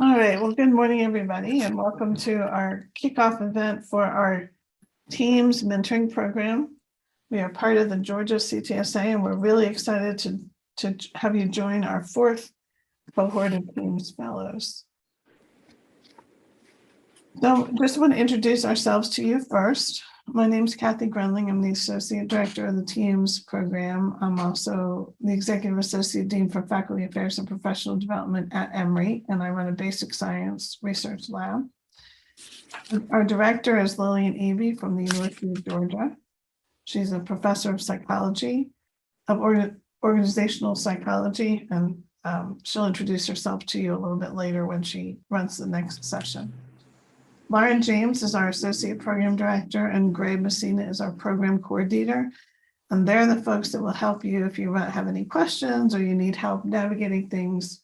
All right, well, good morning, everybody, and welcome to our kickoff event for our Teams Mentoring Program. We are part of the Georgia CTSA, and we're really excited to have you join our fourth cohort of Teams Fellows. So just want to introduce ourselves to you first. My name is Gremling. I'm the Associate Director of the Teams Program. I'm also the Executive Associate Dean for Faculty Affairs and Professional Development at Emory, and I run a basic science research lab. Our director is Lillian Eby from the University of Georgia. She's a professor of psychology, of organizational psychology, and she'll introduce herself to you a little bit later when she runs the next session. Lauren James is our Associate Program Director, and Gray Messina is our Program Coordinator. And they're the folks that will help you if you have any questions or you need help navigating things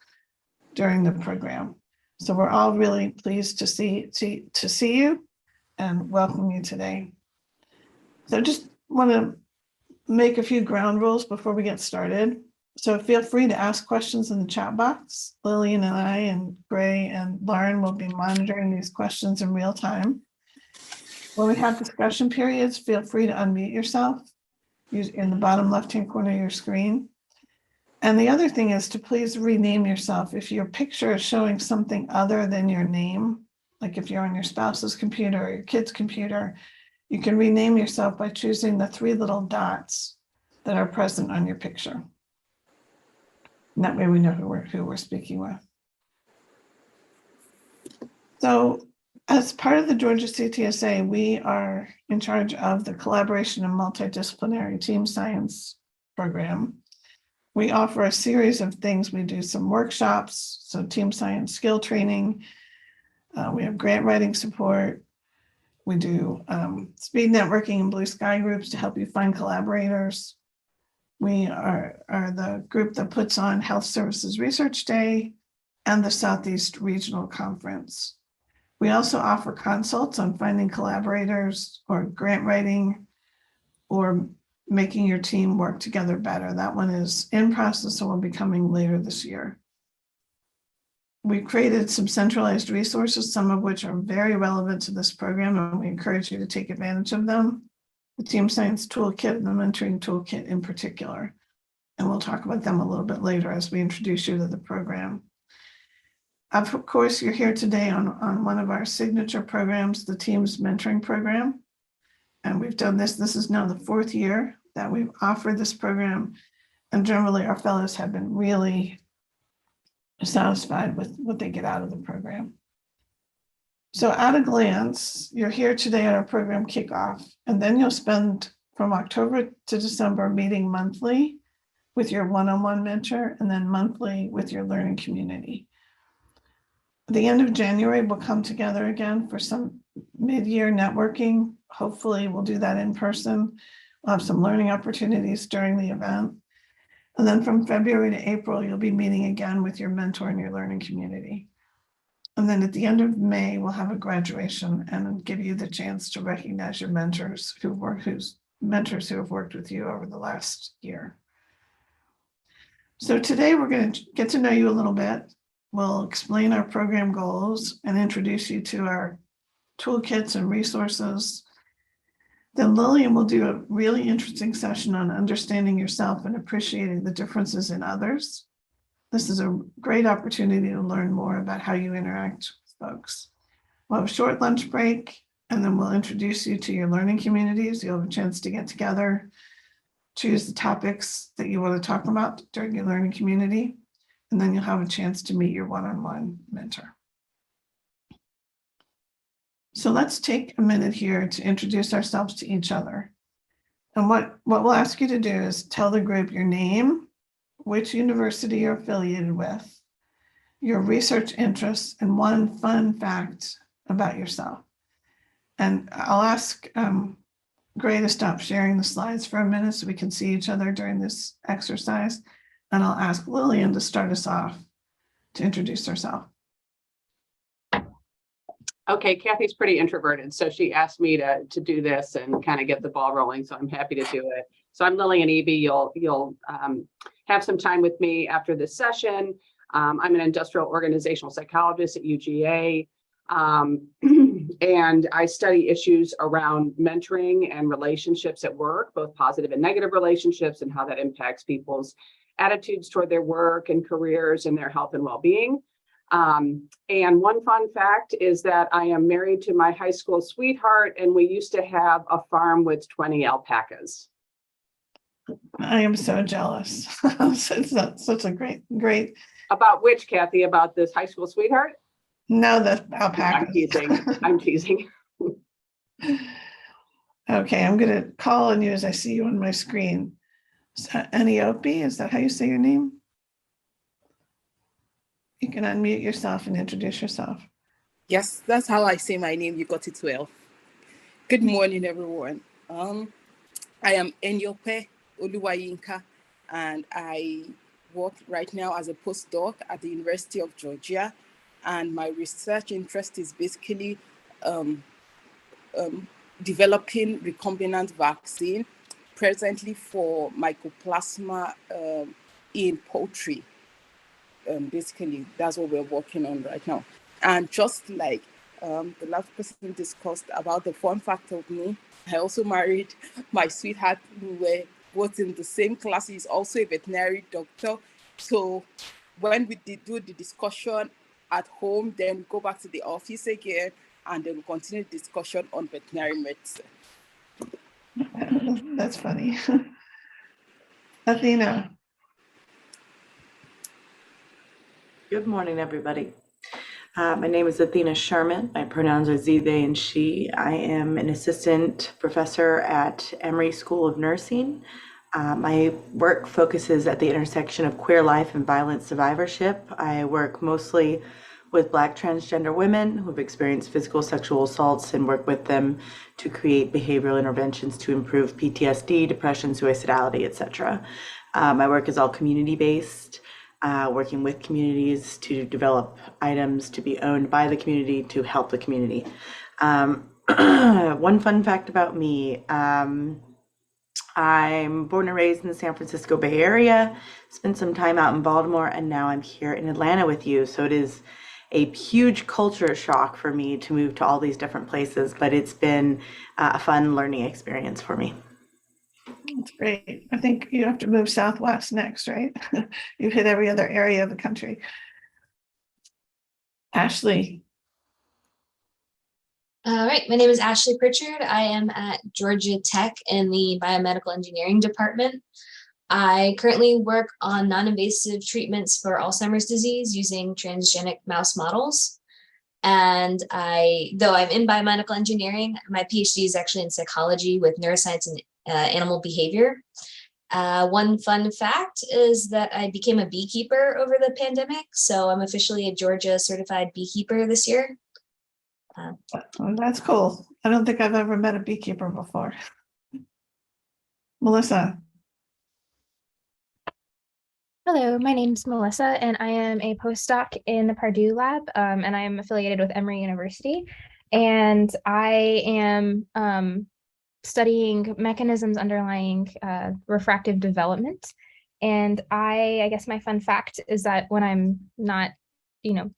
during the program. So we're all really pleased to see you and welcome you today. So just want to make a few ground rules before we get started. So feel free to ask questions in the chat box. Lillian and I and Gray and Lauren will be monitoring these questions in real time. When we have discussion periods, feel free to unmute yourself in the bottom left-hand corner of your screen. And the other thing is to please rename yourself. If your picture is showing something other than your name, like if you're on your spouse's computer or your kid's computer, you can rename yourself by choosing the three little dots that are present on your picture. And that way we know who we're speaking with. So as part of the Georgia CTSA, we are in charge of the Collaboration and Multidisciplinary Team Science program. We offer a series of things. We do some workshops, so team science skill training. We have grant writing support. We do speed networking and blue sky groups to help you find collaborators. We are the group that puts on Health Services Research Day and the Southeast Regional Conference. We also offer consults on finding collaborators or grant writing or making your team work together better. That one is in process and will be coming later this year. We created some centralized resources, some of which are very relevant to this program, and we encourage you to take advantage of them. The Team Science Toolkit and the Mentoring Toolkit in particular. And we'll talk about them a little bit later as we introduce you to the program. Of course, you're here today on one of our signature programs, the Teams Mentoring Program. And we've done this. This is now the fourth year that we've offered this program. And generally, our fellows have been really satisfied with what they get out of the program. So at a glance, you're here today at our program kickoff, and then you'll spend from October to December meeting monthly with your one-on-one mentor and then monthly with your learning community. At the end of January, we'll come together again for some mid-year networking. Hopefully we'll do that in person. We'll have some learning opportunities during the event. And then from February to April, you'll be meeting again with your mentor and your learning community. And then at the end of May, we'll have a graduation and give you the chance to recognize your mentors who have worked with you over the last year. So today we're going to get to know you a little bit. We'll explain our program goals and introduce you to our toolkits and resources. Then Lillian will do a really interesting session on understanding yourself and appreciating the differences in others. This is a great opportunity to learn more about how you interact with folks. We'll have a short lunch break, and then we'll introduce you to your learning communities. You'll have a chance to get together, choose the topics that you want to talk about during your learning community, and then you'll have a chance to meet your one-on-one mentor. So let's take a minute here to introduce ourselves to each other. And what we'll ask you to do is tell the group your name, which university you're affiliated with, your research interests, and one fun fact about yourself. And I'll ask Gray to stop sharing the slides for a minute so we can see each other during this exercise. And I'll ask Lillian to start us off to introduce herself. Okay, Kathy's pretty introverted, so she asked me to do this and kind of get the ball rolling, so I'm happy to do it. So I'm Lillian Eby. You'll have some time with me after this session. I'm an industrial organizational psychologist at UGA. And I study issues around mentoring and relationships at work, both positive and negative relationships, and how that impacts people's attitudes toward their work and careers and their health and well-being. And one fun fact is that I am married to my high school sweetheart, and we used to have a farm with 20 alpacas. I am so jealous. It's not such a great. About which, Kathy? About this high school sweetheart? No, the alpaca. I'm teasing. I'm teasing. Okay, I'm going to call on you as I see you on my screen. Aniope, is that how you say your name? You can unmute yourself and introduce yourself. Yes, that's how I say my name. You got it well. Good morning, everyone. I am Enyope Oluwayinka, and I work right now as a postdoc at the University of Georgia. And my research interest is basically developing recombinant vaccine, presently for mycoplasma in poultry. Basically, that's what we're working on right now. And just like the last person discussed about the fun fact of me, I also married my sweetheart, who were both in the same class. He's also a veterinary doctor. So when we did do the discussion at home, then we go back to the office again, and then we continue the discussion on veterinary medicine. That's funny. Athena. Good morning, everybody. My name is Athena Sherman. My pronouns are ze, they, and she. I am an assistant professor at Emory School of Nursing. My work focuses at the intersection of queer life and violence survivorship. I work mostly with Black transgender women who've experienced physical sexual assaults and work with them to create behavioral interventions to improve PTSD, depression, suicidality, etc. My work is all community-based, working with communities to develop items to be owned by the community to help the community. One fun fact about me, I'm born and raised in the San Francisco Bay Area, spent some time out in Baltimore, and now I'm here in Atlanta with you. So it is a huge culture shock for me to move to all these different places, but it's been a fun learning experience for me. That's great. I think you have to move southwest next, right? You've hit every other area of the country. Ashley. All right, my name is Ashley Pritchard. I am at Georgia Tech in the biomedical engineering department. I currently work on non-invasive treatments for Alzheimer's disease using transgenic mouse models. And though I'm in biomedical engineering, my PhD is actually in psychology with neuroscience and animal behavior. One fun fact is that I became a beekeeper over the pandemic. So I'm officially a Georgia certified beekeeper this year. Well, that's cool. I don't think I've ever met a beekeeper before. Melissa. Hello, my name is Melissa, and I am a postdoc in the Purdue lab, and I am affiliated with Emory University. And I am studying mechanisms underlying refractive development. And I guess my fun fact is that when I'm not,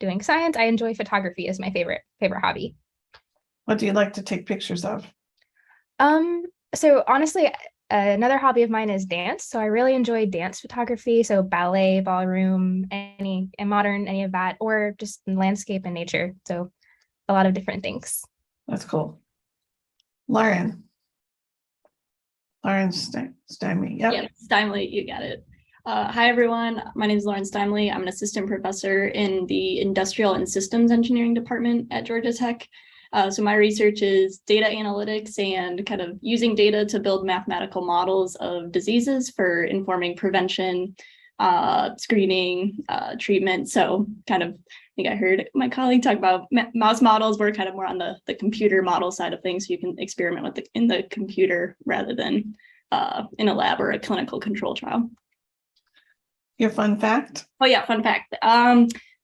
doing science, I enjoy photography as my favorite hobby. What do you like to take pictures of? So honestly, another hobby of mine is dance. So I really enjoy dance photography. So ballet, ballroom, any of that, or just landscape and nature. So a lot of different things. That's cool. Lauren Steinley. Yep, Steinley, you got it. Hi, everyone. My name is Lauren Steinley. I'm an assistant professor in the Industrial and Systems Engineering Department at Georgia Tech. So my research is data analytics and kind of using data to build mathematical models of diseases for informing prevention, screening, treatment. So kind of, I think I heard my colleague talk about mouse models. We're kind of more on the computer model side of things. So you can experiment with in the computer rather than in a lab or a clinical control trial. Your fun fact? Oh yeah, fun fact.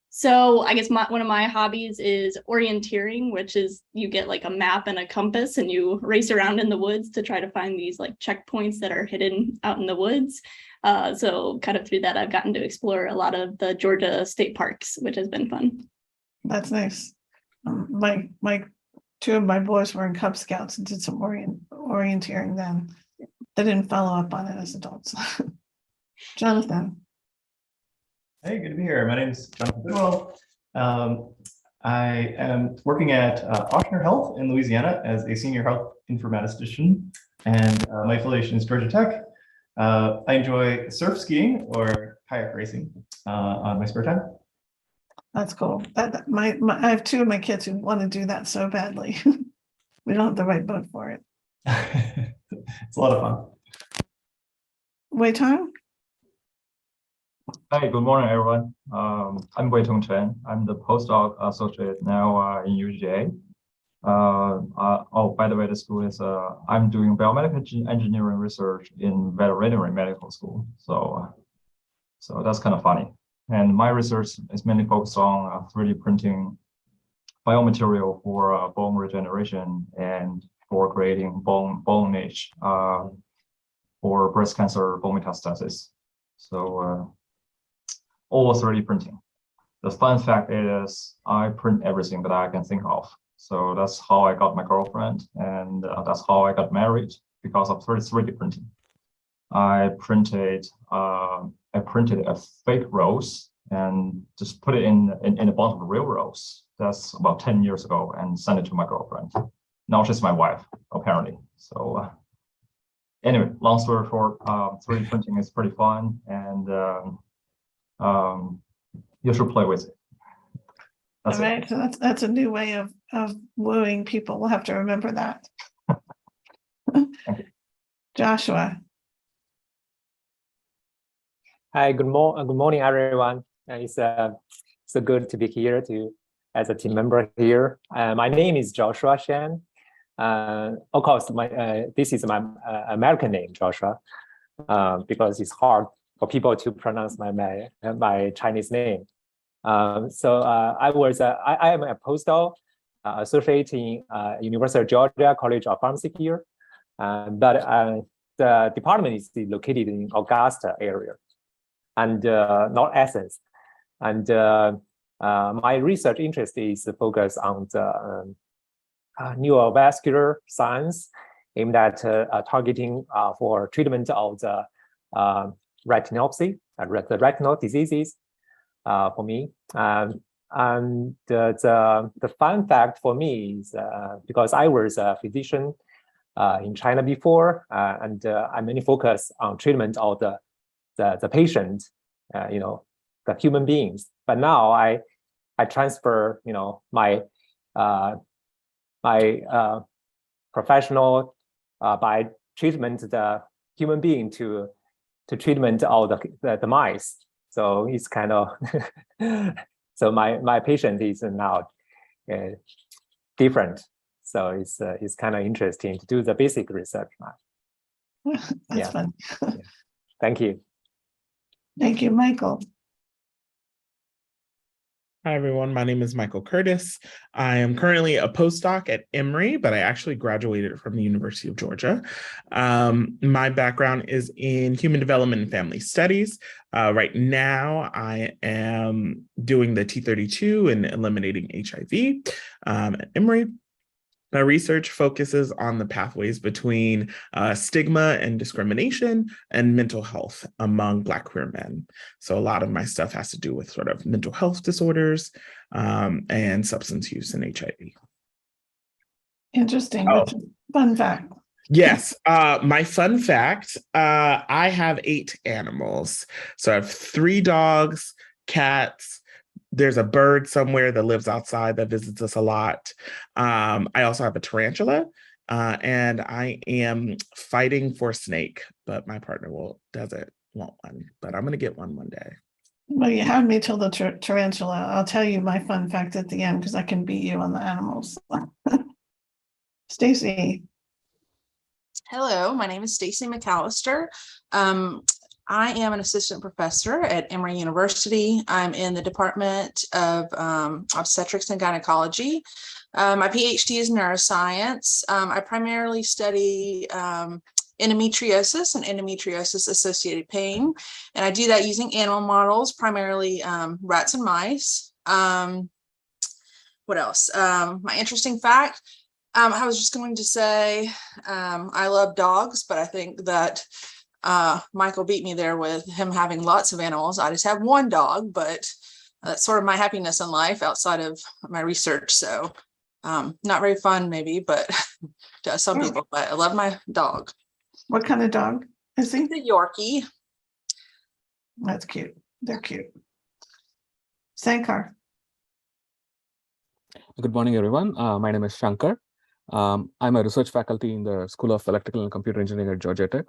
So I guess one of my hobbies is orienteering, which is you get like a map and a compass and you race around in the woods to try to find these like checkpoints that are hidden out in the woods. So kind of through that, I've gotten to explore a lot of the Georgia state parks, which has been fun. That's nice. My two of my boys were in Cub Scouts and did some orienteering then. They didn't follow up on it as adults. Jonathan. Hey, good to be here. My name is Jonathan Bidwell. I am working at Ochsner Health in Louisiana as a senior health informatician, and my affiliation is Georgia Tech. I enjoy surf skiing or kayak racing on my spare time. That's cool. I have two of my kids who want to do that so badly. We don't have the right boat for it. It's a lot of fun. Wei Tong? Hi, good morning, everyone. I'm Wei Tong Chen. I'm the postdoc associate now in UGA. Oh, by the way, the school is I'm doing biomedical engineering research in veterinary medical school. So that's kind of funny. And my research is mainly focused on 3D printing biomaterial for bone regeneration and for creating bone niche for breast cancer bone metastasis. So all 3D printing. The fun fact is I print everything that I can think of. So that's how I got my girlfriend, and that's how I got married, because of 3D printing. I printed a fake rose and just put it in a bunch of real rose. That's about 10 years ago, and sent it to my girlfriend. Now she's my wife, apparently. So anyway, long story short, 3D printing is pretty fun, and you should play with it. That's All right, it. so that's a new way of wooing people. We'll have to remember that. Joshua. Hi, good morning, everyone. It's so good to be here as a team member here. My name is Joshua Shan. Of course, this is my American name, Joshua, because it's hard for people to pronounce my Chinese name. So I am a postdoc associate in University of Georgia College of Pharmacy here, but the department is located in Augusta area, and not Athens. And my research interest is focused on the neurovascular science aimed at targeting for treatment of the retinopathy, the retinal diseases for me. And the fun fact for me is because I was a physician in China before, and I mainly focus on treatment of the patient, the human beings. But now I transfer, my professional by treatment the human being to treatment of the mice. So it's kind of so my patient is now different. So it's kind of interesting to do the basic research now. That's fun. Yeah. Thank you. Thank you, Michael. Hi, everyone. My name is Michael Curtis. I am currently a postdoc at Emory, but I actually graduated from the University of Georgia. My background is in human development and family studies. Right now, I am doing the T32 and eliminating HIV at Emory. My research focuses on the pathways between stigma and discrimination and mental health among Black queer men. So a lot of my stuff has to do with sort of mental health disorders and substance use and HIV. Interesting. Oh. Fun fact. Yes. My fun fact, I have 8 animals. So I have 3 dogs, cats. There's a bird somewhere that lives outside that visits us a lot. I also have a tarantula, and I am fighting for a snake, but my partner doesn't want one, but I'm going to get one day. Well, you have me till the tarantula. I'll tell you my fun fact at the end because I can beat you on the animals. Stacy. Hello, my name is Stacy Mcallister. I am an assistant professor at Emory University. I'm in the Department of Obstetrics and Gynecology. My PhD is neuroscience. I primarily study endometriosis and endometriosis-associated pain. And I do that using animal models, primarily rats and mice. What else? My interesting fact, I was just going to say, I love dogs, but I think that Michael beat me there with him having lots of animals. I just have one dog, but that's sort of my happiness in life outside of my research. So not very fun maybe, but to some people, but I love my dog. What kind of dog is he? The Yorkie. That's cute. They're cute. Sankar. Good morning, everyone. My name is Shankar. I'm a research faculty in the School of Electrical and Computer Engineering at Georgia Tech.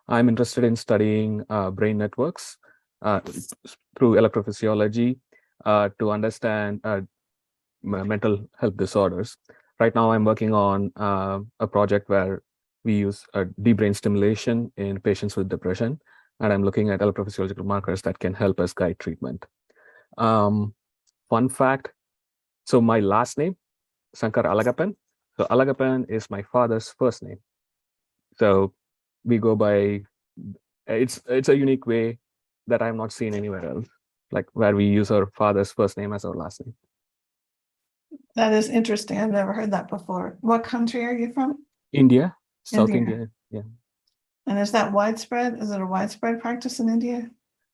I'm interested in studying brain networks through electrophysiology to understand mental health disorders. Right now, I'm working on a project where we use deep brain stimulation in patients with depression, and I'm looking at electrophysiological markers that can help us guide treatment. Fun fact, so my last name, Sankar Alagapan. So Alagapan is my father's first name. So we go by, it's a unique way that I've not seen anywhere else, like where we use our father's first name as our last name. That is interesting. I've never heard that before. What country are you from? India, South India. Yeah. And is that widespread? Is it a widespread practice in India?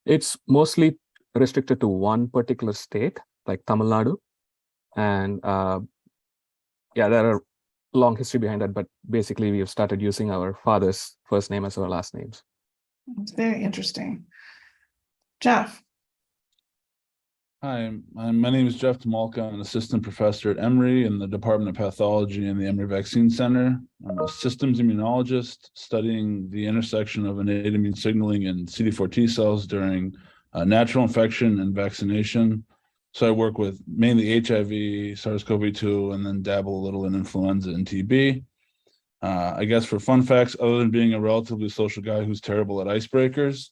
It's mostly restricted to one particular state, like Tamil Nadu. And yeah, there are long history behind that, but basically we have started using our father's first name as our last names. It's very interesting. Jeff. Hi, my name is Jeff Tomalka. I'm an assistant professor at Emory in the Department of Pathology and the Emory Vaccine Center. I'm a systems immunologist studying the intersection of innate immune signaling and CD4 T cells during natural infection and vaccination. So I work with mainly HIV, SARS-CoV-2, and then dabble a little in influenza and TB. I guess for fun facts, other than being a relatively social guy who's terrible at icebreakers,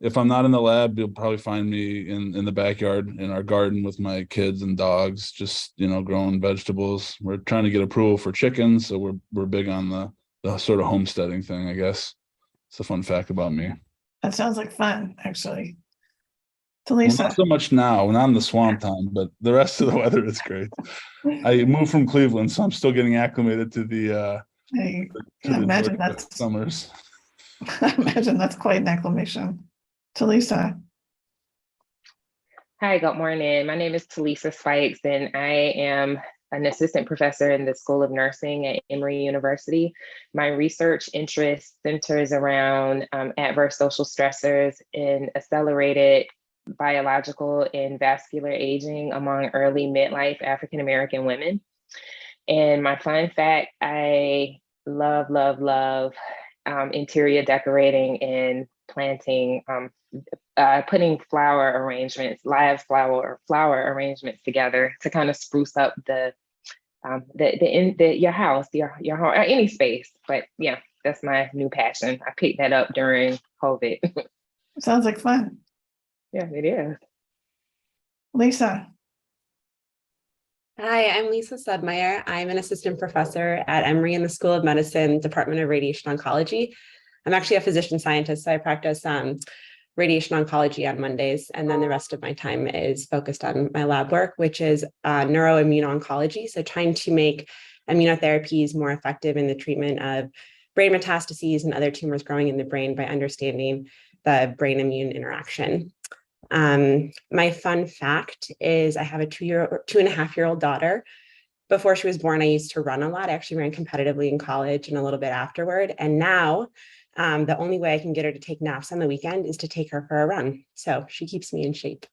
if I'm not in the lab, you'll probably find me in the backyard in our garden with my kids and dogs, just, you know, growing vegetables. We're trying to get approval for chickens, so we're big on the sort of homesteading thing, I guess. It's a fun fact about me. That sounds like fun, actually. Well, not so much now, not in the swamp time, but the rest of the weather is great. I moved from Cleveland, so I'm still getting acclimated to the imagine that's summers. I imagine that's quite an acclimation. Talisa. Hi, good morning. My name is Talisa Spikes, and I am an assistant professor in the School of Nursing at Emory University. My research interest centers around adverse social stressors and accelerated biological and vascular aging among early midlife African-American women. And my fun fact, I love interior decorating and planting, putting flower arrangements, live flower arrangements together to kind of spruce up your house, your home, or any space. But yeah, that's my new passion. I picked that up during COVID. Sounds like fun. Yeah, it is. Lisa. Hi, I'm Lisa Sudmeyer. I'm an assistant professor at Emory in the School of Medicine, Department of Radiation Oncology. I'm actually a physician scientist, so I practice radiation oncology on Mondays, and then the rest of my time is focused on my lab work, which is neuroimmuno-oncology, so trying to make immunotherapies more effective in the treatment of brain metastases and other tumors growing in the brain by understanding the brain-immune interaction. My fun fact is I have a 2.5-year-old daughter. Before she was born, I used to run a lot. I actually ran competitively in college and a little bit afterward. And now the only way I can get her to take naps on the weekend is to take her for a run. So she keeps me in shape.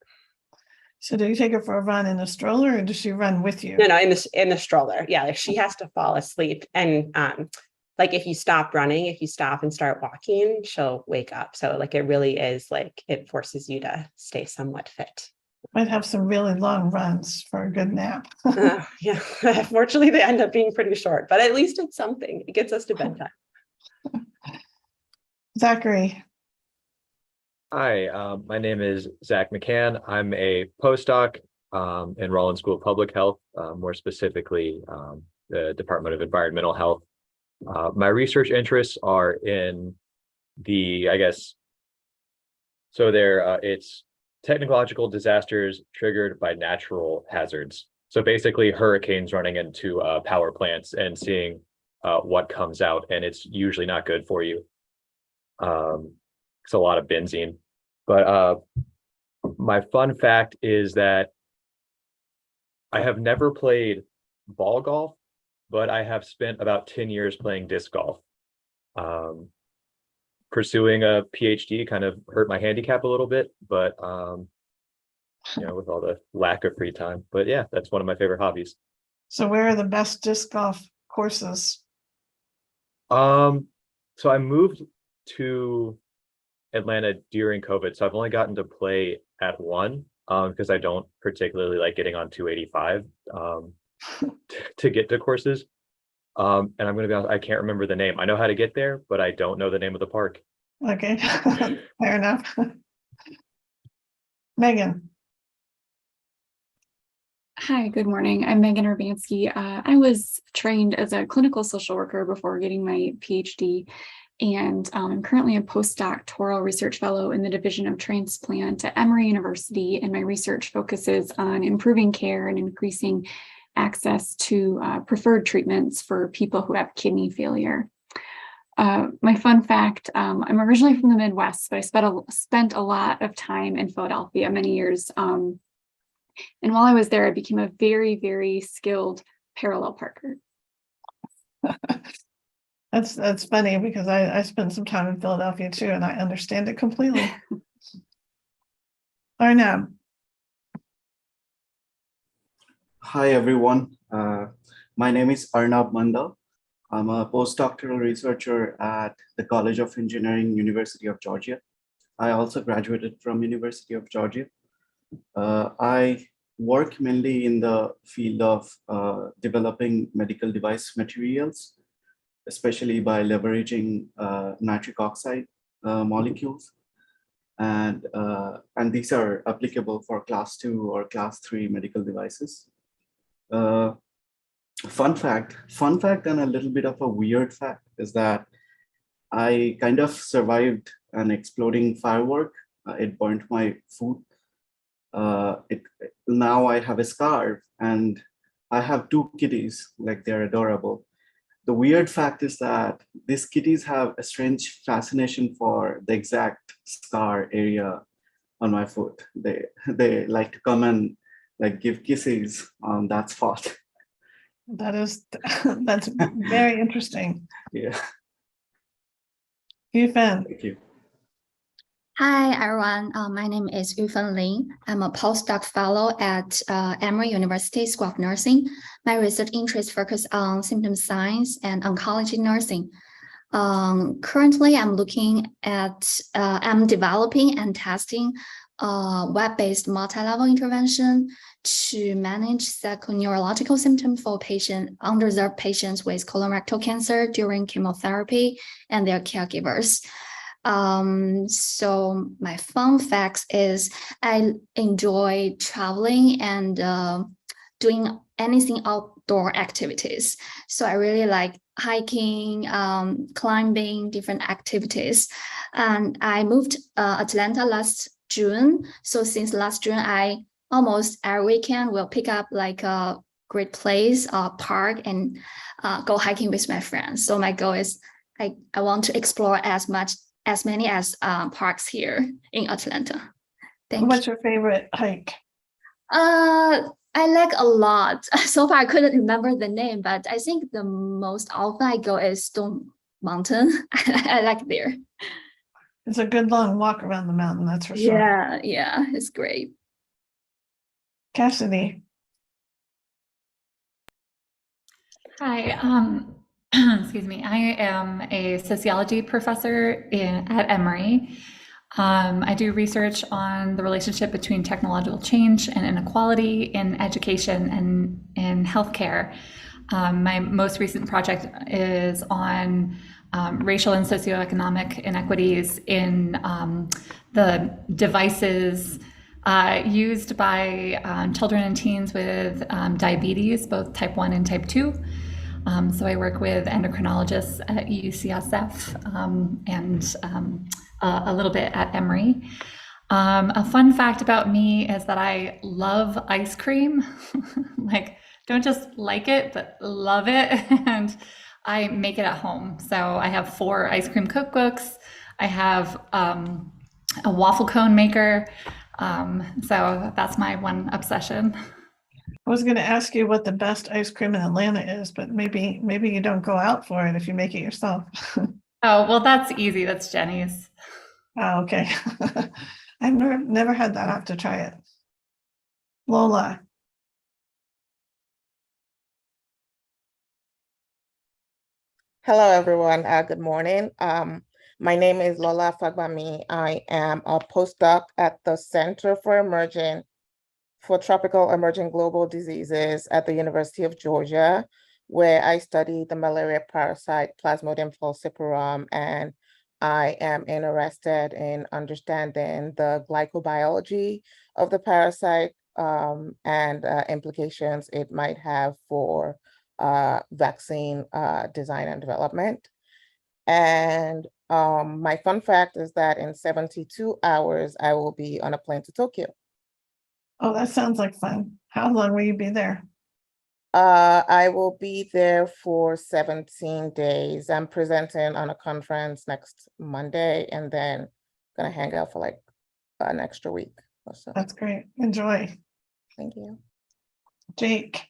So do you take her for a run in a stroller, or does she run with you? No, in the stroller. Yeah, like she has to fall asleep. And like if you stop running, if you stop and start walking, she'll wake up. So like it really is like it forces you to stay somewhat fit. Might have some really long runs for a good nap. Yeah, fortunately they end up being pretty short, but at least it's something. It gets us to bedtime. Zachary. Hi, my name is Zach Mccann. I'm a postdoc in Rollins School of Public Health, more specifically the Department of Environmental Health. My research interests are in the, I guess, so it's technological disasters triggered by natural hazards. So basically hurricanes running into power plants and seeing what comes out, and it's usually not good for you. It's a lot of benzene. But my fun fact is that I have never played ball golf, but I have spent about 10 years playing disc golf. Pursuing a PhD kind of hurt my handicap a little bit, but with all the lack of free time. But yeah, that's one of my favorite hobbies. So where are the best disc golf courses? So I moved to Atlanta during COVID, so I've only gotten to play at one because I don't particularly like getting on 285 to get to courses. And I'm going to be honest, I can't remember the name. I know how to get there, but I don't know the name of the park. Okay, fair enough. Megan. Hi, good morning. I'm Megan Urbanski. I was trained as a clinical social worker before getting my PhD, and I'm currently a postdoctoral research fellow in the Division of Transplant at Emory University, and my research focuses on improving care and increasing access to preferred treatments for people who have kidney failure. My fun fact, I'm originally from the Midwest, but I spent a lot of time in Philadelphia, many years. And while I was there, I became a very, very skilled parallel parker. That's funny because I spent some time in Philadelphia too, and I understand it completely. Arnab. Hi, everyone. My name is Arnab Mundo. I'm a postdoctoral researcher at the College of Engineering, University of Georgia. I also graduated from University of Georgia. I work mainly in the field of developing medical device materials, especially by leveraging nitric oxide molecules. And these are applicable for class 2 or class 3 medical devices. Fun fact and a little bit of a weird fact is that I kind of survived an exploding firework. It burnt my foot. Now I have a scarf and I have 2 kitties, like they're adorable. The weird fact is that these kitties have a strange fascination for the exact scar area on my foot. They like to come and like give kisses on that spot. That's very interesting. Yeah. Ufan. Thank you. Hi, everyone. My name is Ufan Ling. I'm a postdoc fellow at Emory University School of Nursing. My research interests focus on symptom science and oncology nursing. Currently, I'm developing and testing web-based multi-level intervention to manage psychoneurological symptoms for underserved patients with colorectal cancer during chemotherapy and their caregivers. So my fun facts is I enjoy traveling and doing anything outdoor activities. So I really like hiking, climbing, different activities. And I moved to Atlanta last June. So since last June, I almost every weekend will pick up like a great place, park, and go hiking with my friends. So my goal is I want to explore as many as parks here in Atlanta. What's your favorite hike? I like a lot. So far, I couldn't remember the name, but I think the most often I go is Stone Mountain. I like there. It's a good long walk around the mountain, that's for sure. Yeah, it's great. Cassidy. Hi, excuse me. I am a sociology professor at Emory. I do research on the relationship between technological change and inequality in education and in healthcare. My most recent project is on racial and socioeconomic inequities in the devices used by children and teens with diabetes, both type 1 and type 2. So I work with endocrinologists at UCSF and a little bit at Emory. A fun fact about me is that I love ice cream. Like, don't just like it, but love it. And I make it at home. So I have 4 ice cream cookbooks. I have a waffle cone maker. So that's my one obsession. I was going to ask you what the best ice cream in Atlanta is, but maybe you don't go out for it if you make it yourself. Oh, well, that's easy. That's Jenny's. Oh, okay. I've never had that. I have to try it. Lola. Hello, everyone. Good morning. My name is Lola Fagbami. I am a postdoc at the Center for Tropical Emerging Global Diseases at the University of Georgia, where I study the malaria parasite Plasmodium falciparum, and I am interested in understanding the glycobiology of the parasite and implications it might have for vaccine design and development. And my fun fact is that in 72 hours, I will be on a plane to Tokyo. Oh, that sounds like fun. How long will you be there? I will be there for 17 days. I'm presenting on a conference next Monday and then gonna hang out for like an extra week or so. That's great. Enjoy. Thank you. Jake.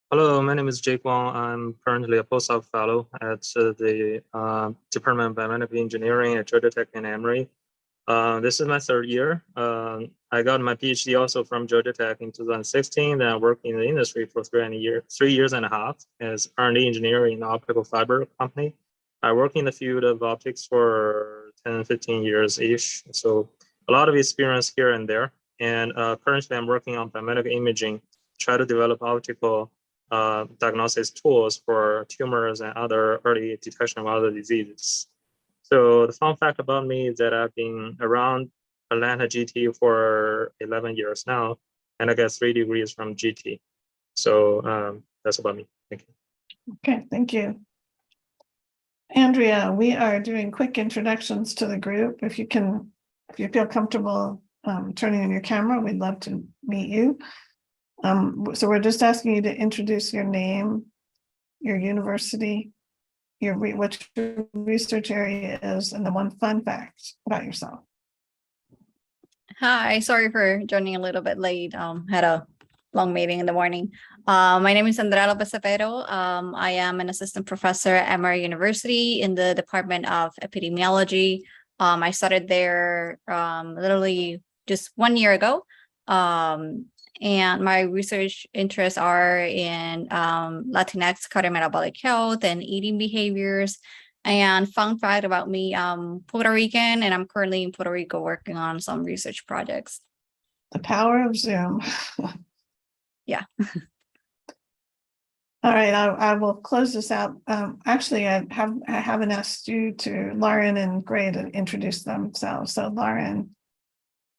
Hello, my name is Jake Wong. I'm currently a postdoc fellow at the Department of Biomedical Engineering at Georgia Tech and Emory. This is my 3rd year. I got my PhD also from Georgia Tech in 2016. Then I worked in the industry for 3 years and a half as R&D engineer in an optical fiber company. I work in the field of optics for 10, 15 years-ish. So a lot of experience here and there. And currently I'm working on biomedical imaging, try to develop optical diagnosis tools for tumors and other early detection of other diseases. So the fun fact about me is that I've been around Atlanta GT for 11 years now, and I got 3 degrees from GT. So that's about me. Thank you. Okay, thank you. Andrea, we are doing quick introductions to the group. If you feel comfortable turning on your camera, we'd love to meet you. So we're just asking you to introduce your name, your university, what your research area is, and the one fun fact about yourself. Hi, sorry for joining a little bit late. Had a long meeting in the morning. My name is Andrea Persevero. I am an assistant professor at Emory University in the Department of Epidemiology. I started there literally just 1 year ago. And my research interests are in Latinx cardiometabolic health and eating behaviors. And fun fact about me, I'm Puerto Rican, and I'm currently in Puerto Rico working on some research projects. The power of Zoom. Yeah. All right, I will close this out. Actually, I haven't asked you to Lauren and Gray to introduce themselves. So Lauren,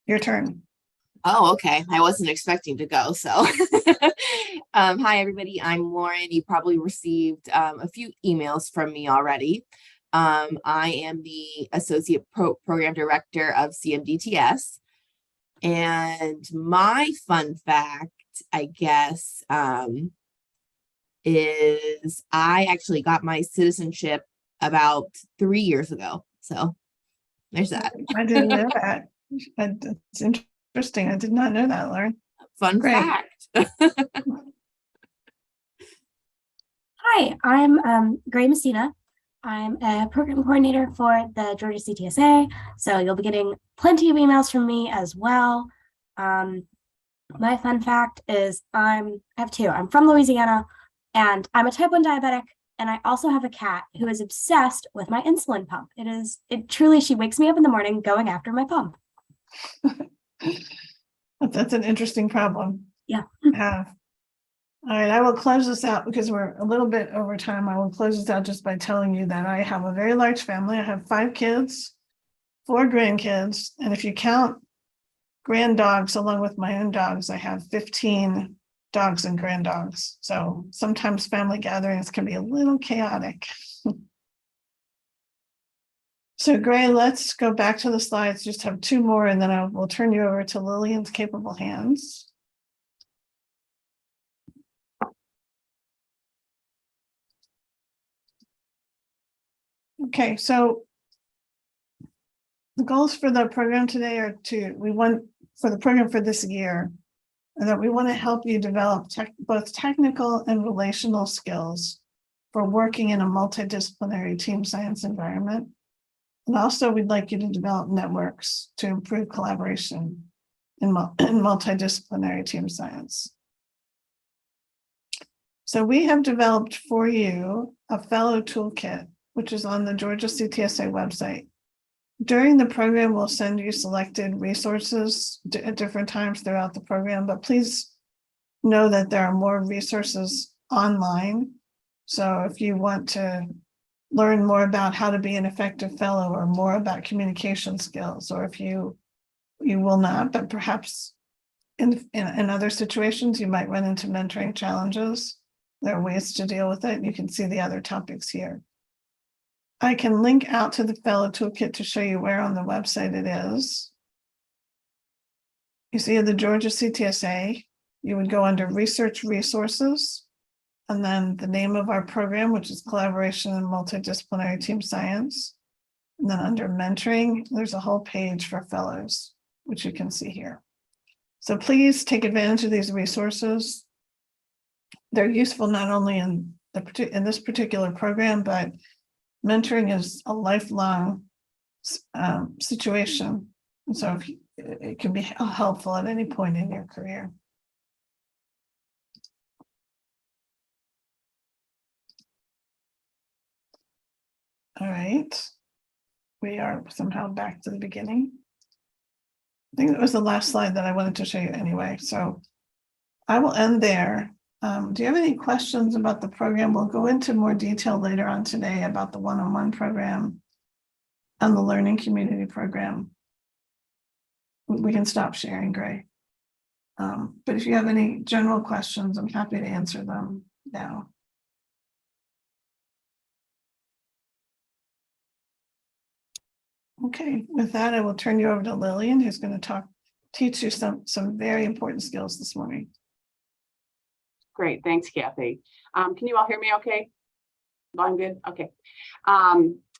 your turn. Oh, okay. I wasn't expecting to go. So hi, everybody. I'm Lauren. You probably received a few emails from me already. I am the Associate Program Director of CMDTS. And my fun fact, I guess, is I actually got my citizenship about 3 years ago. So there's that. I didn't know that. It's interesting. I did not know that, Lauren. Fun fact. Hi, I'm Gray Messina. I'm a program coordinator for the Georgia CTSA, so you'll be getting plenty of emails from me as well. My fun fact is I have 2. I'm from Louisiana, and I'm a type 1 diabetic, and I also have a cat who is obsessed with my insulin pump. It truly, she wakes me up in the morning going after my pump. That's an interesting problem. Yeah. All right, I will close this out because we're a little bit over time. I will close this out just by telling you that I have a very large family. I have 5 kids, 4 grandkids, and if you count grand dogs along with my own dogs, I have 15 dogs and grand dogs. So sometimes family gatherings can be a little chaotic. So Gray, let's go back to the slides, just have two more, and then I will turn you over to Lillian's capable hands. Okay, so the goals for the program today are for the program for this year, and that we want to help you develop both technical and relational skills for working in a multidisciplinary team science environment. And also we'd like you to develop networks to improve collaboration in multidisciplinary team science. So we have developed for you a fellow toolkit, which is on the Georgia CTSA website. During the program, we'll send you selected resources at different times throughout the program, but please know that there are more resources online. So if you want to learn more about how to be an effective fellow or more about communication skills, or if you will not, but perhaps in other situations, you might run into mentoring challenges. There are ways to deal with it. You can see the other topics here. I can link out to the fellow toolkit to show you where on the website it is. You see the Georgia CTSA, you would go under research resources, and then the name of our program, which is Collaboration in Multidisciplinary Team Science. And then under mentoring, there's a whole page for fellows, which you can see here. So please take advantage of these resources. They're useful not only in this particular program, but mentoring is a lifelong situation. And so it can be helpful at any point in your career. All right. We are somehow back to the beginning. I think that was the last slide that I wanted to show you anyway. So I will end there. Do you have any questions about the program? We'll go into more detail later on today about the one-on-one program and the learning community program. We can stop sharing, Gray. But if you have any general questions, I'm happy to answer them now. Okay, with that, I will turn you over to Lillian, who's going to teach you some very important skills this morning. Great, thanks, Kathy. Can you all hear me okay? I'm good, okay.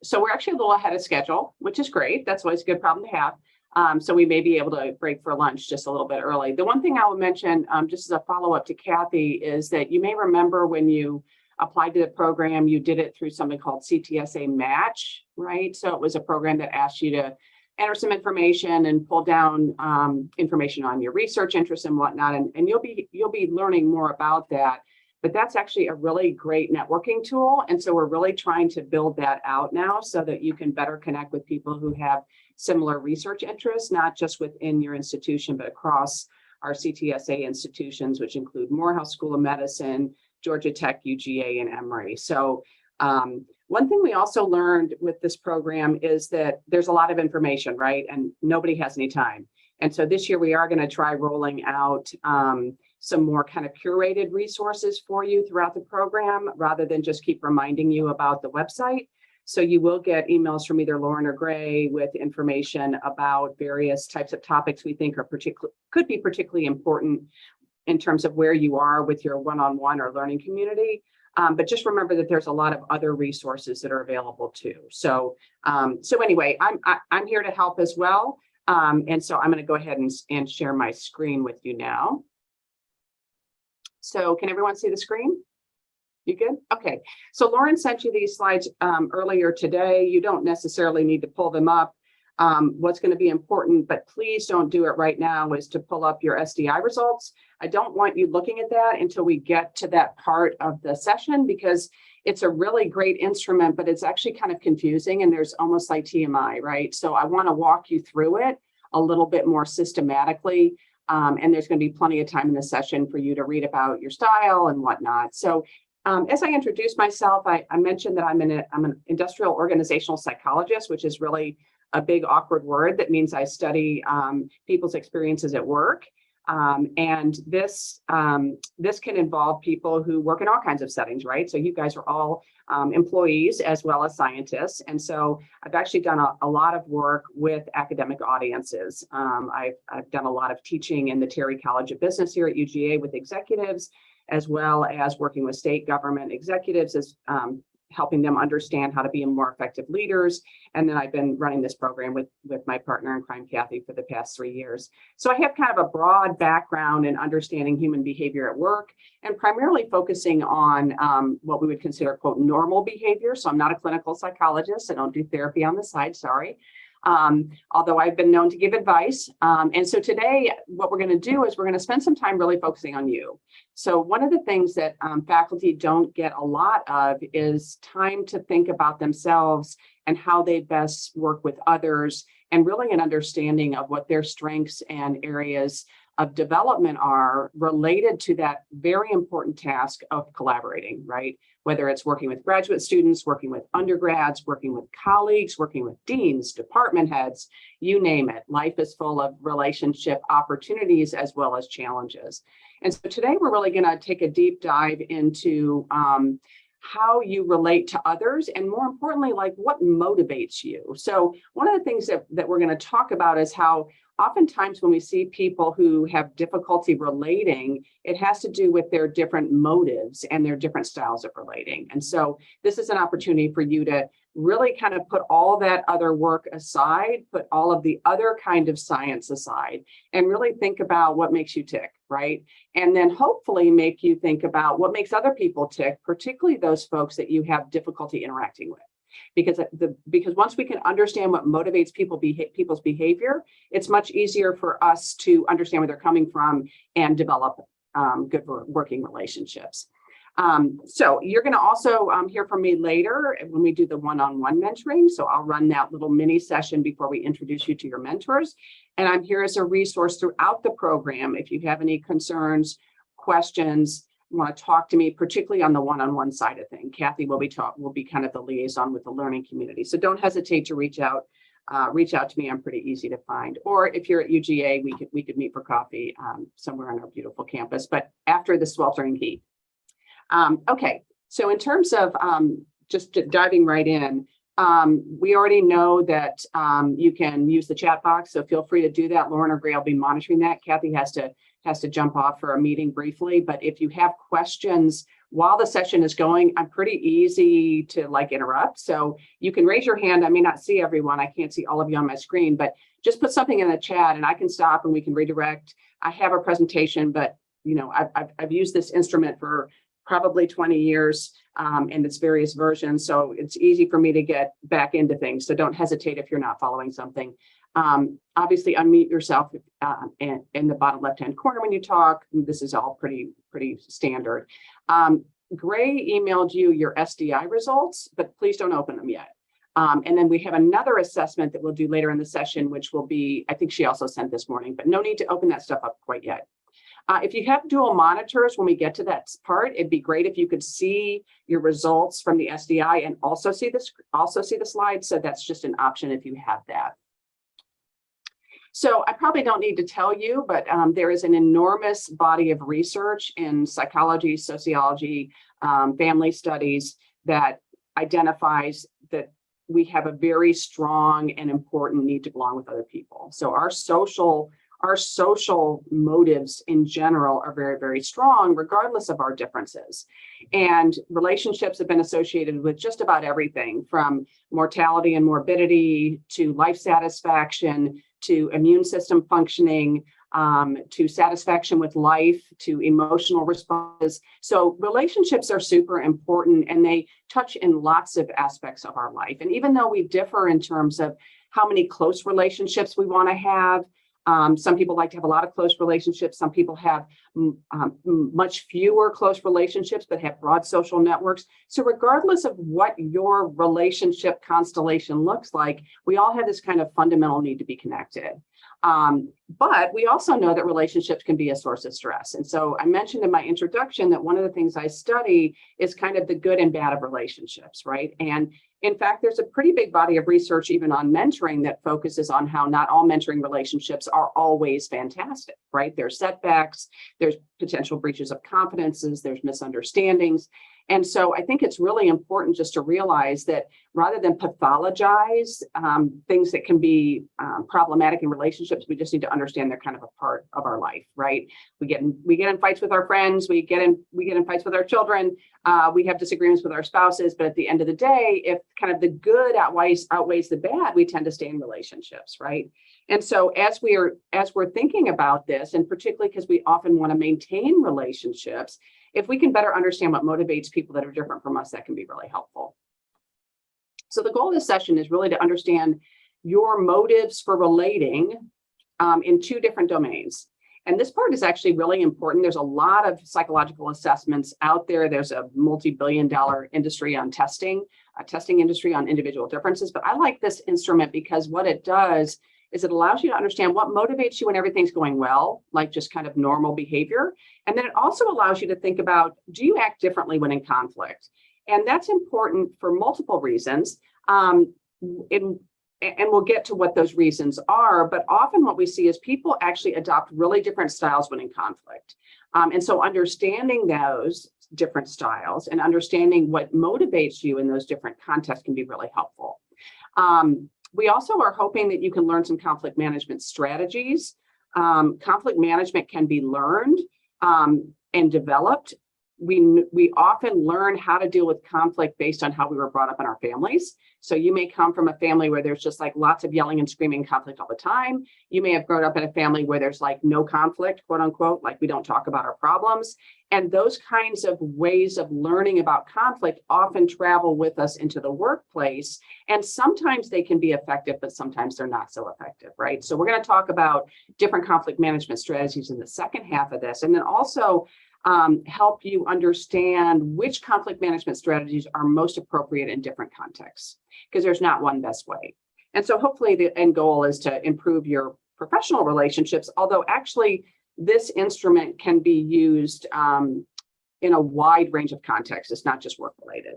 So we're actually a little ahead of schedule, which is great. That's always a good problem to have. So we may be able to break for lunch just a little bit early. The one thing I will mention, just as a follow-up to Kathy, is that you may remember when you applied to the program, you did it through something called Ctsa Match, right? So it was a program that asked you to enter some information and pull down information on your research interests and whatnot, and you'll be learning more about that. But that's actually a really great networking tool, and so we're really trying to build that out now so that you can better connect with people who have similar research interests, not just within your institution, but across our CTSA institutions, which include Morehouse School of Medicine, Georgia Tech, UGA, and Emory. So one thing we also learned with this program is that there's a lot of information, right? And nobody has any time. And so this year we are going to try rolling out some more kind of curated resources for you throughout the program, rather than just keep reminding you about the website. So you will get emails from either Lauren or Gray with information about various types of topics we think are could be particularly important in terms of where you are with your one-on-one or learning community. But just remember that there's a lot of other resources that are available too. So, anyway, I'm here to help as well. And so I'm going to go ahead and share my screen with you now. So can everyone see the screen? You good? Okay. So Lauren sent you these slides earlier today. You don't necessarily need to pull them up. What's going to be important, but please don't do it right now, is to pull up your SDI results. I don't want you looking at that until we get to that part of the session, because it's a really great instrument, but it's actually kind of confusing and there's almost like TMI, right? So I want to walk you through it a little bit more systematically. And there's going to be plenty of time in the session for you to read about your style and whatnot. So as I introduce myself, I mentioned that I'm an industrial organizational psychologist, which is really a big awkward word that means I study people's experiences at work. And this can involve people who work in all kinds of settings, right? So you guys are all employees as well as scientists. And so I've actually done a lot of work with academic audiences. I've done a lot of teaching in the Terry College of Business here at UGA with executives, as well as working with state government executives as helping them understand how to be more effective leaders. And then I've been running this program with my partner in crime, Kathy, for the past 3 years. So I have kind of a broad background in understanding human behavior at work and primarily focusing on what we would consider, quote, normal behavior. So I'm not a clinical psychologist. I don't do therapy on the side, sorry. Although I've been known to give advice. And so today, what we're going to do is we're going to spend some time really focusing on you. So one of the things that faculty don't get a lot of is time to think about themselves and how they best work with others, and really an understanding of what their strengths and areas of development are related to that very important task of collaborating, right? Whether it's working with graduate students, working with undergrads, working with colleagues, working with deans, department heads, you name it. Life is full of relationship opportunities as well as challenges. And so today we're really going to take a deep dive into how you relate to others, and more importantly, like what motivates you. So one of the things that we're going to talk about is how oftentimes when we see people who have difficulty relating, it has to do with their different motives and their different styles of relating. And so this is an opportunity for you to really kind of put all that other work aside, put all of the other kind of science aside, and really think about what makes you tick, right? And then hopefully make you think about what makes other people tick, particularly those folks that you have difficulty interacting with. Because once we can understand what motivates people's behavior, it's much easier for us to understand where they're coming from and develop good working relationships. So you're going to also hear from me later when we do the one-on-one mentoring. So I'll run that little mini session before we introduce you to your mentors. And I'm here as a resource throughout the program. If you have any concerns, questions, want to talk to me, particularly on the one-on-one side of things, Kathy will be kind of the liaison with the learning community. So don't hesitate to reach out to me. I'm pretty easy to find. Or if you're at UGA, we could meet for coffee somewhere on our beautiful campus, but after the sweltering heat. Okay, so in terms of just diving right in, we already know that you can use the chat box, so feel free to do that. Lauren or Gray will be monitoring that. Kathy has to jump off for a meeting briefly, but if you have questions while the session is going, I'm pretty easy to interrupt. So you can raise your hand. I may not see everyone. I can't see all of you on my screen, but just put something in the chat and I can stop and we can redirect. I have a presentation, but I've used this instrument for probably 20 years and its various versions. So it's easy for me to get back into things. So don't hesitate if you're not following something. Obviously unmute yourself in the bottom left-hand corner when you talk. This is all pretty standard. Gray emailed you your SDI results, but please don't open them yet. And then we have another assessment that we'll do later in the session, which will be, I think she also sent this morning, but no need to open that stuff up quite yet. If you have dual monitors, when we get to that part, it'd be great if you could see your results from the SDI and also see the slides. So that's just an option if you have that. So I probably don't need to tell you, but there is an enormous body of research in psychology, sociology, family studies that identifies that we have a very strong and important need to belong with other people. So our social motives in general are very, very strong, regardless of our differences. And relationships have been associated with just about everything from mortality and morbidity to life satisfaction, to immune system functioning, to satisfaction with life, to emotional responses. So relationships are super important and they touch in lots of aspects of our life. And even though we differ in terms of how many close relationships we want to have, some people like to have a lot of close relationships. Some people have much fewer close relationships, but have broad social networks. So regardless of what your relationship constellation looks like, we all have this kind of fundamental need to be connected. But we also know that relationships can be a source of stress. And so I mentioned in my introduction that one of the things I study is kind of the good and bad of relationships, right? And In fact, there's a pretty big body of research even on mentoring that focuses on how not all mentoring relationships are always fantastic, right? There's setbacks, there's potential breaches of confidences, there's misunderstandings. And so I think it's really important just to realize that rather than pathologize things that can be problematic in relationships, we just need to understand they're kind of a part of our life, right? We get in fights with our friends, we get in fights with our children, we have disagreements with our spouses, but at the end of the day, if kind of the good outweighs the bad, we tend to stay in relationships, right? And so as we're thinking about this, and particularly because we often want to maintain relationships, if we can better understand what motivates people that are different from us, that can be really helpful. So the goal of this session is really to understand your motives for relating in two different domains. And this part is actually really important. There's a lot of psychological assessments out there. There's a multi-billion-dollar industry on testing, a testing industry on individual differences. But I like this instrument because what it does is it allows you to understand what motivates you when everything's going well, like just kind of normal behavior. And then it also allows you to think about, do you act differently when in conflict? And that's important for multiple reasons. And we'll get to what those reasons are, but often what we see is people actually adopt really different styles when in conflict. And so understanding those different styles and understanding what motivates you in those different contexts can be really helpful. We also are hoping that you can learn some conflict management strategies. Conflict management can be learned and developed. We often learn how to deal with conflict based on how we were brought up in our families. So you may come from a family where there's just like lots of yelling and screaming conflict all the time. You may have grown up in a family where there's like no conflict, quote unquote, like we don't talk about our problems. And those kinds of ways of learning about conflict often travel with us into the workplace. And sometimes they can be effective, but sometimes they're not so effective, right? So we're going to talk about different conflict management strategies in the second half of this, and then also help you understand which conflict management strategies are most appropriate in different contexts, because there's not one best way. And so hopefully the end goal is to improve your professional relationships, although actually this instrument can be used in a wide range of contexts. It's not just work related.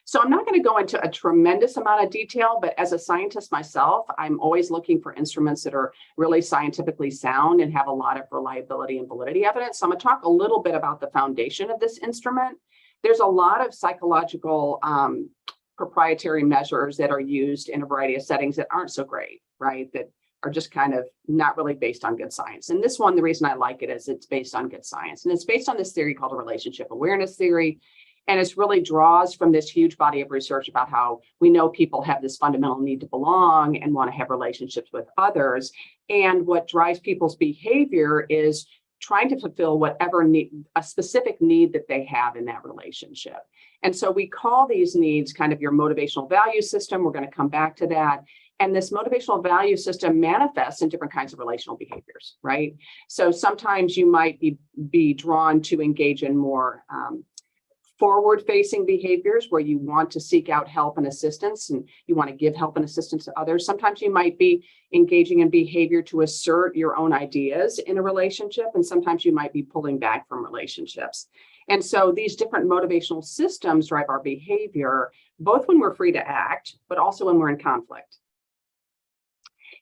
So I'm not going to go into a tremendous amount of detail, but as a scientist myself, I'm always looking for instruments that are really scientifically sound and have a lot of reliability and validity evidence. So I'm going to talk a little bit about the foundation of this instrument. There's a lot of psychological proprietary measures that are used in a variety of settings that aren't so great, right? That are just kind of not really based on good science. And this one, the reason I like it is it's based on good science. And it's based on this theory called a relationship awareness theory. And it really draws from this huge body of research about how we know people have this fundamental need to belong and want to have relationships with others. And what drives people's behavior is trying to fulfill whatever need, a specific need that they have in that relationship. And so we call these needs kind of your motivational value system. We're going to come back to that. And this motivational value system manifests in different kinds of relational behaviors, right? So sometimes you might be drawn to engage in more forward-facing behaviors where you want to seek out help and assistance and you want to give help and assistance to others. Sometimes you might be engaging in behavior to assert your own ideas in a relationship, and sometimes you might be pulling back from relationships. And so these different motivational systems drive our behavior, both when we're free to act, but also when we're in conflict.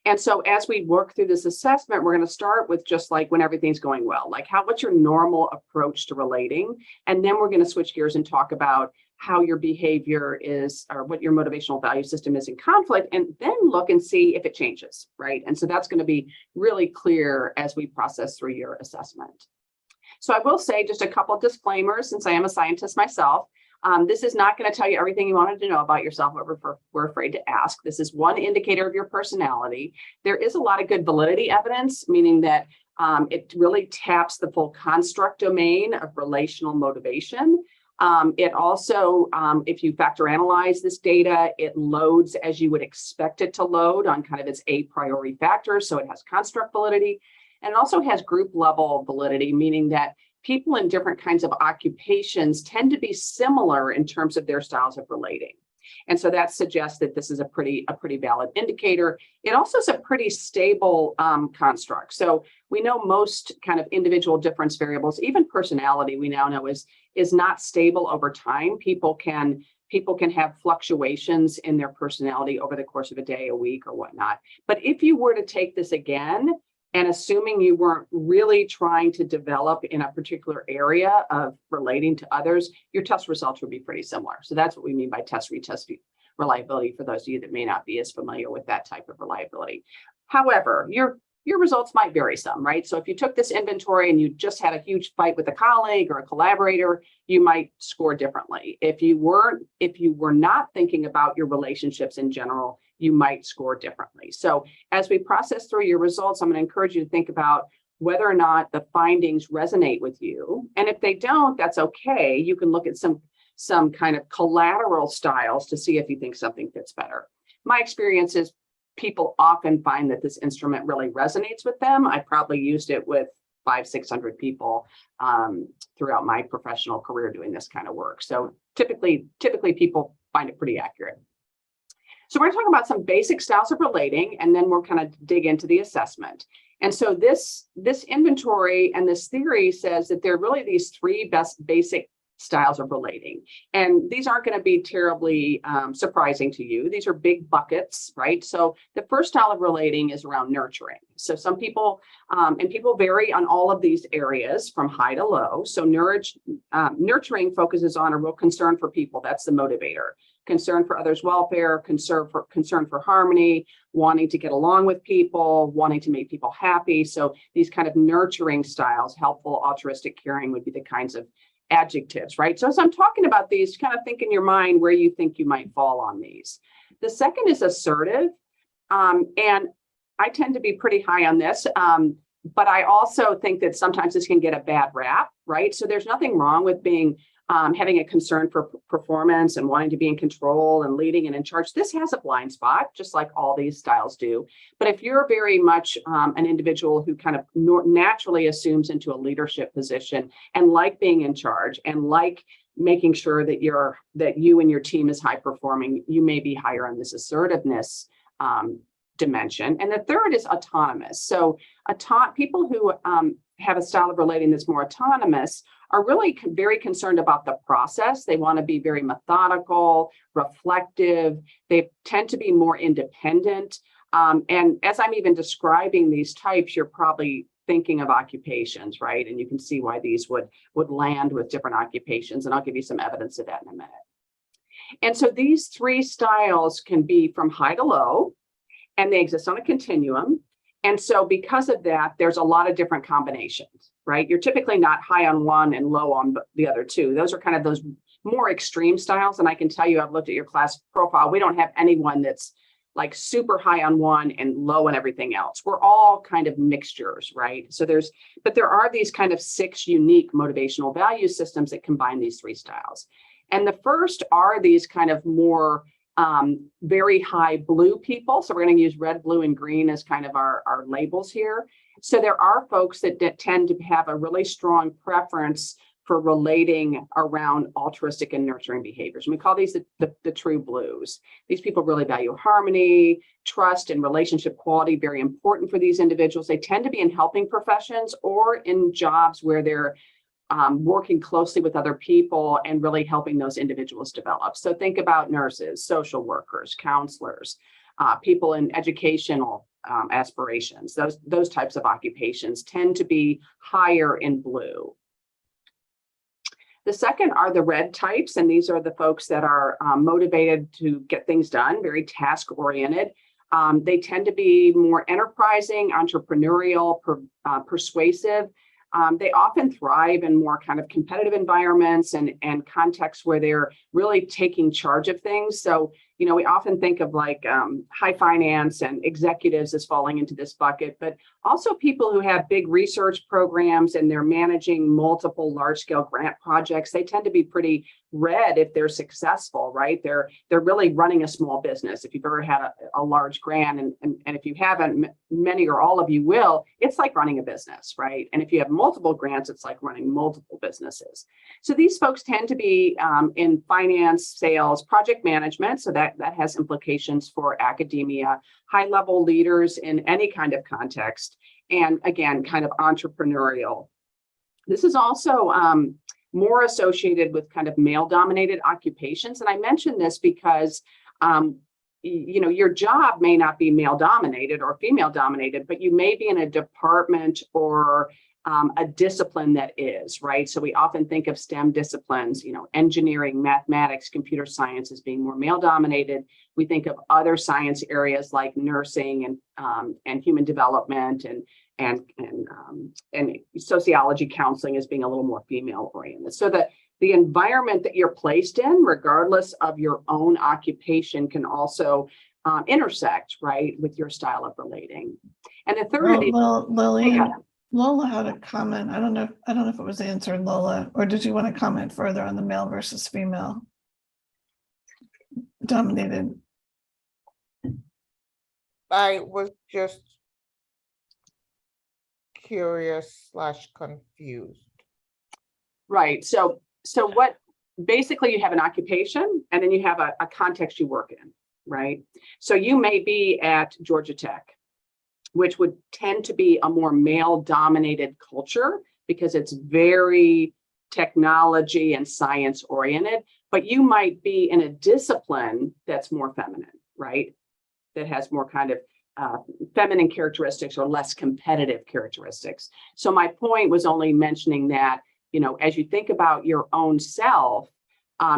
And so as we work through this assessment, we're going to start with just like when everything's going well, like what's your normal approach to relating? And then we're going to switch gears and talk about how your behavior is, or what your motivational value system is in conflict, and then look and see if it changes, right? And so that's going to be really clear as we process through your assessment. So I will say just a couple of disclaimers, since I am a scientist myself. This is not going to tell you everything you wanted to know about yourself, but we're afraid to ask. This is one indicator of your personality. There is a lot of good validity evidence, meaning that it really taps the full construct domain of relational motivation. It also, if you factor analyze this data, it loads as you would expect it to load on kind of its a priori factors. So it has construct validity, and it also has group level validity, meaning that people in different kinds of occupations tend to be similar in terms of their styles of relating. And so that suggests that this is a pretty valid indicator. It also is a pretty stable construct. So we know most kind of individual difference variables, even personality, we now know is not stable over time. People can People can have fluctuations in their personality over the course of a day, a week, or whatnot. But if you were to take this again, and assuming you weren't really trying to develop in a particular area of relating to others, your test results would be pretty similar. So that's what we mean by test retest reliability for those of you that may not be as familiar with that type of reliability. However, your results might vary some, right? So if you took this inventory and you just had a huge fight with a colleague or a collaborator, you might score differently. If you were not thinking about your relationships in general, you might score differently. So as we process through your results, I'm going to encourage you to think about whether or not the findings resonate with you. And if they don't, that's okay. You can look at some kind of collateral styles to see if you think something fits better. My experience is people often find that this instrument really resonates with them. I probably used it with 500-600 people throughout my professional career doing this kind of work. So typically people find it pretty accurate. So we're going to talk about some basic styles of relating, and then we'll kind of dig into the assessment. And so this inventory and this theory says that there are really these three basic styles of relating. And these aren't going to be terribly surprising to you. These are big buckets, right? So the first style of relating is around nurturing. So some people, and people vary on all of these areas from high to low. So nurturing focuses on a real concern for people. That's the motivator. Concern for others' welfare, concern for harmony, wanting to get along with people, wanting to make people happy. So these kind of nurturing styles, helpful, altruistic, caring would be the kinds of adjectives, right? So as I'm talking about these, kind of think in your mind where you think you might fall on these. The second is assertive. And I tend to be pretty high on this, but I also think that sometimes this can get a bad rap, right? So there's nothing wrong with being having a concern for performance and wanting to be in control and leading and in charge. This has a blind spot, just like all these styles do. But if you're very much an individual who kind of naturally assumes into a leadership position and like being in charge and like making sure that you and your team is high performing, you may be higher on this assertiveness dimension. And the third is autonomous. So people who have a style of relating that's more autonomous are really very concerned about the process. They want to be very methodical, reflective. They tend to be more independent. And as I'm even describing these types, you're probably thinking of occupations, right? And you can see why these would land with different occupations. And I'll give you some evidence of that in a minute. And so these three styles can be from high to low, and they exist on a continuum. And so because of that, there's a lot of different combinations, right? You're typically not high on one and low on the other two. Those are kind of those more extreme styles. And I can tell you, I've looked at your class profile. We don't have anyone that's like super high on one and low on everything else. We're all kind of mixtures, right? So but there are these kind of 6 unique motivational value systems that combine these 3 styles. And the first are these kind of more very high blue people. So we're going to use red, blue, and green as kind of our labels here. So there are folks that tend to have a really strong preference for relating around altruistic and nurturing behaviors. And we call these the true blues. These people really value harmony, trust, and relationship quality, very important for these individuals. They tend to be in helping professions or in jobs where they're working closely with other people and really helping those individuals develop. So think about nurses, social workers, counselors, people in educational aspirations. Those types of occupations tend to be higher in blue. The second are the red types, and these are the folks that are motivated to get things done, very task-oriented. They tend to be more enterprising, entrepreneurial, persuasive. They often thrive in more kind of competitive environments and contexts where they're really taking charge of things. So, we often think of like high finance and executives as falling into this bucket, but also people who have big research programs and they're managing multiple large-scale grant projects. They tend to be pretty red if they're successful, right? They're really running a small business. If you've ever had a large grant, and if you haven't, many or all of you will, it's like running a business, right? And if you have multiple grants, it's like running multiple businesses. So these folks tend to be in finance, sales, project management. So that has implications for academia, high-level leaders in any kind of context, and again, kind of entrepreneurial. This is also more associated with kind of male-dominated occupations. And I mention this because, you know, your job may not be male-dominated or female-dominated, but you may be in a department or a discipline that is, right? So we often think of STEM disciplines, you know, engineering, mathematics, computer science as being more male-dominated. We think of other science areas like nursing and human development and sociology counseling as being a little more female-oriented. So the environment that you're placed in, regardless of your own occupation, can also intersect, right, with your style of relating. And the third, Lola had a comment. I don't know if it was answered, Lola, or did you want to comment further on the male versus female dominated? I was just curious / confused. Right. So what basically you have an occupation and then you have a context you work in, right? So you may be at Georgia Tech, which would tend to be a more male-dominated culture because it's very technology and science oriented, but you might be in a discipline that's more feminine, right? That has more kind of feminine characteristics or less competitive characteristics. So my point was only mentioning that, you know, as you think about your own self,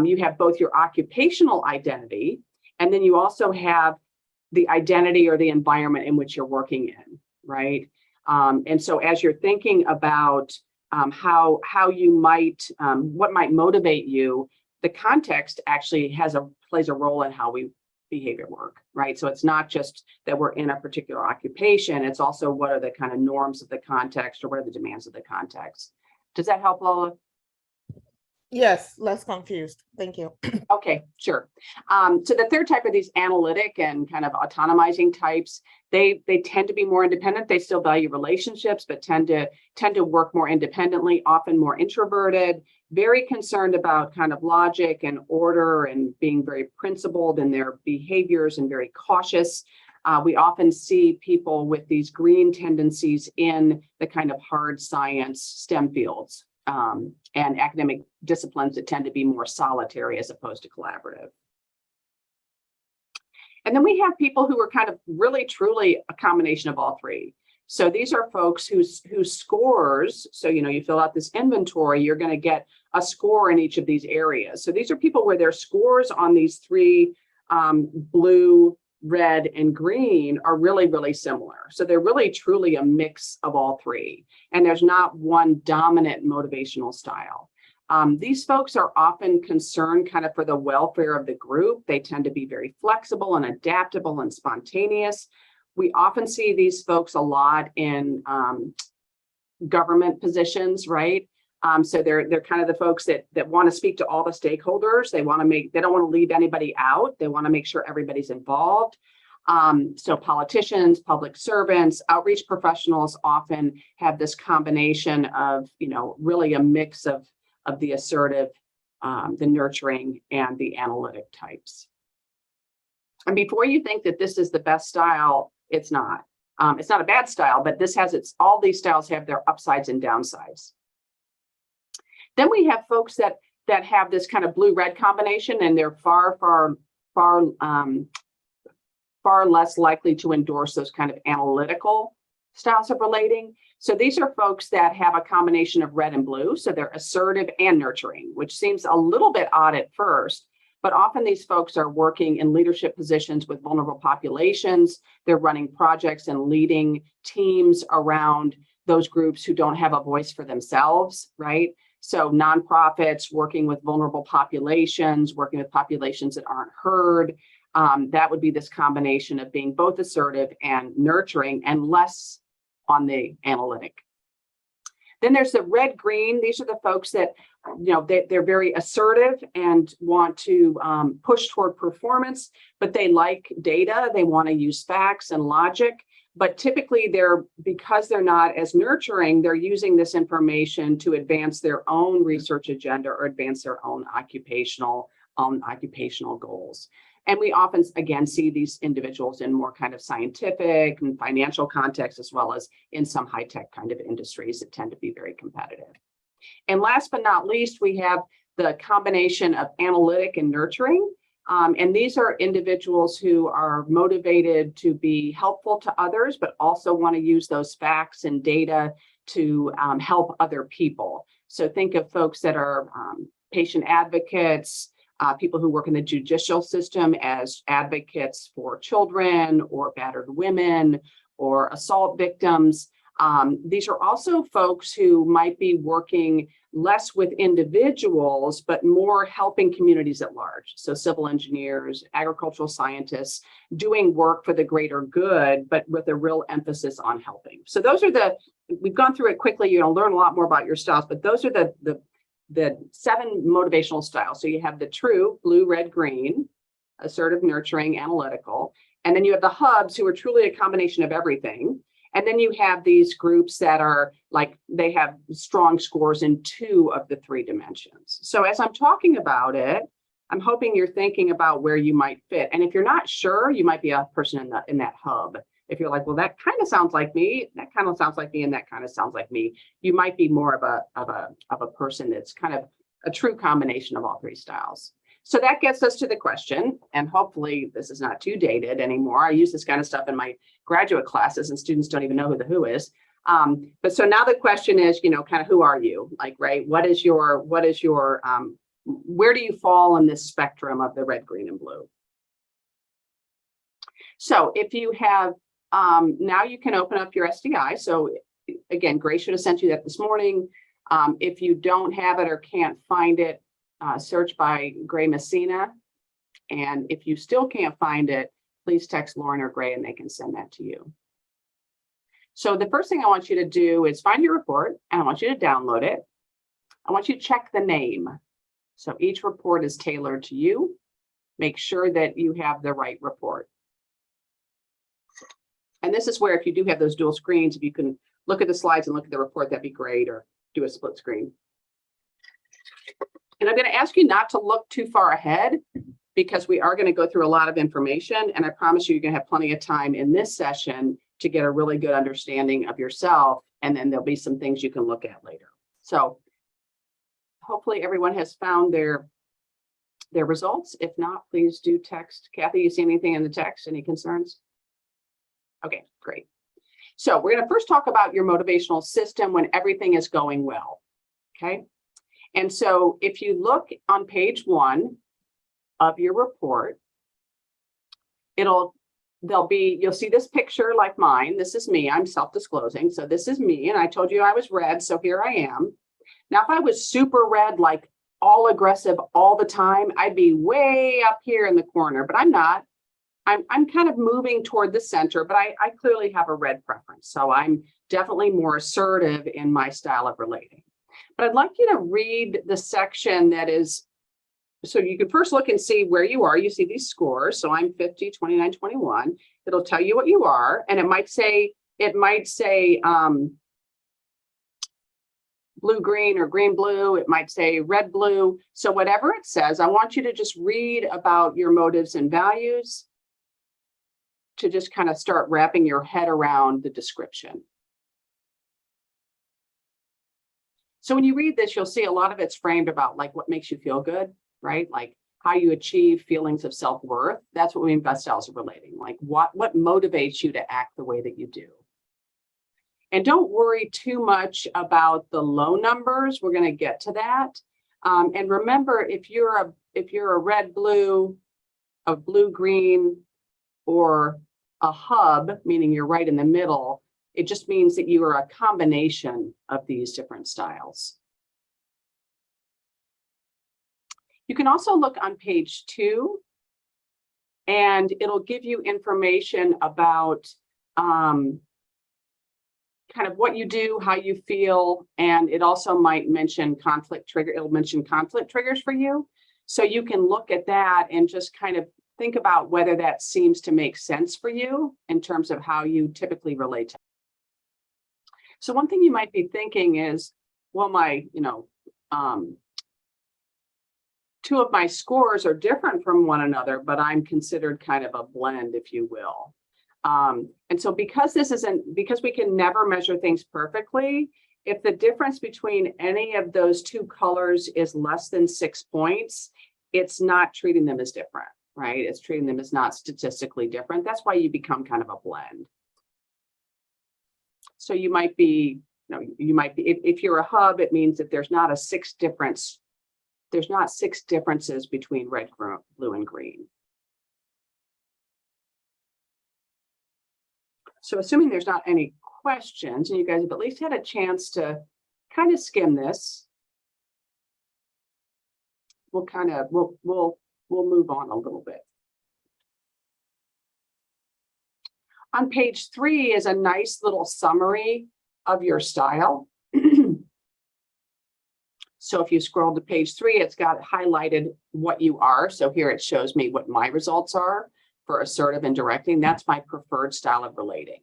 you have both your occupational identity, and then you also have the identity or the environment in which you're working in, right? And so as you're thinking about how you might, what might motivate you, the context actually plays a role in how we behave at work, right? So it's not just that we're in a particular occupation, it's also what are the kind of norms of the context or what are the demands of the context. Does that help, Lola? Yes, less confused. Thank you. Okay, sure. So the third type of these analytic and kind of autonomizing types, they tend to be more independent. They still value relationships, but tend to work more independently, often more introverted, very concerned about kind of logic and order and being very principled in their behaviors and very cautious. We often see people with these green tendencies in the kind of hard science STEM fields. And academic disciplines that tend to be more solitary as opposed to collaborative. And then we have people who are kind of really truly a combination of all three. So these are folks whose scores, so you know, you fill out this inventory, you're going to get a score in each of these areas. So these are people where their scores on these three, blue, red, and green, are really, really similar. So they're really truly a mix of all three. And there's not one dominant motivational style. These folks are often concerned kind of for the welfare of the group. They tend to be very flexible and adaptable and spontaneous. We often see these folks a lot in government positions, right? So they're kind of the folks that want to speak to all the stakeholders. They don't want to leave anybody out. They want to make sure everybody's involved. So politicians, public servants, outreach professionals often have this combination of, you know, really a mix of the assertive, the nurturing, and the analytic types. And before you think that this is the best style, it's not. It's not a bad style, but this has all these styles have their upsides and downsides. Then we have folks that have this kind of blue-red combination, and they're far less likely to endorse those kind of analytical styles of relating. So these are folks that have a combination of red and blue. So they're assertive and nurturing, which seems a little bit odd at first, but often these folks are working in leadership positions with vulnerable populations. They're running projects and leading teams around those groups who don't have a voice for themselves, right? So nonprofits working with vulnerable populations, working with populations that aren't heard. That would be this combination of being both assertive and nurturing and less on the analytic. Then there's the red-green. These are the folks that, you know, they're very assertive and want to push toward performance, but they like data. They want to use facts and logic. But typically because they're not as nurturing, they're using this information to advance their own research agenda or advance their own occupational goals. And we often, again, see these individuals in more kind of scientific and financial contexts, as well as in some high-tech kind of industries that tend to be very competitive. And last but not least, we have the combination of analytic and nurturing. And these are individuals who are motivated to be helpful to others, but also want to use those facts and data to help other people. So think of folks that are patient advocates, people who work in the judicial system as advocates for children or battered women or assault victims. These are also folks who might be working less with individuals, but more helping communities at large. So civil engineers, agricultural scientists, doing work for the greater good, but with a real emphasis on helping. So those are we've gone through it quickly. You're gonna learn a lot more about your styles, but those are the 7 motivational styles. So you have the true, blue, red, green, assertive, nurturing, analytical. And then you have the hubs who are truly a combination of everything. And then you have these groups that are like, they have strong scores in 2 of the 3 dimensions. So as I'm talking about it, I'm hoping you're thinking about where you might fit. And if you're not sure, you might be a person in that hub. If you're like, well, that kind of sounds like me, that kind of sounds like me, and that kind of sounds like me, you might be more of a person that's kind of a true combination of all 3 styles. So that gets us to the question, and hopefully this is not too dated anymore. I use this kind of stuff in my graduate classes and students don't even know who the who is. But so now the question is, kind of who are you? Like, right, where do you fall in this spectrum of the red, green, and blue? So if you have, now you can open up your SDI. So again, Grace should have sent you that this morning. If you don't have it or can't find it, search by Gray Messina. And if you still can't find it, please text Lauren or Gray and they can send that to you. So the first thing I want you to do is find your report and I want you to download it. I want you to check the name. So each report is tailored to you. Make sure that you have the right report. And this is where if you do have those dual screens, if you can look at the slides and look at the report, that'd be great, or do a split screen. And I'm going to ask you not to look too far ahead because we are going to go through a lot of information. And I promise you're going to have plenty of time in this session to get a really good understanding of yourself. And then there'll be some things you can look at later. So hopefully everyone has found their results. If not, please do text. Kathy, you see anything in the text? Any concerns? Okay, great. So we're going to first talk about your motivational system when everything is going well. Okay. And so if you look on page 1 of your report, you'll see this picture like mine. This is me. I'm self-disclosing. So this is me. And I told you I was red. So here I am. Now, if I was super red, like all aggressive all the time, I'd be way up here in the corner, but I'm not. I'm kind of moving toward the center, but I clearly have a red preference. So I'm definitely more assertive in my style of relating. But I'd like you to read the section that is, so you can first look and see where you are. You see these scores. So I'm 50, 29, 21. It'll tell you what you are. And it might say blue, green, or green, blue. It might say red, blue. So whatever it says, I want you to just read about your motives and values to just kind of start wrapping your head around the description. So when you read this, you'll see a lot of it's framed about like what makes you feel good, right? Like how you achieve feelings of self-worth. That's what we mean by styles of relating. Like what motivates you to act the way that you do. And don't worry too much about the low numbers. We're going to get to that. And remember, if you're a red, blue, a blue, green, or a hub, meaning you're right in the middle, it just means that you are a combination of these different styles. You can also look on page 2, and it'll give you information about kind of what you do, how you feel, and it also might mention conflict trigger. It'll mention conflict triggers for you. So you can look at that and just kind of think about whether that seems to make sense for you in terms of how you typically relate to it. So one thing you might be thinking is, well, two of my scores are different from one another, but I'm considered kind of a blend, if you will. And so because we can never measure things perfectly, if the difference between any of those two colors is less than 6 points, it's not treating them as different, right? It's treating them as not statistically different. That's why you become kind of a blend. So you might be, if you're a hub, it means that there's not 6 differences between red, blue, and green. So assuming there's not any questions, and you guys have at least had a chance to kind of skim this, we'll move on a little bit. On page 3 is a nice little summary of your style. So if you scroll to page 3, it's got highlighted what you are. So here it shows me what my results are for assertive and directing. That's my preferred style of relating,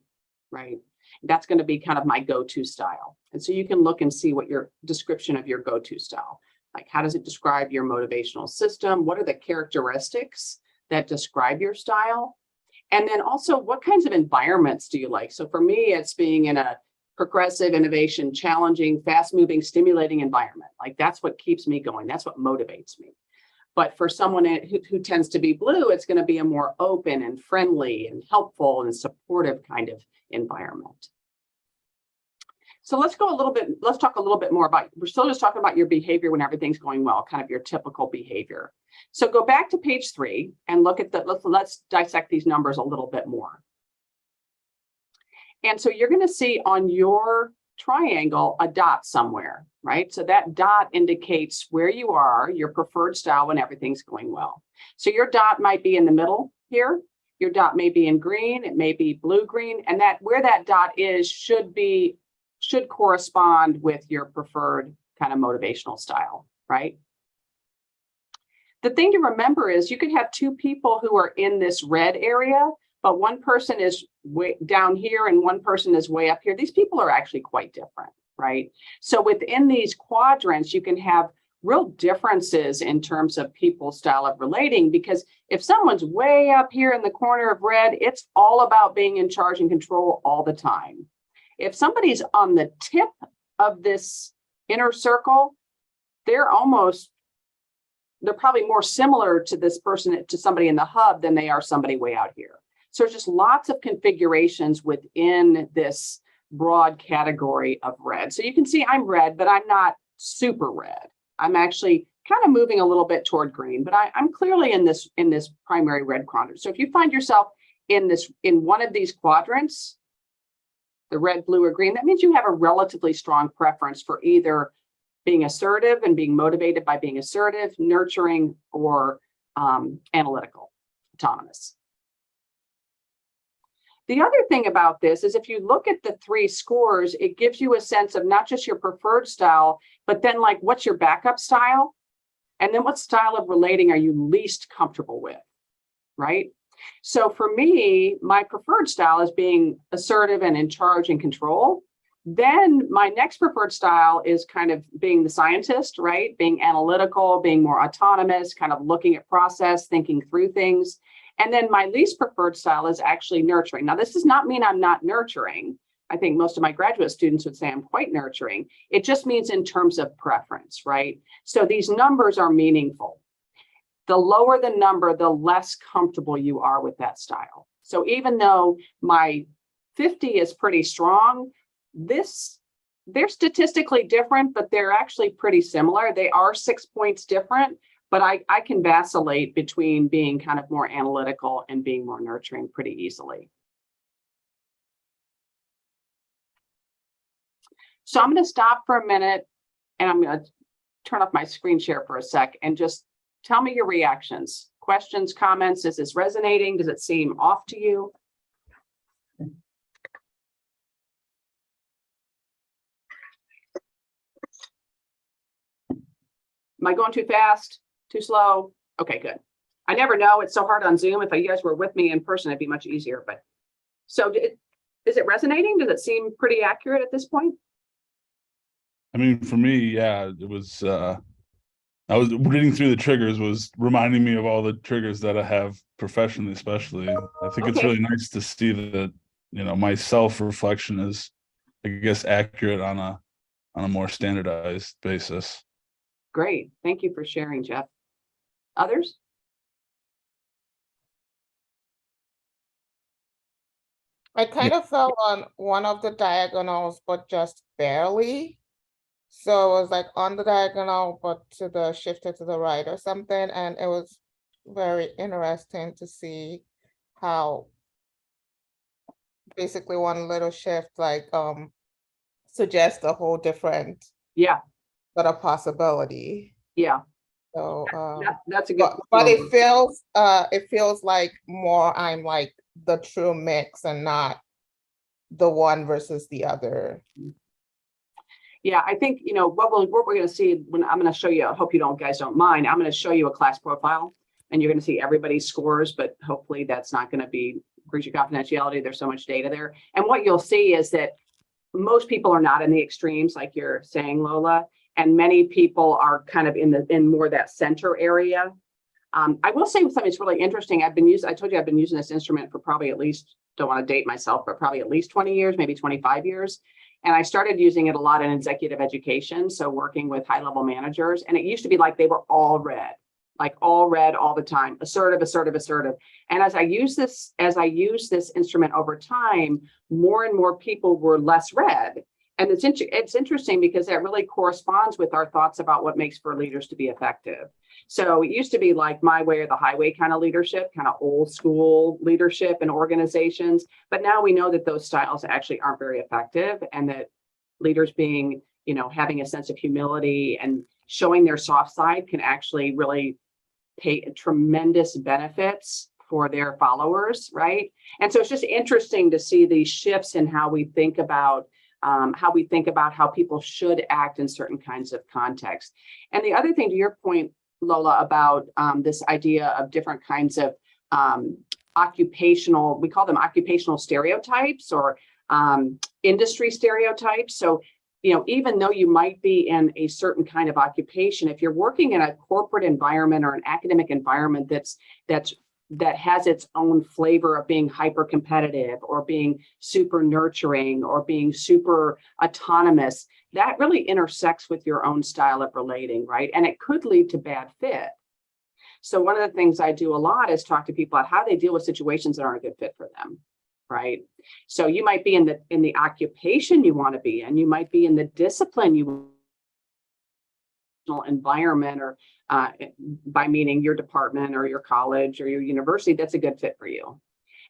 right? That's going to be kind of my go-to style. And so you can look and see what your description of your go-to style, like how does it describe your motivational system? What are the characteristics that describe your style? And then also, what kinds of environments do you like? So for me, it's being in a progressive, innovation, challenging, fast-moving, stimulating environment. Like that's what keeps me going. That's what motivates me. But for someone who tends to be blue, it's going to be a more open and friendly and helpful and supportive kind of environment. So let's talk a little bit more about, we're still just talking about your behavior when everything's going well, kind of your typical behavior. So go back to page 3 and look at let's dissect these numbers a little bit more. And so you're going to see on your triangle a dot somewhere, right? So that dot indicates where you are, your preferred style when everything's going well. So your dot might be in the middle here. Your dot may be in green, it may be blue-green, and that where that dot is should correspond with your preferred kind of motivational style, right? The thing to remember is you could have 2 people who are in this red area, but one person is way down here and one person is way up here. These people are actually quite different, right? So within these quadrants, you can have real differences in terms of people's style of relating, because if someone's way up here in the corner of red, it's all about being in charge and control all the time. If somebody's on the tip of this inner circle, they're probably more similar to this person, to somebody in the hub, than they are somebody way out here. So there's just lots of configurations within this broad category of red. So you can see I'm red, but I'm not super red. I'm actually kind of moving a little bit toward green, but I'm clearly in this primary red quadrant. So if you find yourself in one of these quadrants, the red, blue, or green, that means you have a relatively strong preference for either being assertive and being motivated by being assertive, nurturing, or analytical, autonomous. The other thing about this is if you look at the 3 scores, it gives you a sense of not just your preferred style, but then like what's your backup style? And then what style of relating are you least comfortable with, right? So for me, my preferred style is being assertive and in charge and control. Then my next preferred style is kind of being the scientist, right? Being analytical, being more autonomous, kind of looking at process, thinking through things. And then my least preferred style is actually nurturing. Now, this does not mean I'm not nurturing. I think most of my graduate students would say I'm quite nurturing. It just means in terms of preference, right? So these numbers are meaningful. The lower the number, the less comfortable you are with that style. So even though my 50 is pretty strong, they're statistically different, but they're actually pretty similar. They are 6 points different, but I can vacillate between being kind of more analytical and being more nurturing pretty easily. So I'm going to stop for a minute and I'm going to turn off my screen share for a sec and just tell me your reactions, questions, comments. Is this resonating? Does it seem off to you? Am I going too fast? Too slow? Okay, good. I never know. It's so hard on Zoom. If you guys were with me in person, it'd be much easier. But so is it resonating? Does it seem pretty accurate at this point? I mean, for me, yeah, it was, I was reading through the triggers was reminding me of all the triggers that I have professionally, especially. I think it's really nice to see that, you know, my self-reflection is, I guess, accurate on on a more standardized basis. Great. Thank you for sharing, Jeff. Others? I kind of fell on one of the diagonals, but just barely. So it was like on the diagonal, but to the shifted to the right or something. And it was very interesting to see how basically one little shift like suggests a whole different sort of possibility. Yeah. So that's a good but it feels like more I'm like the true mix and not the one versus the other. Yeah, I think, you know, what we're going to see when I'm going to show you, I hope you guys don't mind, I'm going to show you a class profile and you're going to see everybody's scores, but hopefully that's not going to be breach of confidentiality. There's so much data there. And what you'll see is that most people are not in the extremes, like you're saying, Lola, and many people are kind of in more that center area. I will say something that's really interesting. I told you I've been using this instrument for probably at least, don't want to date myself, but probably at least 20 years, maybe 25 years. And I started using it a lot in executive education. So working with high-level managers. And it used to be like they were all red all the time, assertive, assertive, assertive. And as I use this instrument over time, more and more people were less red. And it's interesting because that really corresponds with our thoughts about what makes for leaders to be effective. So it used to be like my way or the highway kind of leadership, kind of old school leadership in organizations. But now we know that those styles actually aren't very effective, and that leaders being, you know, having a sense of humility and showing their soft side can actually really pay tremendous benefits for their followers, right? And so it's just interesting to see these shifts in how we think about how people should act in certain kinds of contexts. And the other thing, to your point, Lola, about this idea of different kinds of occupational, we call them occupational stereotypes or industry stereotypes. So, you know, even though you might be in a certain kind of occupation, if you're working in a corporate environment or an academic environment that has its own flavor of being hyper competitive or being super nurturing or being super autonomous, that really intersects with your own style of relating, right? And it could lead to bad fit. So one of the things I do a lot is talk to people about how they deal with situations that aren't a good fit for them, right? So you might be in the occupation you want to be in, you might be in the discipline environment, or by meaning your department or your college or your university, that's a good fit for you.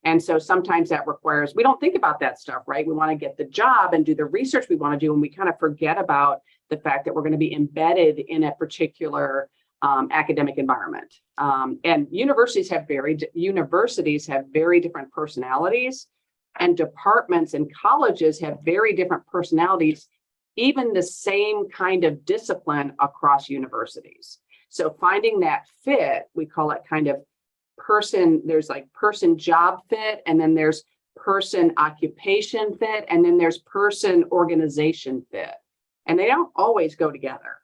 And so sometimes that requires, we don't think about that stuff, right? We want to get the job and do the research we want to do, and we kind of forget about the fact that we're going to be embedded in a particular academic environment. And universities have very different personalities, and departments and colleges have very different personalities, even the same kind of discipline across universities. So finding that fit, we call it kind of there's like person job fit, and then there's person occupation fit, and then there's person organization fit. And they don't always go together,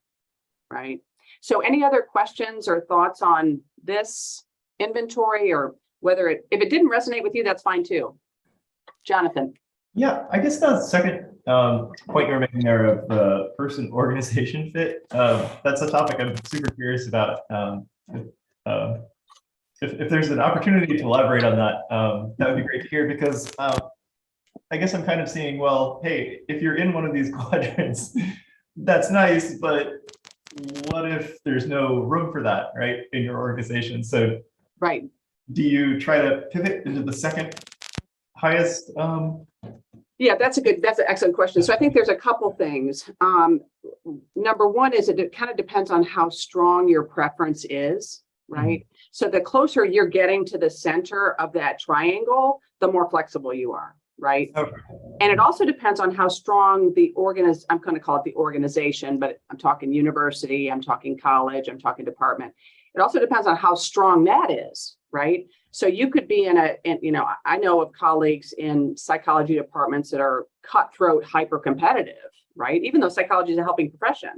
right? So any other questions or thoughts on this inventory, or if it didn't resonate with you, that's fine too. Jonathan. Yeah, I guess the second point you're making there of the person organization fit, that's a topic I'm super curious about. If there's an opportunity to elaborate on that, that would be great to hear, because I guess I'm kind of seeing, well, hey, if you're in one of these quadrants, that's nice, but what if there's no room for that, right, in your organization? So right, do you try to pivot into the second highest? Yeah, that's an excellent question. So I think there's a couple things. Number one is it kind of depends on how strong your preference is, right? Mm-hmm. So the closer you're getting to the center of that triangle, the more flexible you are, right? Okay. And it also depends on how strong I'm going to call it the organization, but I'm talking university, I'm talking college, I'm talking department. It also depends on how strong that is, right? So you could be I know of colleagues in psychology departments that are cutthroat, hyper competitive, right? Even though psychology is a helping profession.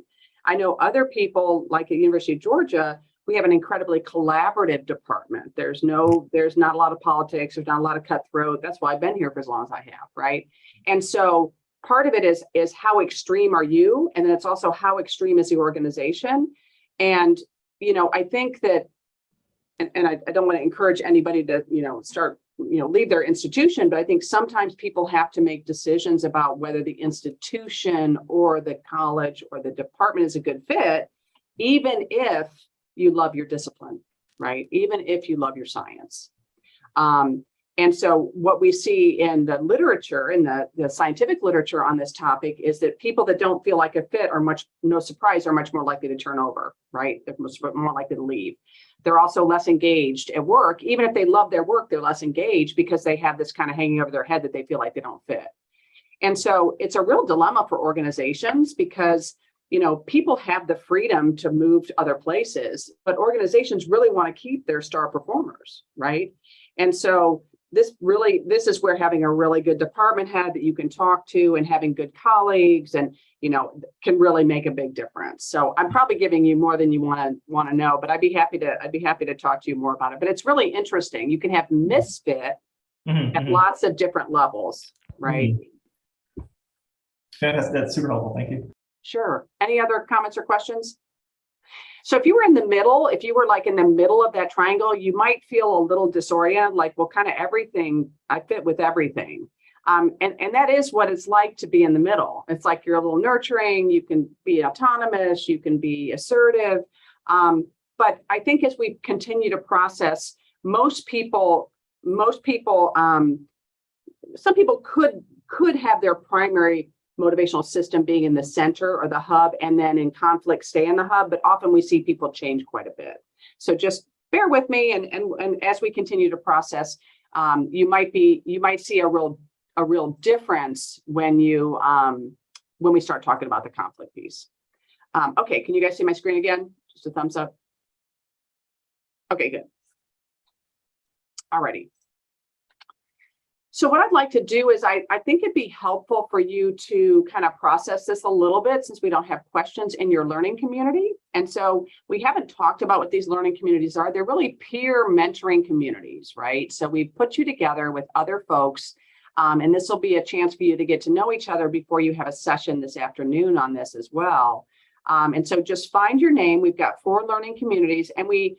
I know other people, like at University of Georgia, we have an incredibly collaborative department. There's not a lot of politics. There's not a lot of cutthroat. That's why I've been here for as long as I have, right? And so part of it is how extreme are you? And then it's also how extreme is the organization. And, I think that, and I don't want to encourage anybody to, leave their institution, but I think sometimes people have to make decisions about whether the institution or the college or the department is a good fit, even if you love your discipline, right? Even if you love your science. And so what we see in the literature, in the scientific literature on this topic, is that people that don't feel like a fit are no surprise, are much more likely to turn over, right? They're more likely to leave. They're also less engaged at work. Even if they love their work, they're less engaged because they have this kind of hanging over their head that they feel like they don't fit. And so it's a real dilemma for organizations because, people have the freedom to move to other places, but organizations really want to keep their star performers, right? And so this is where having a really good department head that you can talk to and having good colleagues and, can really make a big difference. So I'm probably giving you more than you want to know, but I'd be happy to talk to you more about it. But it's really interesting. You can have misfit at lots of different levels, right? Yeah, that's super helpful. Thank you. Sure. Any other comments or questions? So if you were in the middle, if you were like in the middle of that triangle, you might feel a little disoriented, like, well, kind of everything, I fit with everything. And that is what it's like to be in the middle. It's like you're a little nurturing, you can be autonomous, you can be assertive. But I think as we continue to process, some people could have their primary motivational system being in the center or the hub, and then in conflict stay in the hub, but often we see people change quite a bit. So just bear with me, and as we continue to process, you might see a real difference when we start talking about the conflict piece. Okay, can you guys see my screen again? Just a thumbs up. Okay, good. Alrighty. So what I'd like to do is I think it'd be helpful for you to kind of process this a little bit since we don't have questions in your learning community. And so we haven't talked about what these learning communities are. They're really peer mentoring communities, right? So we put you together with other folks, and this will be a chance for you to get to know each other before you have a session this afternoon on this as well. And so just find your name. We've got 4 learning communities, and we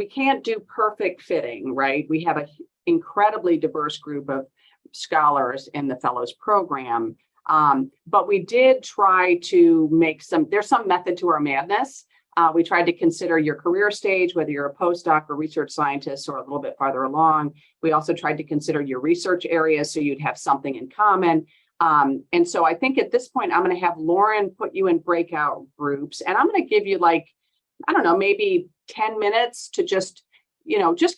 can't do perfect fitting, right? We have an incredibly diverse group of scholars in the fellows program. But we did try to make there's some method to our madness. We tried to consider your career stage, whether you're a postdoc or research scientist or a little bit farther along. We also tried to consider your research areas so you'd have something in common. And so I think at this point, I'm going to have Lauren put you in breakout groups, and I'm going to give you maybe 10 minutes to just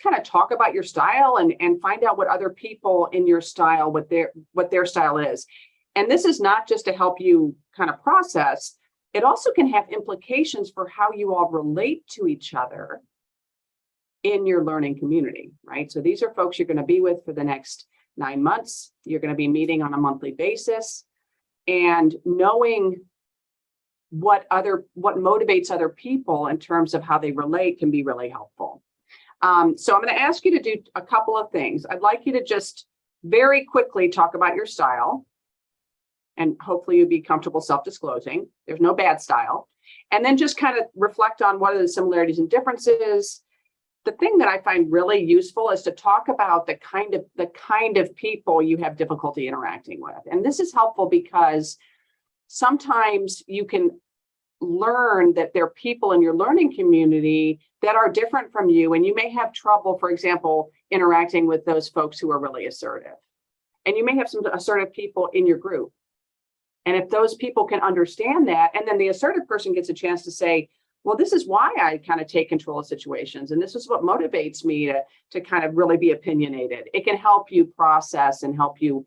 kind of talk about your style and find out what other people in your style, what their style is. And this is not just to help you kind of process, it also can have implications for how you all relate to each other in your learning community, right? So these are folks you're going to be with for the next 9 months. You're going to be meeting on a monthly basis, and knowing what motivates other people in terms of how they relate can be really helpful. So I'm going to ask you to do a couple of things. I'd like you to just very quickly talk about your style, and hopefully you'll be comfortable self-disclosing. There's no bad style. And then just kind of reflect on what are the similarities and differences. The thing that I find really useful is to talk about the kind of people you have difficulty interacting with. And this is helpful because sometimes you can learn that there are people in your learning community that are different from you, and you may have trouble, for example, interacting with those folks who are really assertive. And you may have some assertive people in your group. And if those people can understand that, and then the assertive person gets a chance to say, well, this is why I kind of take control of situations, and this is what motivates me to kind of really be opinionated. It can help you process and help you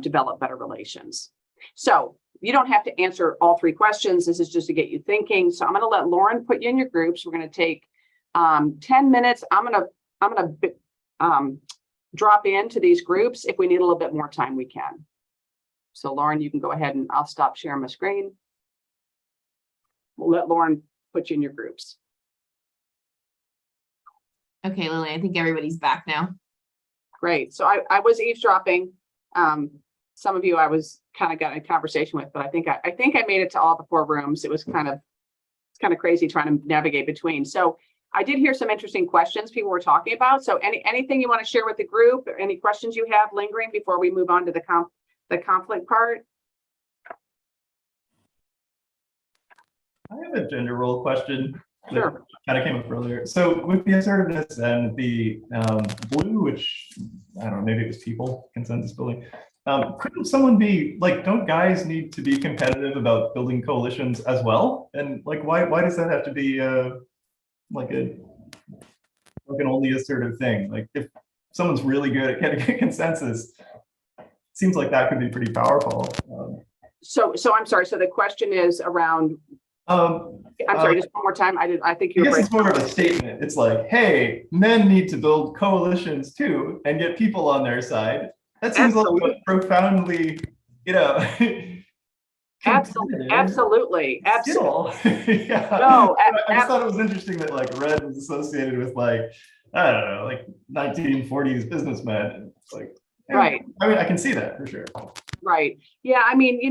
develop better relations. So you don't have to answer all 3 questions. This is just to get you thinking. So I'm going to let Lauren put you in your groups. We're going to take 10 minutes. I'm going to drop into these groups. If we need a little bit more time, we can. So Lauren, you can go ahead, and I'll stop sharing my screen. We'll let Lauren put you in your groups. Okay, Lily, I think everybody's back now. Great. So I was eavesdropping. some of you I was kind of got in a conversation with, but I think I made it to all the 4 rooms. It was kind of crazy trying to navigate between. So I did hear some interesting questions people were talking about. So anything you want to share with the group, or any questions you have lingering before we move on to the conflict part? I have a gender role question. Sure. That kind of came up earlier. So with the assertiveness and the blue, which I don't know, maybe it was people, consensus building. Couldn't someone be like, don't guys need to be competitive about building coalitions as well? And like, why does that have to be like an only assertive thing? Like if someone's really good at getting a consensus, seems like that could be pretty powerful. So I'm sorry. So the question is around. I'm sorry, just one more time. I think you were. I guess it's more of a statement. It's like, hey, men need to build coalitions too and get people on their side. That seems like a profoundly, Absolutely. Yeah. No, I just thought it was interesting that like red was associated with like, I don't know, like 1940s businessmen. It's like, yeah, right. I mean, I can see that for sure. Right. Yeah. I mean,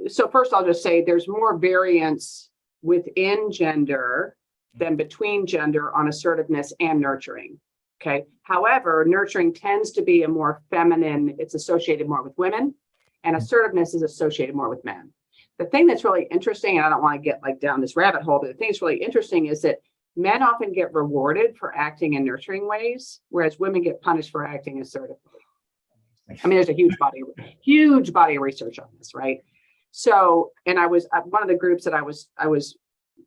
so first I'll just say there's more variance within gender than between gender on assertiveness and nurturing. Okay. However, nurturing tends to be a more feminine, it's associated more with women, and assertiveness is associated more with men. The thing that's really interesting, and I don't want to get like down this rabbit hole, but the thing that's really interesting is that men often get rewarded for acting in nurturing ways, whereas women get punished for acting assertively. I mean, there's a huge body of research on this, right? So, and I was one of the groups that I was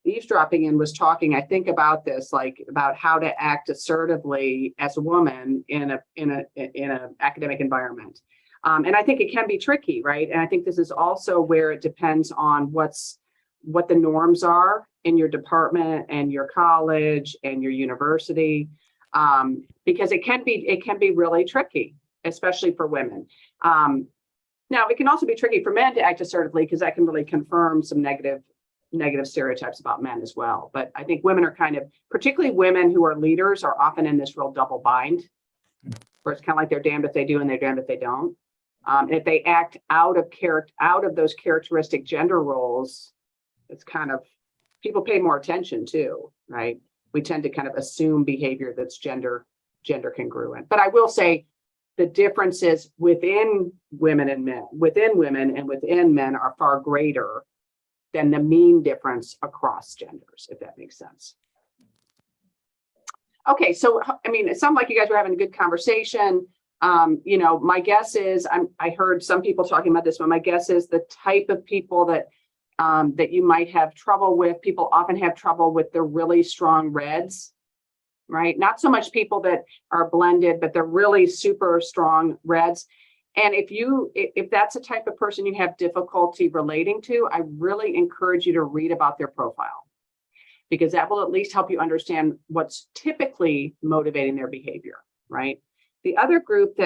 eavesdropping in was talking, I think, about this, like about how to act assertively as a woman in a academic environment. And I think it can be tricky, right? And I think this is also where it depends on what the norms are in your department and your college and your university, because it can be really tricky, especially for women. Now, it can also be tricky for men to act assertively because that can really confirm some negative stereotypes about men as well. But I think women are particularly women who are leaders are often in this real double bind, where it's kind of like they're damned if they do and they're damned if they don't. And if they act out of those characteristic gender roles, it's kind of, people pay more attention too, right? We tend to kind of assume behavior that's gender congruent. But I will say the differences within women and men, within women and within men are far greater than the mean difference across genders, if that makes sense. Okay, so I mean, it sounded like you guys were having a good conversation. My guess is, I heard some people talking about this, but my guess is the type of people that you might have trouble with, people often have trouble with the really strong reds, right? Not so much people that are blended, but they're really super strong reds. And if that's a type of person you have difficulty relating to, I really encourage you to read about their profile, because that will at least help you understand what's typically motivating their behavior, right? The other group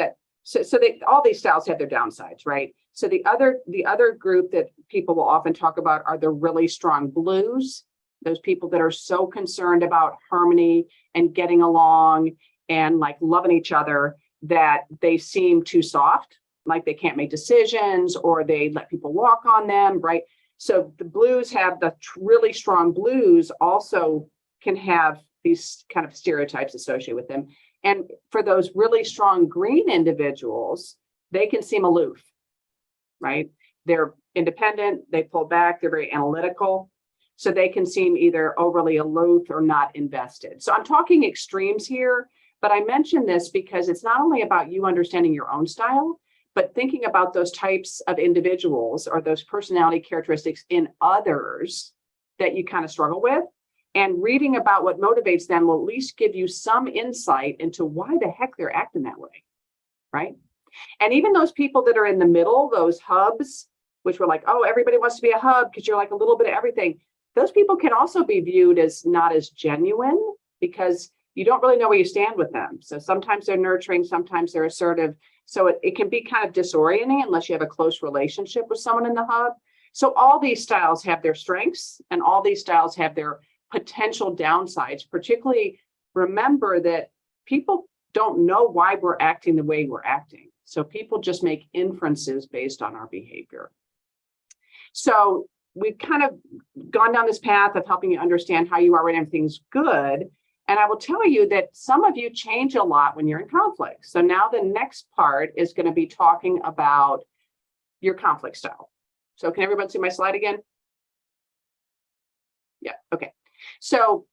all these styles have their downsides, right? So the other group that people will often talk about are the really strong blues, those people that are so concerned about harmony and getting along and like loving each other that they seem too soft, like they can't make decisions or they let people walk on them, right? So the blues have the really strong blues also can have these kind of stereotypes associated with them. And for those really strong green individuals, they can seem aloof, right? They're independent, they pull back, they're very analytical. So they can seem either overly aloof or not invested. So I'm talking extremes here, but I mention this because it's not only about you understanding your own style, but thinking about those types of individuals or those personality characteristics in others that you kind of struggle with. And reading about what motivates them will at least give you some insight into why the heck they're acting that way, right? And even those people that are in the middle, those hubs, which were like, oh, everybody wants to be a hub because you're like a little bit of everything. Those people can also be viewed as not as genuine because you don't really know where you stand with them. So sometimes they're nurturing, sometimes they're assertive. So it can be kind of disorienting unless you have a close relationship with someone in the hub. So all these styles have their strengths and all these styles have their potential downsides. Particularly remember that people don't know why we're acting the way we're acting. So people just make inferences based on our behavior. So we've kind of gone down this path of helping you understand how you are when everything's good. And I will tell you that some of you change a lot when you're in conflict. So now the next part is going to be talking about your conflict style. So can everyone see my slide again? Yeah, okay. So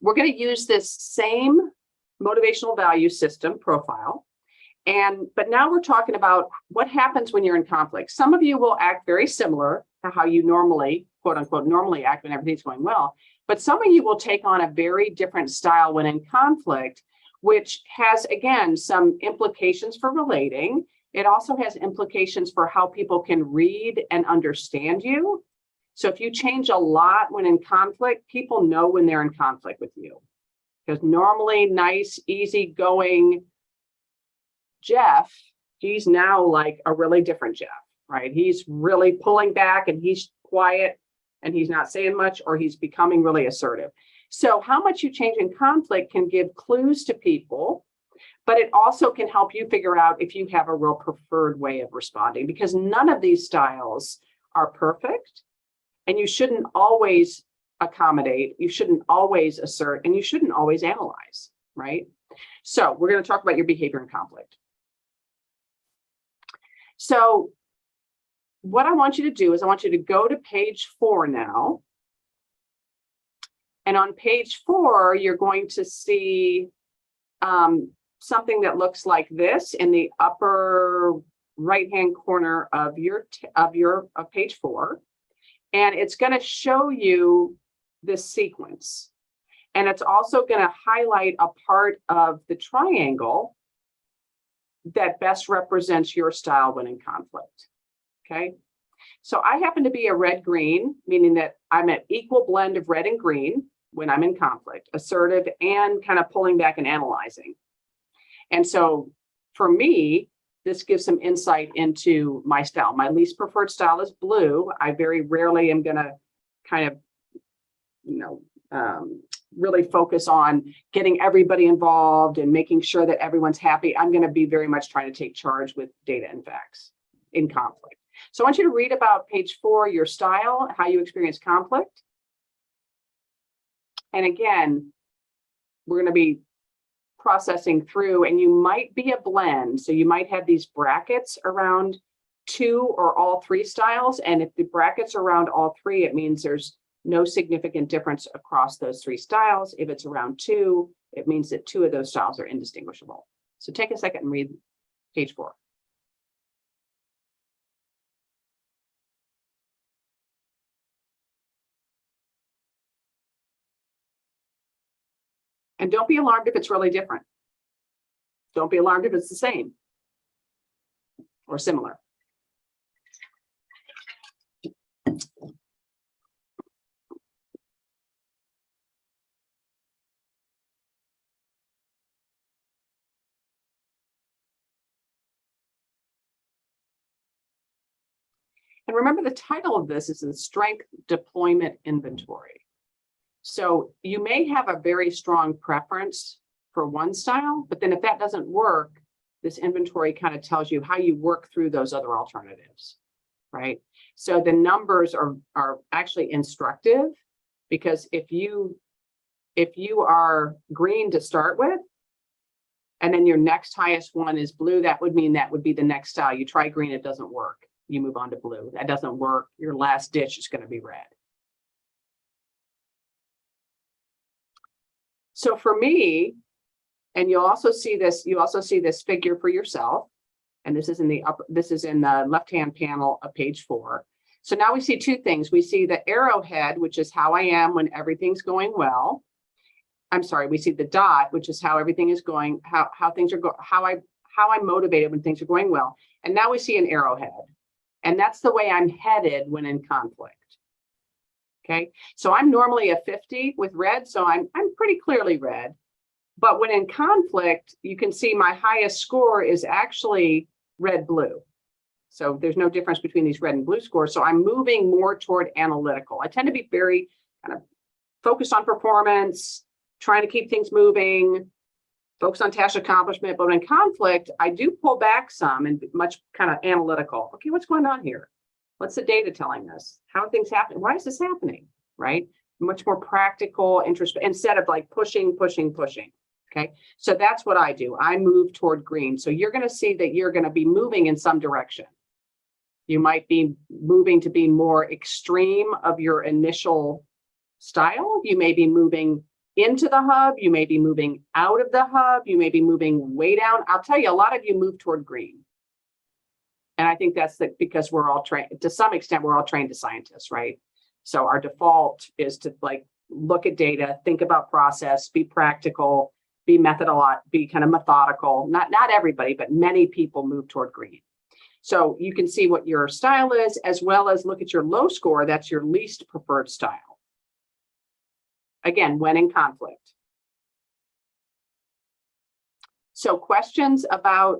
we're going to use this same motivational value system profile. But now we're talking about what happens when you're in conflict. Some of you will act very similar to how you normally, quote unquote, normally act when everything's going well. But some of you will take on a very different style when in conflict, which has, again, some implications for relating. It also has implications for how people can read and understand you. So if you change a lot when in conflict, people know when they're in conflict with you. Because normally nice, easygoing Jeff, he's now like a really different Jeff, right? He's really pulling back and he's quiet and he's not saying much, or he's becoming really assertive. So how much you change in conflict can give clues to people, but it also can help you figure out if you have a real preferred way of responding, because none of these styles are perfect, and you shouldn't always accommodate, you shouldn't always assert, and you shouldn't always analyze, right? So we're going to talk about your behavior in conflict. So what I want you to do is I want you to go to page 4 now. And on page 4, you're going to see something that looks like this in the upper right-hand corner of page 4. And it's going to show you this sequence. And it's also going to highlight a part of the triangle that best represents your style when in conflict. Okay. So I happen to be a red-green, meaning that I'm an equal blend of red and green when I'm in conflict, assertive and kind of pulling back and analyzing. And so for me, this gives some insight into my style. My least preferred style is blue. I very rarely am going to kind of, really focus on getting everybody involved and making sure that everyone's happy. I'm going to be very much trying to take charge with data and facts in conflict. So I want you to read about page 4, your style, how you experience conflict. And again, we're going to be processing through, and you might be a blend. So you might have these brackets around 2 or all 3 styles. And if the brackets are around all 3, it means there's no significant difference across those 3 styles. If it's around 2, it means that 2 of those styles are indistinguishable. So take a second and read page 4. And don't be alarmed if it's really different. Don't be alarmed if it's the same or similar. And remember, the title of this is the Strength Deployment Inventory. So you may have a very strong preference for one style, but then if that doesn't work, this inventory kind of tells you how you work through those other alternatives, right? So the numbers are actually instructive, because if you are green to start with, and then your next highest one is blue, that would mean that would be the next style. You try green, it doesn't work. You move on to blue. That doesn't work. Your last ditch is going to be red. So for me, and you'll also see this figure for yourself. And this is in the left-hand panel of page 4. So now we see 2 things. We see the arrowhead, which is how I am when everything's going well. I'm sorry, we see the dot, which is how everything is going, how I'm motivated when things are going well. And now we see an arrowhead. And that's the way I'm headed when in conflict. Okay, so I'm normally a 50 with red, so I'm pretty clearly red. But when in conflict, you can see my highest score is actually red-blue. So there's no difference between these red and blue scores. So I'm moving more toward analytical. I tend to be very kind of focused on performance, trying to keep things moving, focus on task accomplishment, but in conflict, I do pull back some and much kind of analytical. Okay, what's going on here? What's the data telling us? How are things happening? Why is this happening? Right? Much more practical, instead of like pushing. Okay, so that's what I do. I move toward green. So you're going to see that you're going to be moving in some direction. You might be moving to be more extreme of your initial style. You may be moving into the hub. You may be moving out of the hub. You may be moving way down. I'll tell you, a lot of you move toward green. And I think that's because we're all trained, to some extent, we're all trained as scientists, right? So our default is to like look at data, think about process, be practical, be kind of methodical. Not everybody, but many people move toward green. So you can see what your style is, as well as look at your low score. That's your least preferred style. Again, when in conflict. So questions about,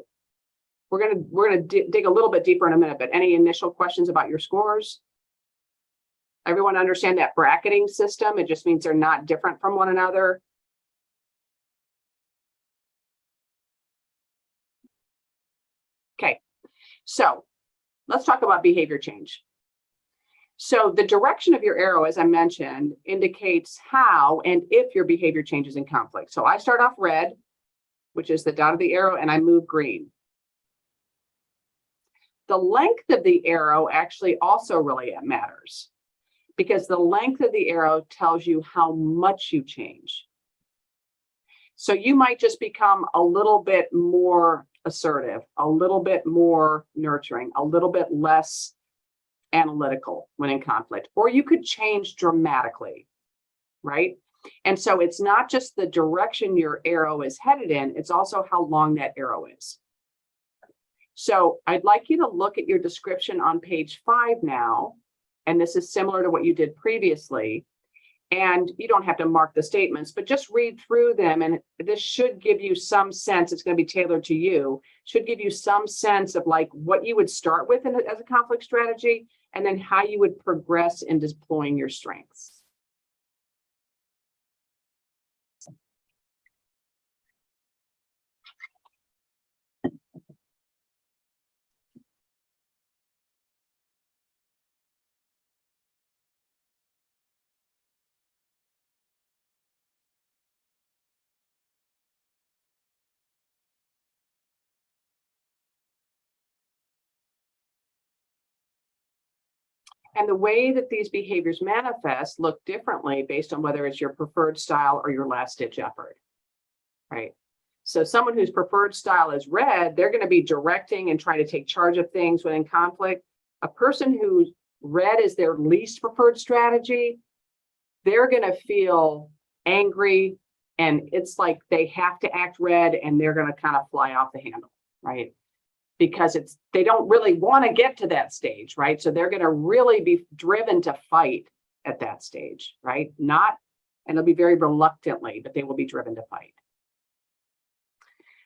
we're gonna dig a little bit deeper in a minute, but any initial questions about your scores? Everyone understand that bracketing system? It just means they're not different from one another. Okay, so let's talk about behavior change. So the direction of your arrow, as I mentioned, indicates how and if your behavior changes in conflict. So I start off red, which is the dot of the arrow, and I move green. The length of the arrow actually also really matters, because the length of the arrow tells you how much you change. So you might just become a little bit more assertive, a little bit more nurturing, a little bit less analytical when in conflict, or you could change dramatically, right? And so it's not just the direction your arrow is headed in, it's also how long that arrow is. So I'd like you to look at your description on page 5 now, and this is similar to what you did previously. And you don't have to mark the statements, but just read through them. And this should give you some sense, it's going to be tailored to you, should give you some sense of like what you would start with as a conflict strategy, and then how you would progress in deploying your strengths. And the way that these behaviors manifest look differently based on whether it's your preferred style or your last ditch effort, right? So someone whose preferred style is red, they're going to be directing and trying to take charge of things when in conflict. A person whose red is their least preferred strategy, they're going to feel angry, and it's like they have to act red and they're going to kind of fly off the handle, right? Because they don't really want to get to that stage, right? So they're going to really be driven to fight at that stage, right? And it'll be very reluctantly, but they will be driven to fight.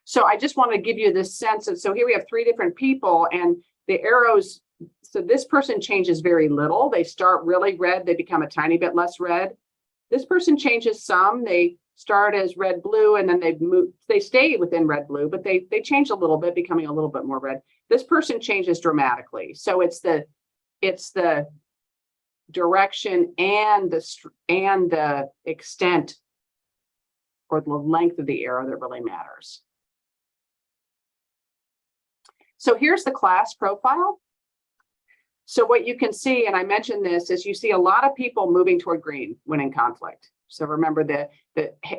So I just want to give you this sense of, so here we have 3 different people, and the arrows, so this person changes very little. They start really red, they become a tiny bit less red. This person changes some, they start as red blue, and then they stay within red blue, but they change a little bit, becoming a little bit more red. This person changes dramatically. So it's the direction and the extent or the length of the arrow that really matters. So here's the class profile. So what you can see, and I mentioned this, is you see a lot of people moving toward green when in conflict. So remember the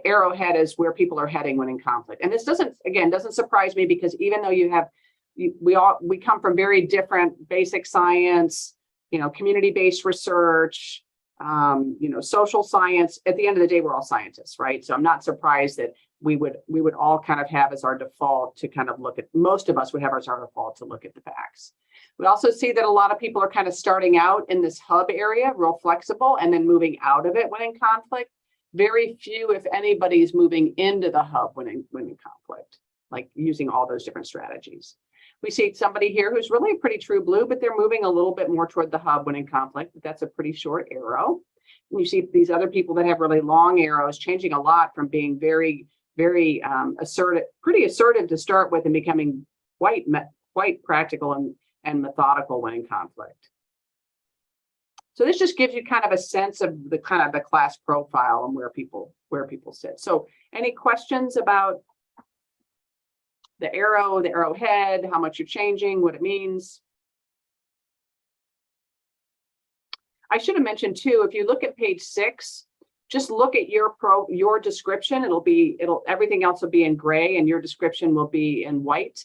arrowhead is where people are heading when in conflict. And this doesn't surprise me, because even though we come from very different basic science, community-based research, social science, at the end of the day, we're all scientists, right? So I'm not surprised that we would all kind of have as our default to kind of look at, most of us would have as our default to look at the facts. We also see that a lot of people are kind of starting out in this hub area, real flexible, and then moving out of it when in conflict. Very few, if anybody, is moving into the hub when in conflict, like using all those different strategies. We see somebody here who's really a pretty true blue, but they're moving a little bit more toward the hub when in conflict, but that's a pretty short arrow. And you see these other people that have really long arrows changing a lot from being very, very assertive, pretty assertive to start with, and becoming quite practical and methodical when in conflict. So this just gives you kind of a sense of the class profile and where people sit. So any questions about the arrow, the arrowhead, how much you're changing, what it means? I should have mentioned too, if you look at page 6, just look at your description. Everything else will be in gray and your description will be in white.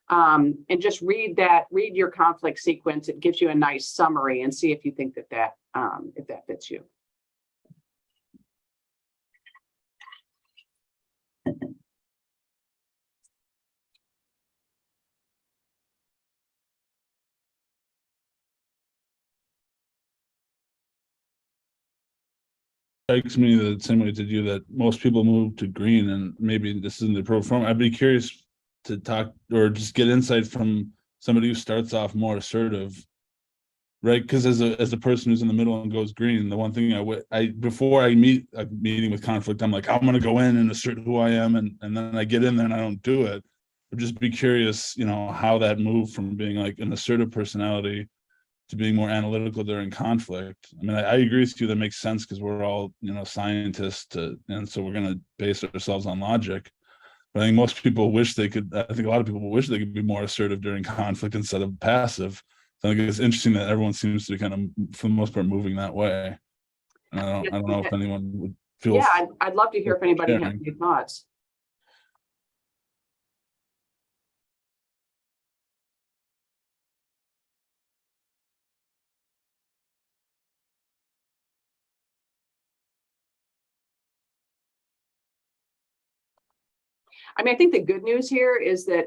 And just read your conflict sequence. It gives you a nice summary, and see if you think that fits you. Strikes me the same way to you, that most people move to green, and maybe this isn't the program. I'd be curious to talk or just get insight from somebody who starts off more assertive, right? Because as a person who's in the middle and goes green, the one thing before I meet a meeting with conflict, I'm like, I'm going to go in and assert who I am, and then I get in there and I don't do it. I'd just be curious, how that moved from being like an assertive personality to being more analytical during conflict. I mean, I agree with you. That makes sense because we're all, scientists, and so we're going to base ourselves on logic. But I think most people wish they could. I think a lot of people wish they could be more assertive during conflict instead of passive. So I think it's interesting that everyone seems to be kind of, for the most part, moving that way. And I don't know if anyone would feel. Yeah, I'd love to hear if anybody has any thoughts. I mean, I think the good news here is that,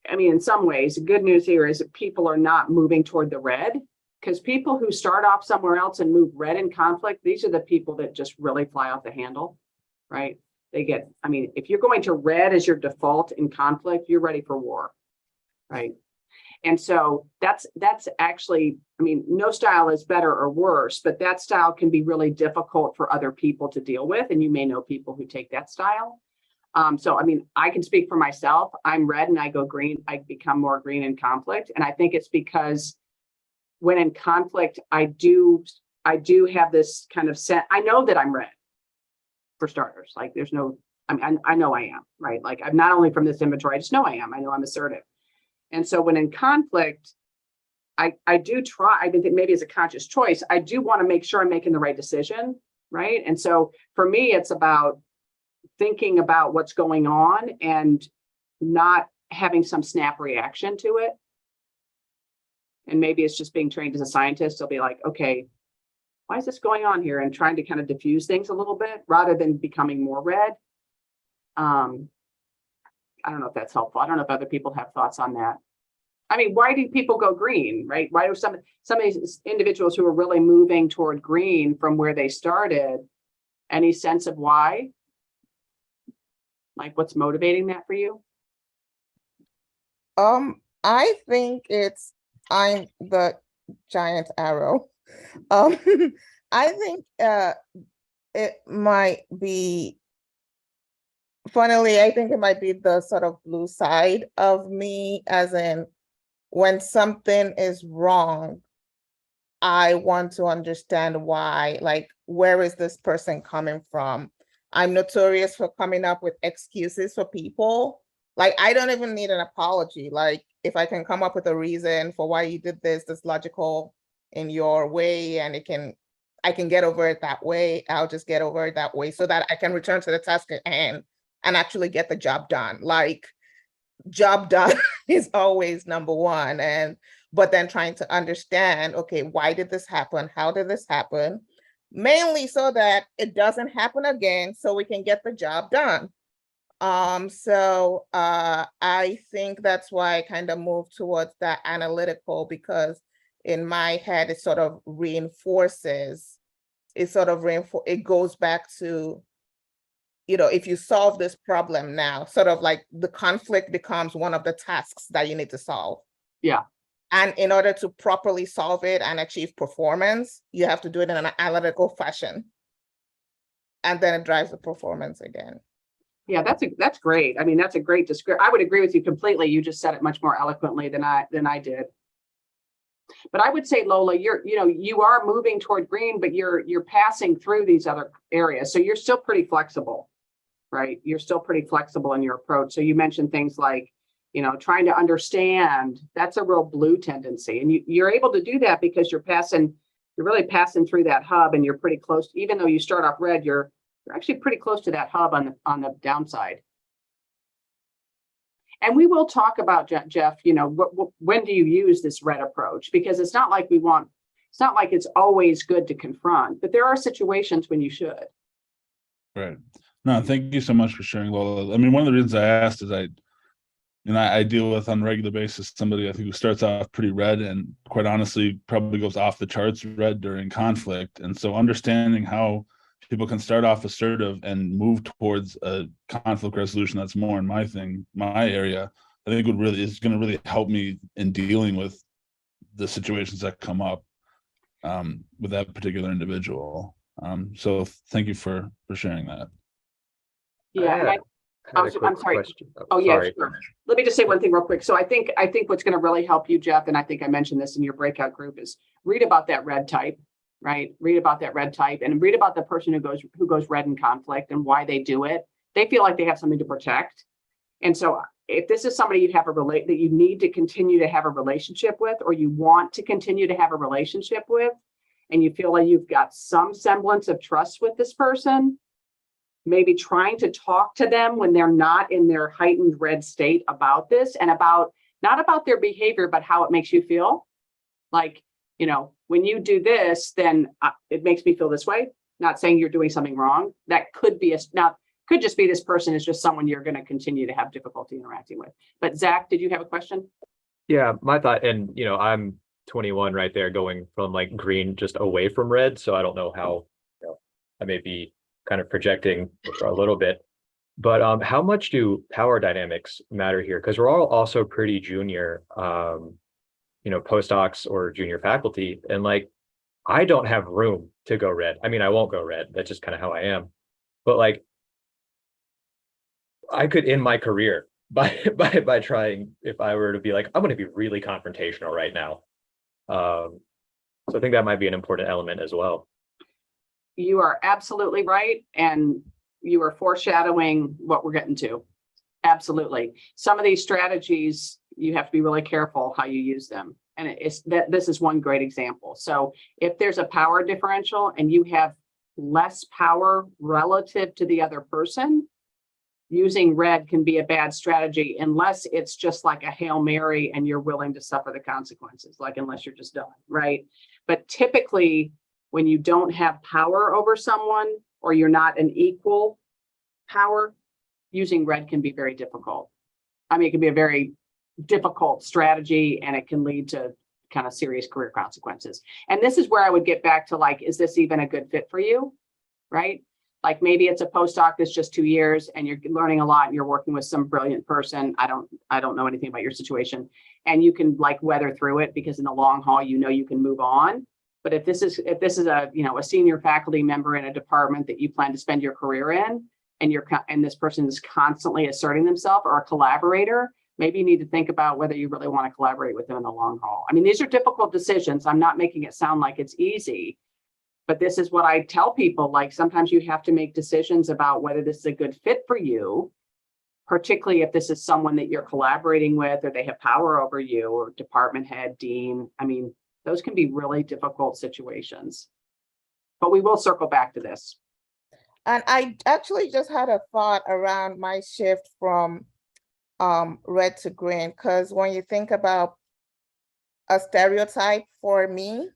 in some ways, the good news here is that people are not moving toward the red, because people who start off somewhere else and move red in conflict, these are the people that just really fly off the handle, right? If you're going to red as your default in conflict, you're ready for war, right? And so that's actually, no style is better or worse, but that style can be really difficult for other people to deal with. And you may know people who take that style. I can speak for myself. I'm red and I go green. I become more green in conflict. And I think it's because when in conflict, I do have this kind of sense. I know that I'm red, for starters. Like I know I am, right? Like I'm not only from this inventory, I just know I am. I know I'm assertive. And so when in conflict, I do try, I think maybe it's a conscious choice. I do want to make sure I'm making the right decision, right? And so for me, it's about thinking about what's going on and not having some snap reaction to it. And maybe it's just being trained as a scientist. They'll be like, okay, why is this going on here? And trying to kind of diffuse things a little bit rather than becoming more red. I don't know if that's helpful. I don't know if other people have thoughts on that. Why do people go green, right? Why do some of these individuals who are really moving toward green from where they started, any sense of why? Like what's motivating that for you? I think I'm the giant arrow. I think it might be, funnily, I think it might be the sort of blue side of me, as in when something is wrong, I want to understand why, like, where is this person coming from? I'm notorious for coming up with excuses for people. Like, I don't even need an apology. Like, if I can come up with a reason for why you did this, that's logical in your way, and I can get over it that way, I'll just get over it that way so that I can return to the task at hand and actually get the job done. Like, job done is always number one. But then trying to understand, okay, why did this happen? How did this happen? Mainly so that it doesn't happen again, so we can get the job done. I think that's why I kind of moved towards that analytical, because in my head, it sort of reinforces, it goes back to, if you solve this problem now, sort of like the conflict becomes one of the tasks that you need to solve. Yeah. And in order to properly solve it and achieve performance, you have to do it in an analytical fashion. And then it drives the performance again. Yeah, that's great. I mean, that's a great description. I would agree with you completely. You just said it much more eloquently than I did. But I would say, Lola, you are moving toward green, but you're passing through these other areas. So you're still pretty flexible, right? You're still pretty flexible in your approach. So you mentioned things like, trying to understand. That's a real blue tendency. And you're able to do that because you're really passing through that hub, and you're pretty close. Even though you start off red, you're actually pretty close to that hub on the downside. And we will talk about, Jeff, when do you use this red approach? Because it's not like it's always good to confront, but there are situations when you should. Right. No, thank you so much for sharing, Lola. I mean, one of the reasons I asked is I deal with on a regular basis somebody I think who starts off pretty red and quite honestly probably goes off the charts red during conflict. And so understanding how people can start off assertive and move towards a conflict resolution that's more in my area, I think is going to really help me in dealing with the situations that come up with that particular individual. So thank you for sharing that. Yeah. I'm sorry. Oh, yeah, sure. Let me just say one thing real quick. So I think what's going to really help you, Jeff, and I think I mentioned this in your breakout group, is read about that red type, right? Read about that red type and read about the person who goes red in conflict and why they do it. They feel like they have something to protect. And so if this is somebody that you need to continue to have a relationship with, or you want to continue to have a relationship with, and you feel like you've got some semblance of trust with this person, maybe trying to talk to them when they're not in their heightened red state about this, and not about their behavior, but how it makes you feel. Like, when you do this, then it makes me feel this way. Not saying you're doing something wrong. That could just be this person is just someone you're going to continue to have difficulty interacting with. But Zach, did you have a question? Yeah, my thought, and I'm 21 right there, going from like green just away from red. So I don't know how, I may be kind of projecting a little bit, but how much do power dynamics matter here? Because we're all also pretty junior, postdocs or junior faculty, and like, I don't have room to go red. I mean, I won't go red. That's just kind of how I am. But like, I could end my career by trying, if I were to be like, I'm going to be really confrontational right now. So I think that might be an important element as well. You are absolutely right. And you are foreshadowing what we're getting to. Absolutely. Some of these strategies, you have to be really careful how you use them. And this is one great example. So if there's a power differential and you have less power relative to the other person, using red can be a bad strategy unless it's just like a Hail Mary and you're willing to suffer the consequences, like unless you're just done, right? But typically, when you don't have power over someone, or you're not an equal power, using red can be very difficult. I mean, it can be a very difficult strategy, and it can lead to kind of serious career consequences. And this is where I would get back to like, is this even a good fit for you, right? Like maybe it's a postdoc that's just 2 years and you're learning a lot and you're working with some brilliant person. I don't know anything about your situation, and you can like weather through it because in the long haul, you can move on. But if this is a senior faculty member in a department that you plan to spend your career in, and this person is constantly asserting themselves, or a collaborator, maybe you need to think about whether you really want to collaborate with them in the long haul. I mean, these are difficult decisions. I'm not making it sound like it's easy, but this is what I tell people. Like sometimes you have to make decisions about whether this is a good fit for you, particularly if this is someone that you're collaborating with, or they have power over you, or department head, dean. I mean, those can be really difficult situations, but we will circle back to this. And I actually just had a thought around my shift from red to green, because when you think about a stereotype for me,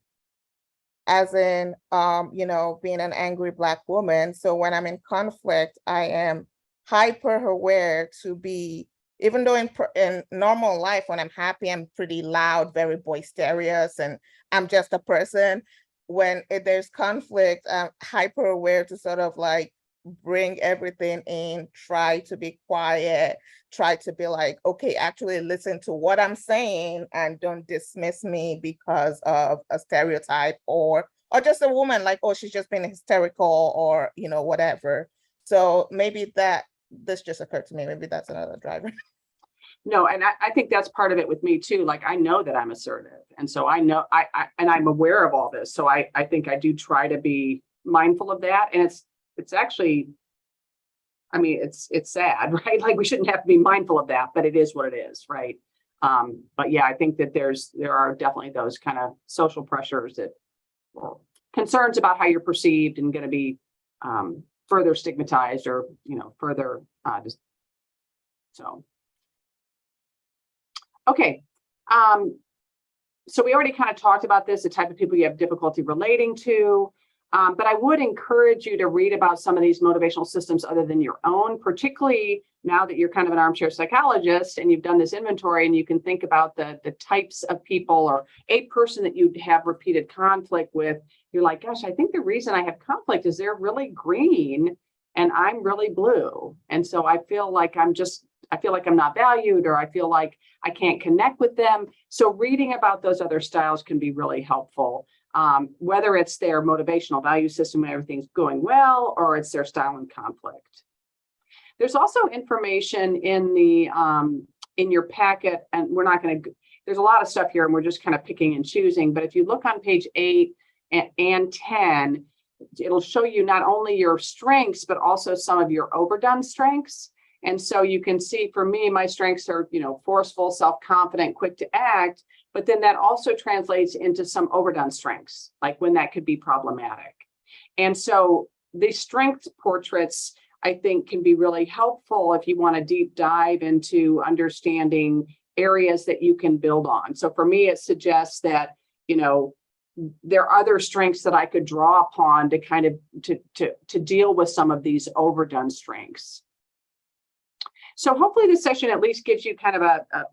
as in, being an angry Black woman. So when I'm in conflict, I am hyper aware to be, even though in normal life, when I'm happy, I'm pretty loud, very boisterous, and I'm just a person. When there's conflict, I'm hyper aware to sort of like bring everything in, try to be quiet, try to be like, okay, actually listen to what I'm saying and don't dismiss me because of a stereotype or just a woman like, oh, she's just been hysterical or, whatever. So maybe that this just occurred to me. Maybe that's another driver. No, and I think that's part of it with me too. Like, I know that I'm assertive. And so I know and I'm aware of all this. So I think I do try to be mindful of that. And it's actually, I mean, it's sad, right? Like, we shouldn't have to be mindful of that, but it is what it is, right? But yeah, I think that there are definitely those kind of social pressures that, or concerns about how you're perceived and going to be further stigmatized or, further so. Okay. So we already kind of talked about this, the type of people you have difficulty relating to. But I would encourage you to read about some of these motivational systems other than your own, particularly now that you're kind of an armchair psychologist and you've done this inventory, and you can think about the types of people or a person that you have repeated conflict with. You're like, gosh, I think the reason I have conflict is they're really green and I'm really blue. And so I feel like I'm not valued, or I feel like I can't connect with them. So reading about those other styles can be really helpful. Whether it's their motivational value system when everything's going well, or it's their style in conflict. There's also information in the in your packet, and we're not going to, there's a lot of stuff here and we're just kind of picking and choosing, but if you look on page 8 and 10, it'll show you not only your strengths, but also some of your overdone strengths. And so you can see, for me, my strengths are, forceful, self-confident, quick to act, but then that also translates into some overdone strengths, like when that could be problematic. And so these strengths portraits, I think, can be really helpful if you want to deep dive into understanding areas that you can build on. So for me, it suggests that, there are other strengths that I could draw upon to kind of to deal with some of these overdone strengths. So hopefully this session at least gives you kind of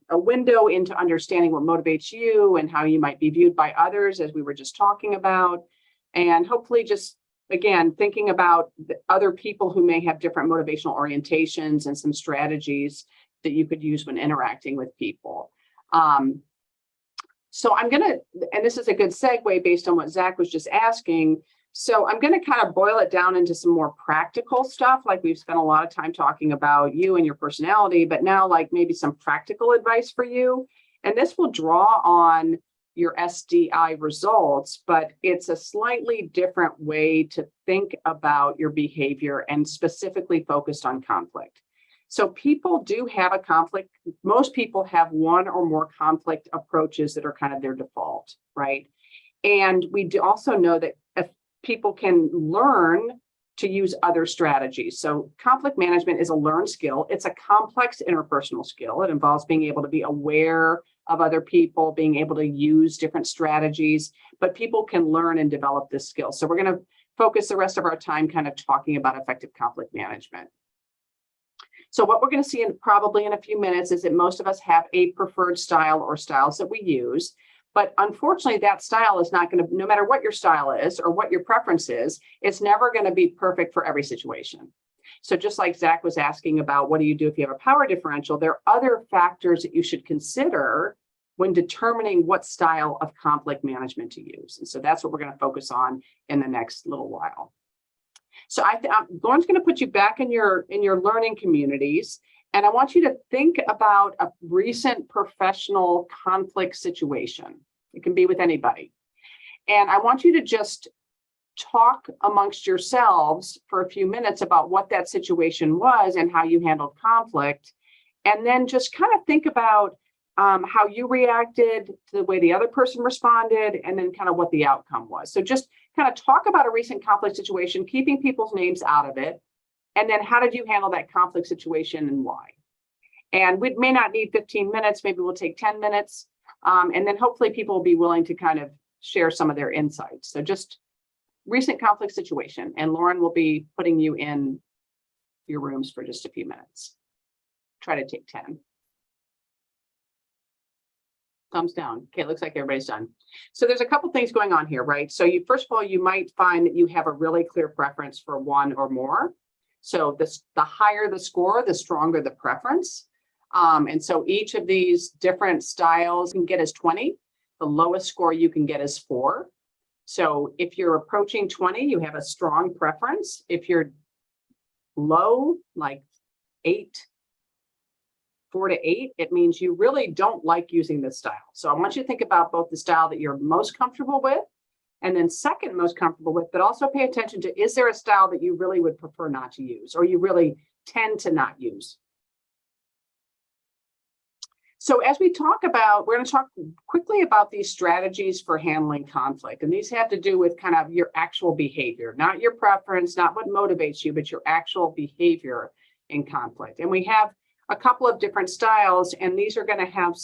a window into understanding what motivates you and how you might be viewed by others, as we were just talking about. And hopefully just, again, thinking about the other people who may have different motivational orientations and some strategies that you could use when interacting with people. So I'm going to, and this is a good segue based on what Zach was just asking. So I'm going to kind of boil it down into some more practical stuff. Like, we've spent a lot of time talking about you and your personality, but now like maybe some practical advice for you. And this will draw on your SDI results, but it's a slightly different way to think about your behavior and specifically focused on conflict. So people do have a conflict. Most people have one or more conflict approaches that are kind of their default, right? And we do also know that if people can learn to use other strategies. So conflict management is a learned skill. It's a complex interpersonal skill. It involves being able to be aware of other people, being able to use different strategies, but people can learn and develop this skill. So we're going to focus the rest of our time kind of talking about effective conflict management. So what we're going to see probably in a few minutes is that most of us have a preferred style or styles that we use. But unfortunately, that style is not going to, no matter what your style is or what your preference is, it's never going to be perfect for every situation. So just like Zach was asking about, what do you do if you have a power differential? There are other factors that you should consider when determining what style of conflict management to use. And so that's what we're going to focus on in the next little while. So Lauren's going to put you back in your learning communities. And I want you to think about a recent professional conflict situation. It can be with anybody. And I want you to just talk amongst yourselves for a few minutes about what that situation was and how you handled conflict. And then just kind of think about how you reacted to the way the other person responded, and then kind of what the outcome was. So just kind of talk about a recent conflict situation, keeping people's names out of it. And then how did you handle that conflict situation and why? And we may not need 15 minutes, maybe we'll take 10 minutes. And then hopefully people will be willing to kind of share some of their insights. So just recent conflict situation, and Lauren will be putting you in your rooms for just a few minutes. Try to take 10. Thumbs down. Okay, it looks like everybody's done. So there's a couple things going on here, right? So you, first of all, you might find that you have a really clear preference for one or more. So the higher the score, the stronger the preference. And so each of these different styles can get as 20. The lowest score you can get is 4. So if you're approaching 20, you have a strong preference. If you're low, like 4 to 8, it means you really don't like using this style. So I want you to think about both the style that you're most comfortable with and then second most comfortable with, but also pay attention to, is there a style that you really would prefer not to use or you really tend to not use? So as we talk about, we're going to talk quickly about these strategies for handling conflict. And these have to do with kind of your actual behavior, not your preference, not what motivates you, but your actual behavior in conflict. And we have a couple of different styles, and these are going to have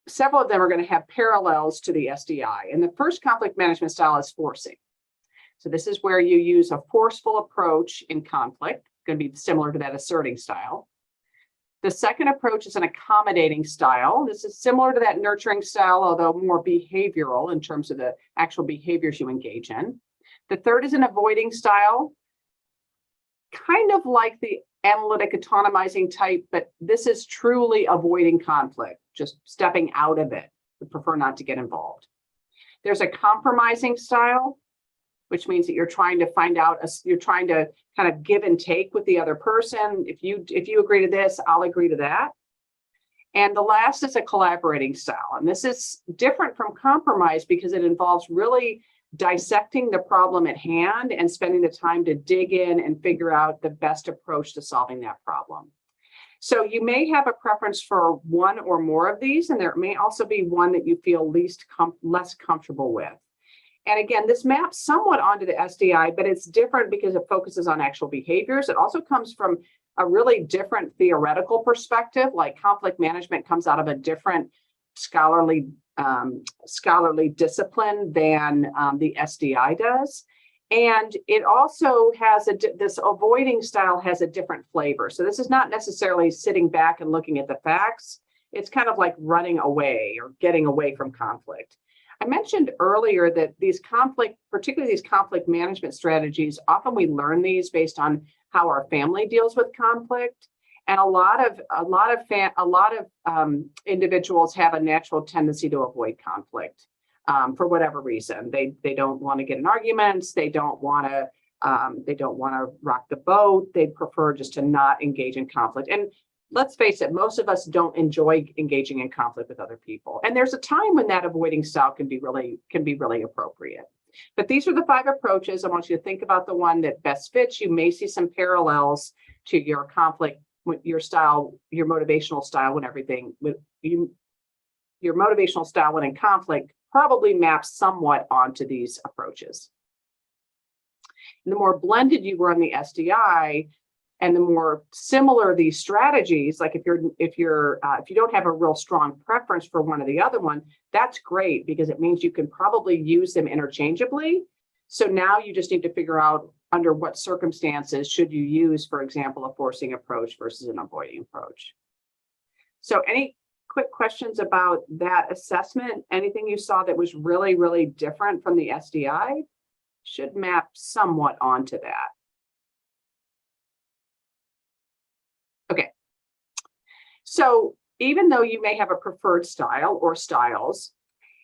several of them are going to have parallels to the SDI. And the first conflict management style is forcing. So this is where you use a forceful approach in conflict, going to be similar to that asserting style. The second approach is an accommodating style. This is similar to that nurturing style, although more behavioral in terms of the actual behaviors you engage in. The third is an avoiding style, kind of like the analytic autonomizing type, but this is truly avoiding conflict, just stepping out of it. We prefer not to get involved. There's a compromising style, which means that you're trying to find out, you're trying to kind of give and take with the other person. If you agree to this, I'll agree to that. And the last is a collaborating style. And this is different from compromise because it involves really dissecting the problem at hand and spending the time to dig in and figure out the best approach to solving that problem. So you may have a preference for one or more of these, and there may also be one that you feel less comfortable with. And again, this maps somewhat onto the SDI, but it's different because it focuses on actual behaviors. It also comes from a really different theoretical perspective, like conflict management comes out of a different scholarly discipline than the SDI does. And it also has this avoiding style has a different flavor. So this is not necessarily sitting back and looking at the facts. It's kind of like running away or getting away from conflict. I mentioned earlier that particularly these conflict management strategies, often we learn these based on how our family deals with conflict. And a lot of individuals have a natural tendency to avoid conflict for whatever reason. They don't want to get in arguments. They don't want to rock the boat. They prefer just to not engage in conflict. And let's face it, most of us don't enjoy engaging in conflict with other people. And there's a time when that avoiding style can be really appropriate. But these are the 5 approaches. I want you to think about the one that best fits. You may see some parallels to your conflict, your style, your motivational style your motivational style when in conflict probably maps somewhat onto these approaches. And the more blended you were on the SDI, and the more similar these strategies, like if you don't have a real strong preference for one or the other one, that's great because it means you can probably use them interchangeably. So now you just need to figure out under what circumstances should you use, for example, a forcing approach versus an avoiding approach. So any quick questions about that assessment? Anything you saw that was really, really different from the SDI? Should map somewhat onto that. Okay, so even though you may have a preferred style or styles,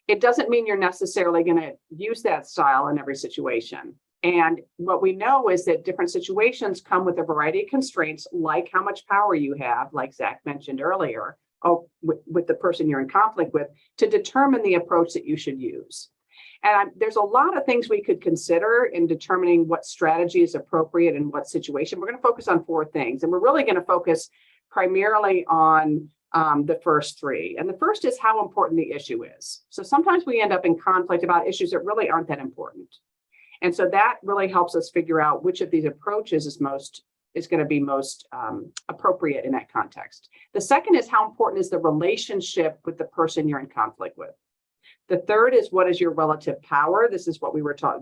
it doesn't mean you're necessarily going to use that style in every situation. And what we know is that different situations come with a variety of constraints, like how much power you have, like Zach mentioned earlier, with the person you're in conflict with, to determine the approach that you should use. And there's a lot of things we could consider in determining what strategy is appropriate in what situation. We're going to focus on 4 things, and we're really going to focus primarily on the first 3. And the first is how important the issue is. So sometimes we end up in conflict about issues that really aren't that important. And so that really helps us figure out which of these approaches is going to be most appropriate in that context. The second is how important is the relationship with the person you're in conflict with. The third is, what is your relative power? This is what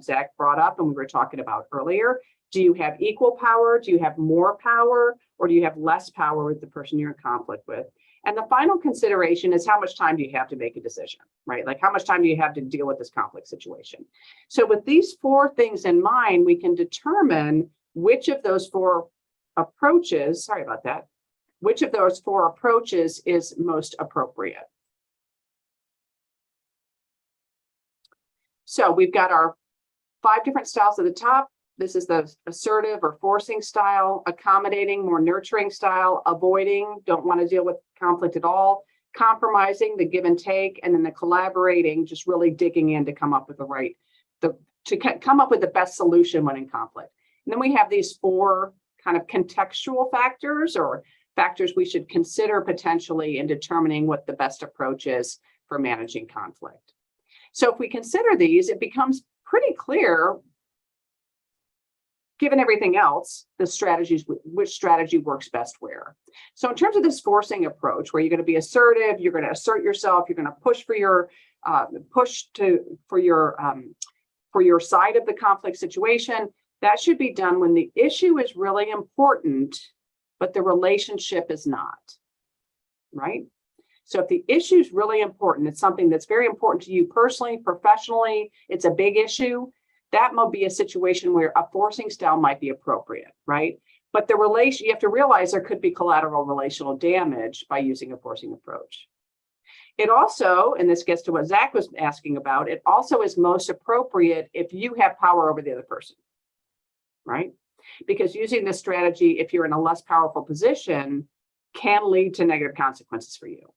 Zach brought up and we were talking about earlier. Do you have equal power? Do you have more power? Or do you have less power with the person you're in conflict with? And the final consideration is, how much time do you have to make a decision, right? Like, how much time do you have to deal with this conflict situation? So with these 4 things in mind, we can determine which of those 4 approaches, which of those 4 approaches is most appropriate. So we've got our 5 different styles at the top. This is the assertive or forcing style, accommodating, more nurturing style, avoiding, don't want to deal with conflict at all, compromising, the give and take, and then the collaborating, just really digging in to come up with come up with the best solution when in conflict. And then we have these 4 kind of contextual factors or factors we should consider potentially in determining what the best approach is for managing conflict. So if we consider these, it becomes pretty clear, given everything else, the strategies, which strategy works best where. So in terms of this forcing approach, where you're going to be assertive, you're going to assert yourself, you're going to push for your side of the conflict situation, that should be done when the issue is really important, but the relationship is not, right? So if the issue is really important, it's something that's very important to you personally, professionally, it's a big issue, that might be a situation where a forcing style might be appropriate, right? But you have to realize there could be collateral relational damage by using a forcing approach. It also, and this gets to what Zach was asking about, it also is most appropriate if you have power over the other person, right? Because using this strategy, if you're in a less powerful position, can lead to negative consequences for you.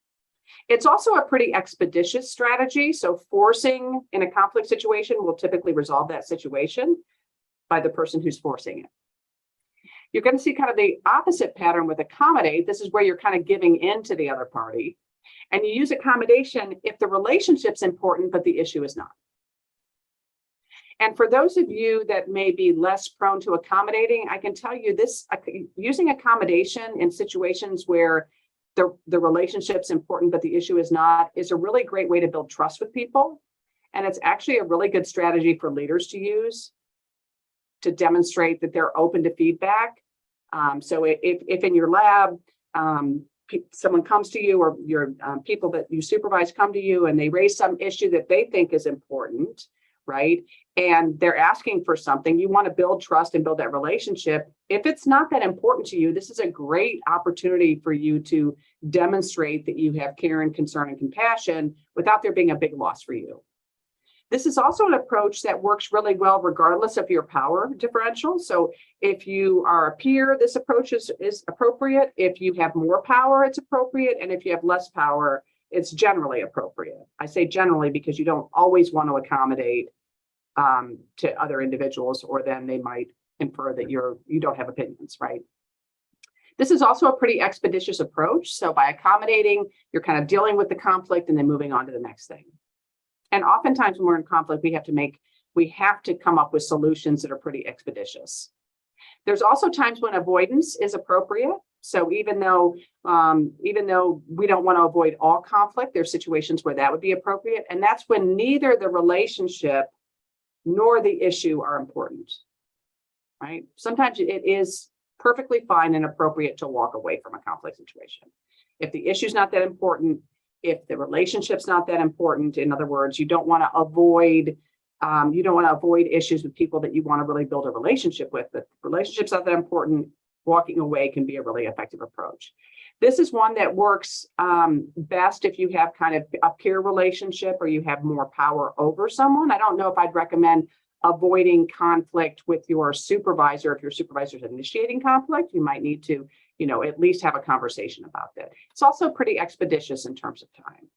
It's also a pretty expeditious strategy. So forcing in a conflict situation will typically resolve that situation by the person who's forcing it. You're going to see kind of the opposite pattern with accommodate. This is where you're kind of giving in to the other party. And you use accommodation if the relationship's important, but the issue is not. And for those of you that may be less prone to accommodating, I can tell you this, using accommodation in situations where the relationship's important, but the issue is not, is a really great way to build trust with people. And it's actually a really good strategy for leaders to use to demonstrate that they're open to feedback. So if in your lab, someone comes to you, or your people that you supervise come to you and they raise some issue that they think is important, right? And they're asking for something, you want to build trust and build that relationship. If it's not that important to you, this is a great opportunity for you to demonstrate that you have care and concern and compassion without there being a big loss for you. This is also an approach that works really well regardless of your power differential. So if you are a peer, this approach is appropriate. If you have more power, it's appropriate. And if you have less power, it's generally appropriate. I say generally because you don't always want to accommodate to other individuals, or then they might infer that you don't have opinions, right? This is also a pretty expeditious approach. So by accommodating, you're kind of dealing with the conflict and then moving on to the next thing. And oftentimes when we're in conflict, we have to come up with solutions that are pretty expeditious. There's also times when avoidance is appropriate. So even though we don't want to avoid all conflict, there's situations where that would be appropriate. And that's when neither the relationship nor the issue are important, right? Sometimes it is perfectly fine and appropriate to walk away from a conflict situation. If the issue's not that important, if the relationship's not that important, in other words, you don't want to avoid issues with people that you want to really build a relationship with, but the relationship's not that important, walking away can be a really effective approach. This is one that works best if you have kind of a peer relationship or you have more power over someone. I don't know if I'd recommend avoiding conflict with your supervisor. If your supervisor is initiating conflict, you might need to, at least have a conversation about that. It's also pretty expeditious in terms of time.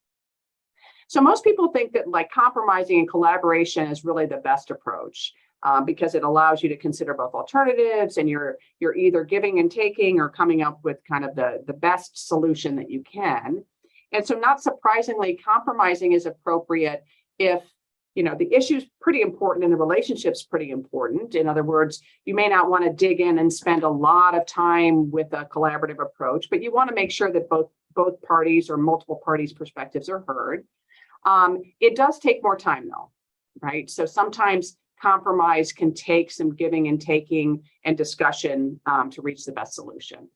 So most people think that like compromising and collaboration is really the best approach because it allows you to consider both alternatives and you're either giving and taking or coming up with kind of the best solution that you can. And so not surprisingly, compromising is appropriate if the issue's pretty important and the relationship's pretty important. In other words, you may not want to dig in and spend a lot of time with a collaborative approach, but you want to make sure that both parties or multiple parties' perspectives are heard. It does take more time though, right? So sometimes compromise can take some giving and taking and discussion to reach the best solution.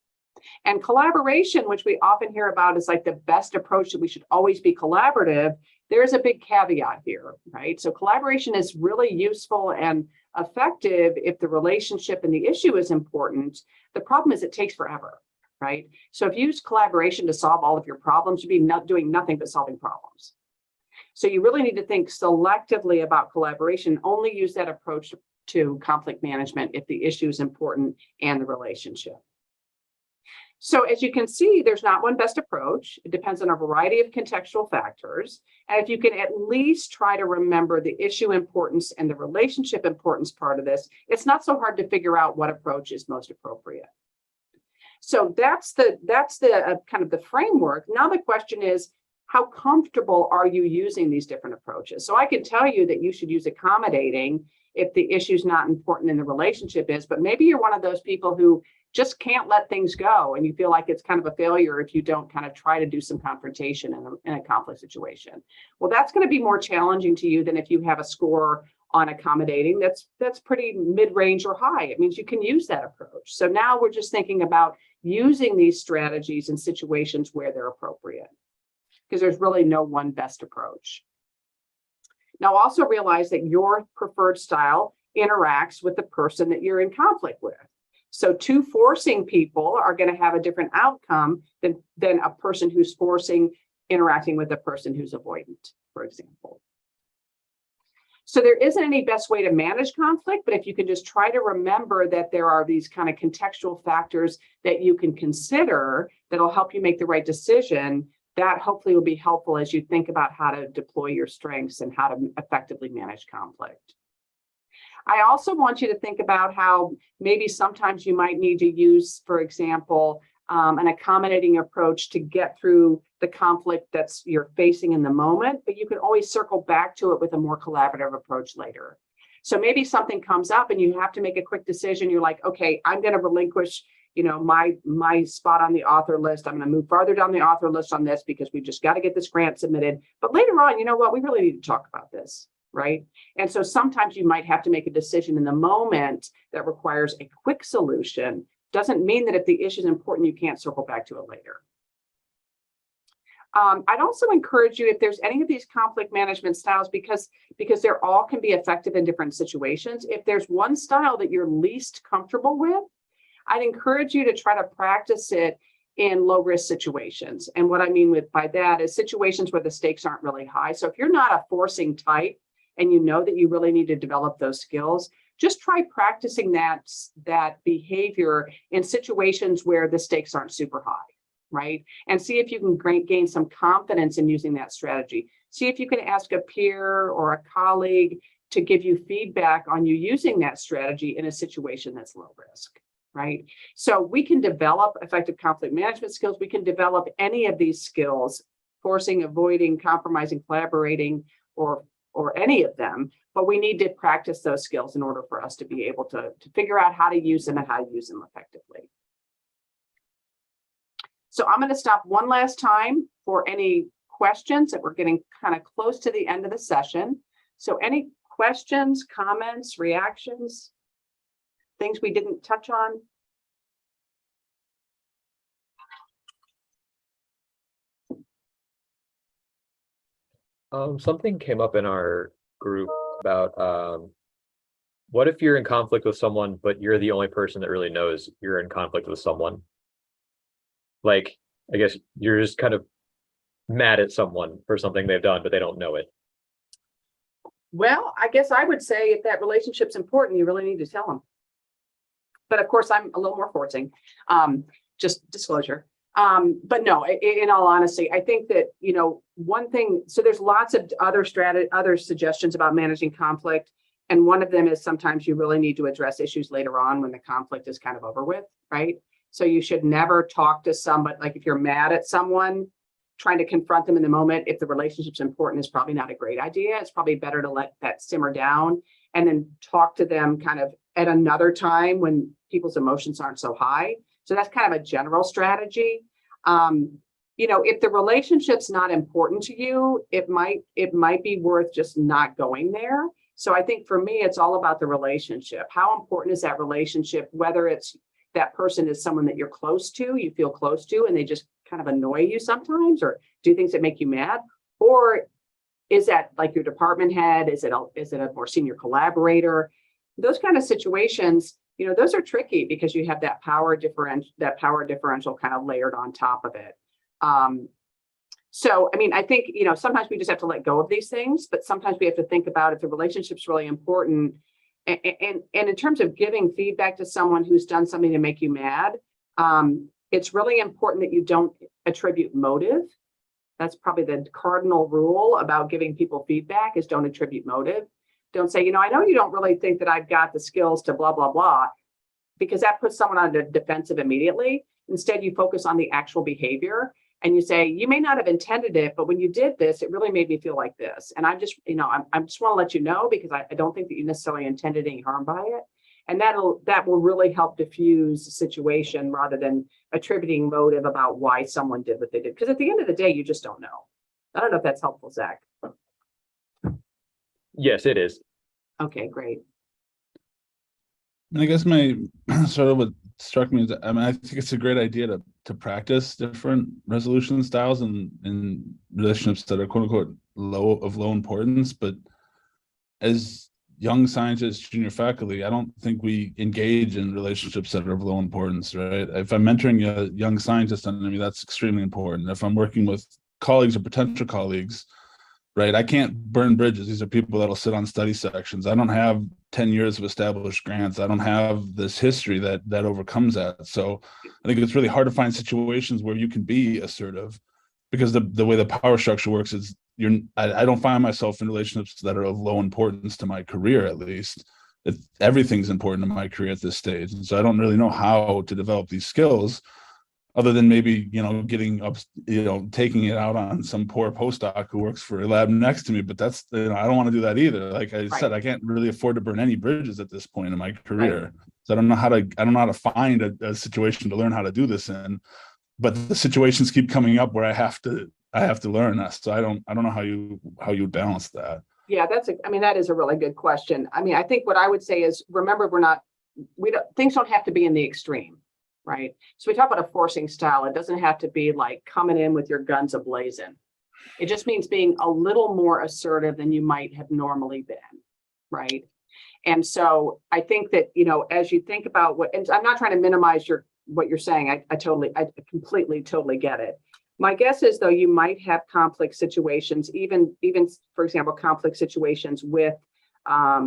And collaboration, which we often hear about as like the best approach, that we should always be collaborative, there's a big caveat here, right? So collaboration is really useful and effective if the relationship and the issue is important. The problem is it takes forever, right? So if you use collaboration to solve all of your problems, you'd be doing nothing but solving problems. So you really need to think selectively about collaboration, only use that approach to conflict management if the issue is important and the relationship. So as you can see, there's not one best approach. It depends on a variety of contextual factors. And if you can at least try to remember the issue importance and the relationship importance part of this, it's not so hard to figure out what approach is most appropriate. So that's the kind of the framework. Now the question is, how comfortable are you using these different approaches? So I can tell you that you should use accommodating if the issue is not important and the relationship is, but maybe you're one of those people who just can't let things go and you feel like it's kind of a failure if you don't kind of try to do some confrontation in a conflict situation. Well, that's going to be more challenging to you than if you have a score on accommodating that's pretty mid-range or high. It means you can use that approach. So now we're just thinking about using these strategies in situations where they're appropriate, because there's really no one best approach. Now also realize that your preferred style interacts with the person that you're in conflict with. So two forcing people are going to have a different outcome than a person who's forcing interacting with a person who's avoidant, for example. So there isn't any best way to manage conflict, but if you can just try to remember that there are these kind of contextual factors that you can consider that'll help you make the right decision, that hopefully will be helpful as you think about how to deploy your strengths and how to effectively manage conflict. I also want you to think about how maybe sometimes you might need to use, for example, an accommodating approach to get through the conflict you're facing in the moment, but you can always circle back to it with a more collaborative approach later. So maybe something comes up and you have to make a quick decision. You're like, okay, I'm going to relinquish, my spot on the author list. I'm going to move farther down the author list on this because we just got to get this grant submitted. But later on, you know what, we really need to talk about this. Right? And so sometimes you might have to make a decision in the moment that requires a quick solution. Doesn't mean that if the issue is important, you can't circle back to it later. I'd also encourage you, if there's any of these conflict management styles, because they're all can be effective in different situations. If there's one style that you're least comfortable with, I'd encourage you to try to practice it in low risk situations. And what I mean by that is situations where the stakes aren't really high. So if you're not a forcing type, and you know that you really need to develop those skills, just try practicing that behavior in situations where the stakes aren't super high, right? And see if you can gain some confidence in using that strategy. See if you can ask a peer or a colleague to give you feedback on you using that strategy in a situation that's low risk, right? So we can develop effective conflict management skills. We can develop any of these skills, forcing, avoiding, compromising, collaborating, or any of them, but we need to practice those skills in order for us to be able to figure out how to use them and how to use them effectively. So I'm going to stop one last time for any questions that we're getting kind of close to the end of the session. So any questions, comments, reactions, things we didn't touch on? Something came up in our group about what if you're in conflict with someone, but you're the only person that really knows you're in conflict with someone? Like, I guess you're just kind of mad at someone for something they've done, but they don't know it. Well, I guess I would say if that relationship's important, you really need to tell them. But of course, I'm a little more forcing, just disclosure. But no, in all honesty, I think that, one thing, so there's lots of other suggestions about managing conflict. And one of them is sometimes you really need to address issues later on when the conflict is kind of over with, right? So you should never talk to somebody, like if you're mad at someone, trying to confront them in the moment, if the relationship's important, is probably not a great idea. It's probably better to let that simmer down and then talk to them kind of at another time when people's emotions aren't so high. So that's kind of a general strategy. If the relationship's not important to you, it might be worth just not going there. So I think for me, it's all about the relationship. How important is that relationship? Whether it's that person is someone that you're close to, you feel close to, and they just kind of annoy you sometimes, or do things that make you mad, or is that like your department head? Is it a more senior collaborator? Those kind of situations, those are tricky because you have that power differential kind of layered on top of it. So, I think, sometimes we just have to let go of these things, but sometimes we have to think about if the relationship's really important and in terms of giving feedback to someone who's done something to make you mad, it's really important that you don't attribute motive. That's probably the cardinal rule about giving people feedback, is don't attribute motive. Don't say, I know you don't really think that I've got the skills to blah, blah, blah, because that puts someone on the defensive immediately. Instead, you focus on the actual behavior and you say, you may not have intended it, but when you did this, it really made me feel like this. And I'm just, I just want to let you know, because I don't think that you necessarily intended any harm by it. And that will really help diffuse the situation rather than attributing motive about why someone did what they did. Because at the end of the day, you just don't know. I don't know if that's helpful, Zach. Yes, it is. Okay, great. And I guess my sort of what struck me is, I think it's a great idea to practice different resolution styles in relationships that are quote unquote low importance. But as young scientists, junior faculty, I don't think we engage in relationships that are of low importance, right? If I'm mentoring a young scientist, that's extremely important. If I'm working with colleagues or potential colleagues, right, I can't burn bridges. These are people that'll sit on study sections. I don't have 10 years of established grants. I don't have this history that overcomes that. So I think it's really hard to find situations where you can be assertive, because the way the power structure works is I don't find myself in relationships that are of low importance to my career, at least. Everything's important to my career at this stage. And so I don't really know how to develop these skills, other than maybe, getting up, taking it out on some poor postdoc who works for a lab next to me. But that's, I don't want to do that either. Like I said, I can't really afford to burn any bridges at this point in my career. Right. So I don't know how to find a situation to learn how to do this in. But the situations keep coming up where I have to learn that. So I don't know how you balance that. Yeah, that is a really good question. I think what I would say is, remember, things don't have to be in the extreme, right? So we talk about a forcing style. It doesn't have to be like coming in with your guns ablazing. It just means being a little more assertive than you might have normally been, right? And so I think that, as you think about and I'm not trying to minimize what you're saying. I completely, totally get it. My guess is, though, you might have conflict situations, even for example, conflict situations with, a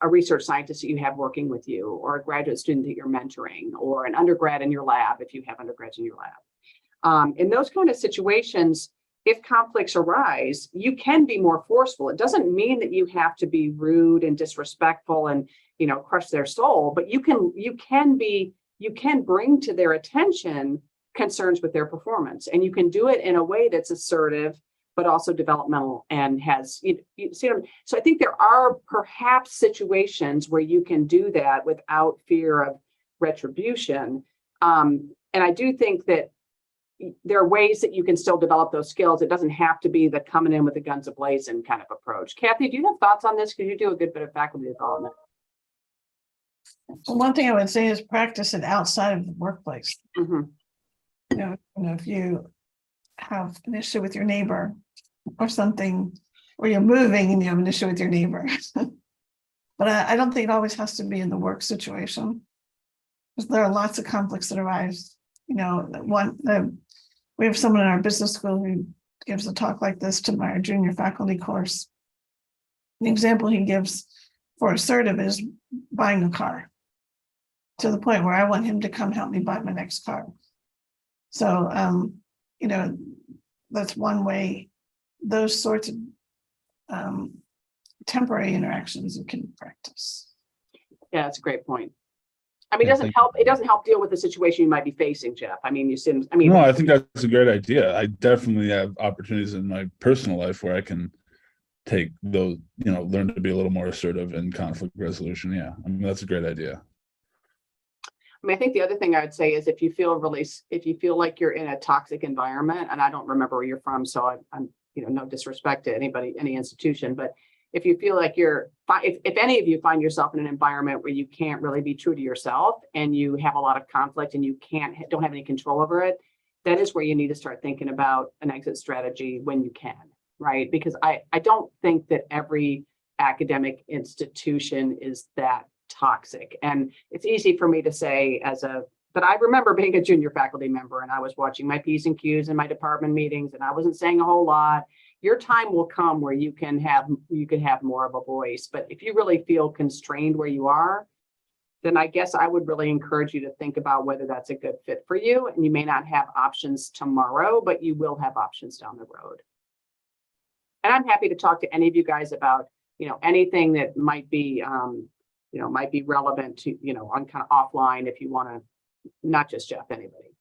research scientist that you have working with you, or a graduate student that you're mentoring, or an undergrad in your lab, if you have undergrads in your lab. In those kind of situations, if conflicts arise, you can be more forceful. It doesn't mean that you have to be rude and disrespectful and, crush their soul, but you can bring to their attention concerns with their performance, and you can do it in a way that's assertive, but also developmental and has, so I think there are perhaps situations where you can do that without fear of retribution. And I do think that there are ways that you can still develop those skills. It doesn't have to be the coming in with the guns ablazing kind of approach. Kathy, do you have thoughts on this? Because you do a good bit of faculty development. One thing I would say is practice it outside of the workplace. Mm-hmm. If you have an issue with your neighbor or something, or you're moving and you have an issue with your neighbor. But I don't think it always has to be in the work situation, because there are lots of conflicts that arise. We have someone in our business school who gives a talk like this to my junior faculty course. An example he gives for assertive is buying a car, to the point where I want him to come help me buy my next car. So, that's one way. Those sorts of temporary interactions you can practice. Yeah, that's a great point. It doesn't help deal with the situation you might be facing, Jeff. No, I think that's a great idea. I definitely have opportunities in my personal life where I can take those, learn to be a little more assertive in conflict resolution. Yeah, that's a great idea. I think the other thing I would say is, if you feel like you're in a toxic environment, and I don't remember where you're from, so I'm no disrespect to anybody, any institution, but if you feel like if any of you find yourself in an environment where you can't really be true to yourself, and you have a lot of conflict and you don't have any control over it, that is where you need to start thinking about an exit strategy when you can, right? Because I don't think that every academic institution is that toxic. And it's easy for me to say but I remember being a junior faculty member, and I was watching my P's and Q's in my department meetings, and I wasn't saying a whole lot. your time will come where you can have more of a voice. But if you really feel constrained where you are, then I guess I would really encourage you to think about whether that's a good fit for you. And you may not have options tomorrow, but you will have options down the road. And I'm happy to talk to any of you guys about, anything that might be, might be relevant to, on kind of offline if you want to, not just Jeff, anybody.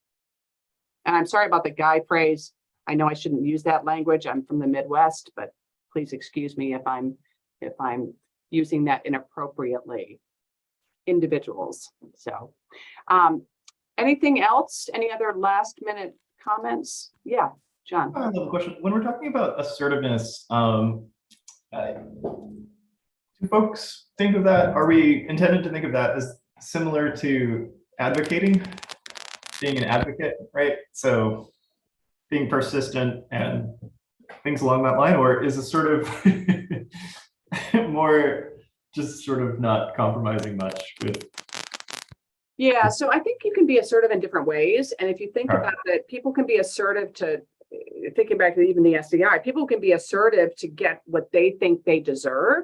And I'm sorry about the guy phrase. I know I shouldn't use that language. I'm from the Midwest, but please excuse me if I'm using that inappropriately. Individuals. So anything else? Any other last minute comments? Yeah, John. I have a question. When we're talking about assertiveness, do folks think of that? Are we intended to think of that as similar to advocating, being an advocate, right? So being persistent and things along that line, or is assertive more just sort of not compromising much with? Yeah, so I think you can be assertive in different ways. And if you think about it, people can be assertive to, thinking back to even the SDI, people can be assertive to get what they think they deserve,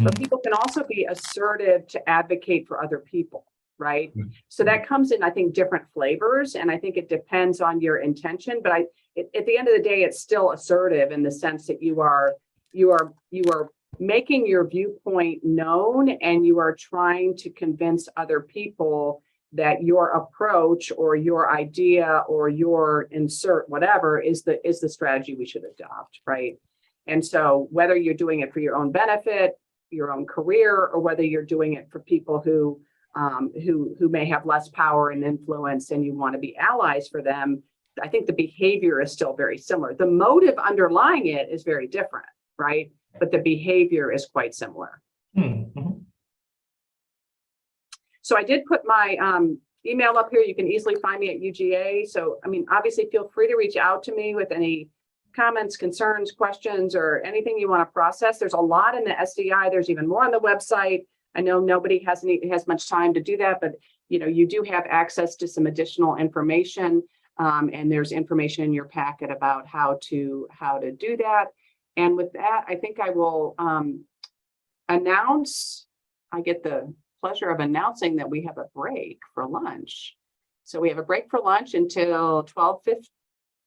but people can also be assertive to advocate for other people, right? So that comes in, I think, different flavors. And I think it depends on your intention, but at the end of the day, it's still assertive in the sense that you are making your viewpoint known, and you are trying to convince other people that your approach or your idea or your insert whatever is the strategy we should adopt, right? And so whether you're doing it for your own benefit, your own career, or whether you're doing it for people who may have less power and influence and you want to be allies for them, I think the behavior is still very similar. The motive underlying it is very different, right? But the behavior is quite similar. So I did put my email up here. You can easily find me at UGA. So, I mean, obviously feel free to reach out to me with any comments, concerns, questions, or anything you want to process. There's a lot in the SDI. There's even more on the website. I know nobody has much time to do that, but you do have access to some additional information. And there's information in your packet about how to do that. And with that, I think I will announce, I get the pleasure of announcing that we have a break for lunch. So we have a break for lunch until 12:50.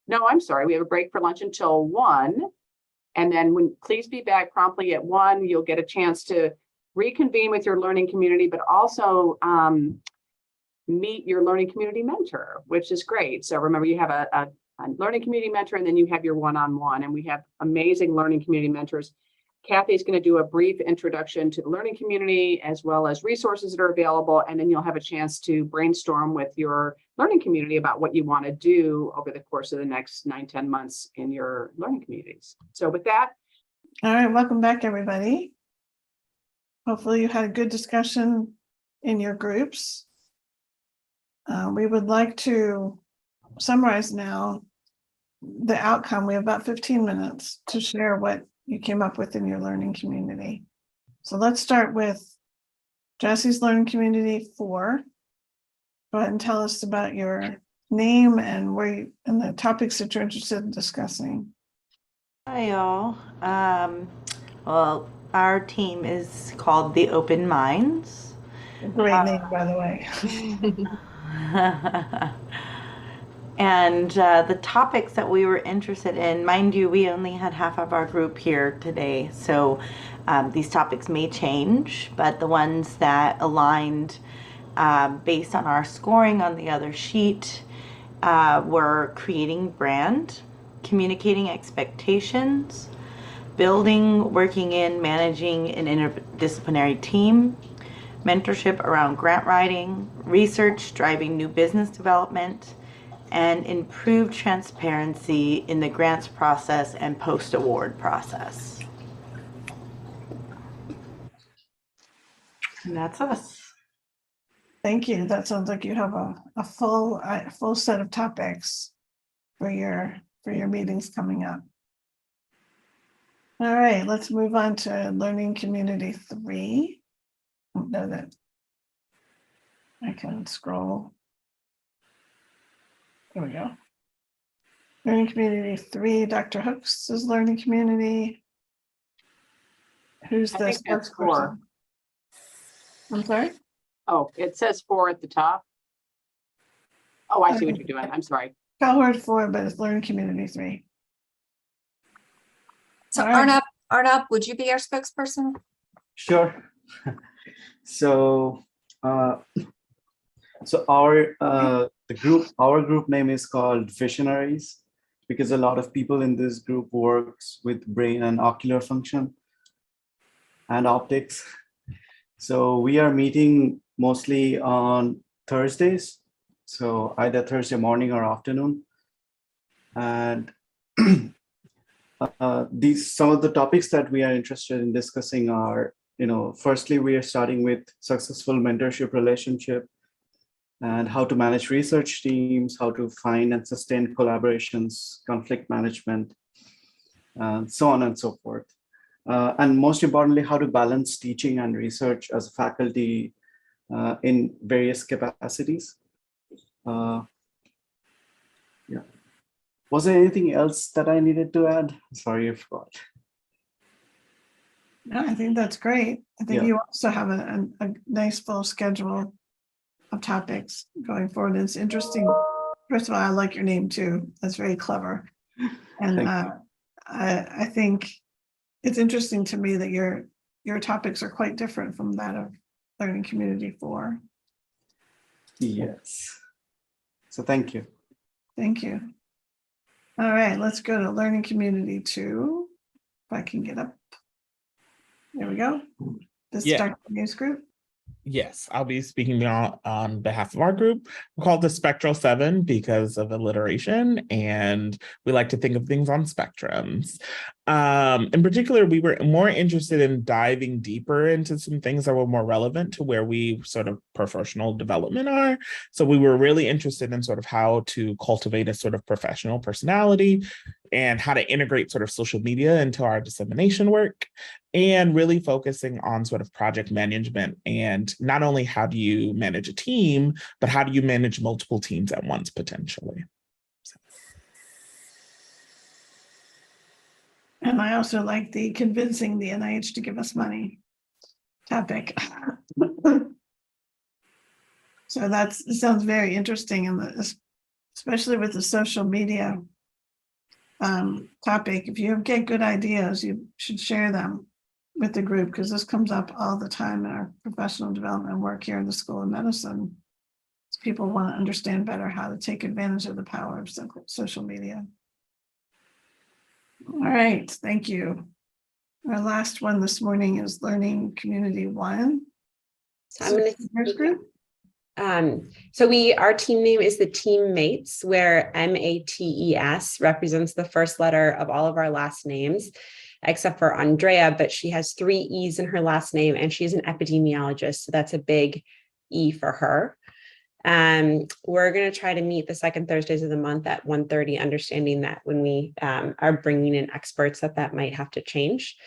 No, I'm sorry. We have a break for lunch until 1. And then please be back promptly at 1. You'll get a chance to reconvene with your learning community, but also meet your learning community mentor, which is great. So remember, you have a learning community mentor, and then you have your one-on-one, and we have amazing learning community mentors. Kathy's going to do a brief introduction to the learning community as well as resources that are available, and then you'll have a chance to brainstorm with your learning community about what you want to do over the course of the next 9-10 months in your learning communities. So with that. All right, welcome back, everybody. Hopefully you had a good discussion in your groups. We would like to summarize now the outcome. We have about 15 minutes to share what you came up with in your learning community. So let's start with Jesse's learning community 4. Go ahead and tell us about your name and and the topics that you're interested in discussing. Hi, all. Well, our team is called the Open Minds. Great name, by the way. And the topics that we were interested in, mind you, we only had half of our group here today, so these topics may change, but the ones that aligned based on our scoring on the other sheet were creating brand, communicating expectations, building, working in, managing an interdisciplinary team, mentorship around grant writing, research driving new business development, and improved transparency in the grants process and post-award process. And that's us. Thank you. That sounds like you have a full set of topics for your meetings coming up. All right, let's move on to learning community 3. I don't know that I can scroll. There we go. Learning Community 3, Dr. Hooks is Learning Community. Who's I the think that's 4. spokesperson? I'm sorry? Oh, it says 4 at the top. Oh, I see what you're doing. I'm sorry. Cohort 4, but it's Learning Community 3. So All right. Arnab, would you be our spokesperson? Sure. So, our group name is called Visionaries because a lot of people in this group works with brain and ocular function and optics. So we are meeting mostly on Thursdays, so either Thursday morning or afternoon, and some of the topics that we are interested in discussing are, firstly, we are starting with successful mentorship relationship and how to manage research teams, how to find and sustain collaborations, conflict management, and so on and so forth. And most importantly, how to balance teaching and research as a faculty in various capacities. Yeah. Was there anything else that I needed to add? Sorry, I forgot. No, I think that's great. I think you also have a nice full schedule of topics going forward. It's interesting. First of all, I like your name too. That's very clever. And I think it's interesting to me that your topics are quite different from that of Learning Community 4. Yes. So thank you. Thank you. All right, let's go to Learning Community 2. If I can get up. There we go. This is Dr. News Group. Yes, I'll be speaking on behalf of our group. We call it the Spectral 7 because of alliteration, and we like to think of things on spectrums. In particular, we were more interested in diving deeper into some things that were more relevant to where we sort of professional development are. So we were really interested in sort of how to cultivate a sort of professional personality and how to integrate sort of social media into our dissemination work, and really focusing on sort of project management and not only how do you manage a team, but how do you manage multiple teams at once potentially. And I also like the convincing the NIH to give us money topic. So it sounds very interesting, and especially with the social media topic. If you get good ideas, you should share them with the group, because this comes up all the time in our professional development work here in the School of Medicine. People want to understand better how to take advantage of the power of social media. All right, thank you. Our last one this morning is Learning Community 1. So I'm going to group. So our team name is the Teammates, where MATES represents the first letter of all of our last names, except for Andrea, but she has 3 E's in her last name, and she's an epidemiologist, so that's a big E for her. We're going to try to meet the second Thursdays of the month at 1:30, understanding that when we are bringing in experts, that might have to change.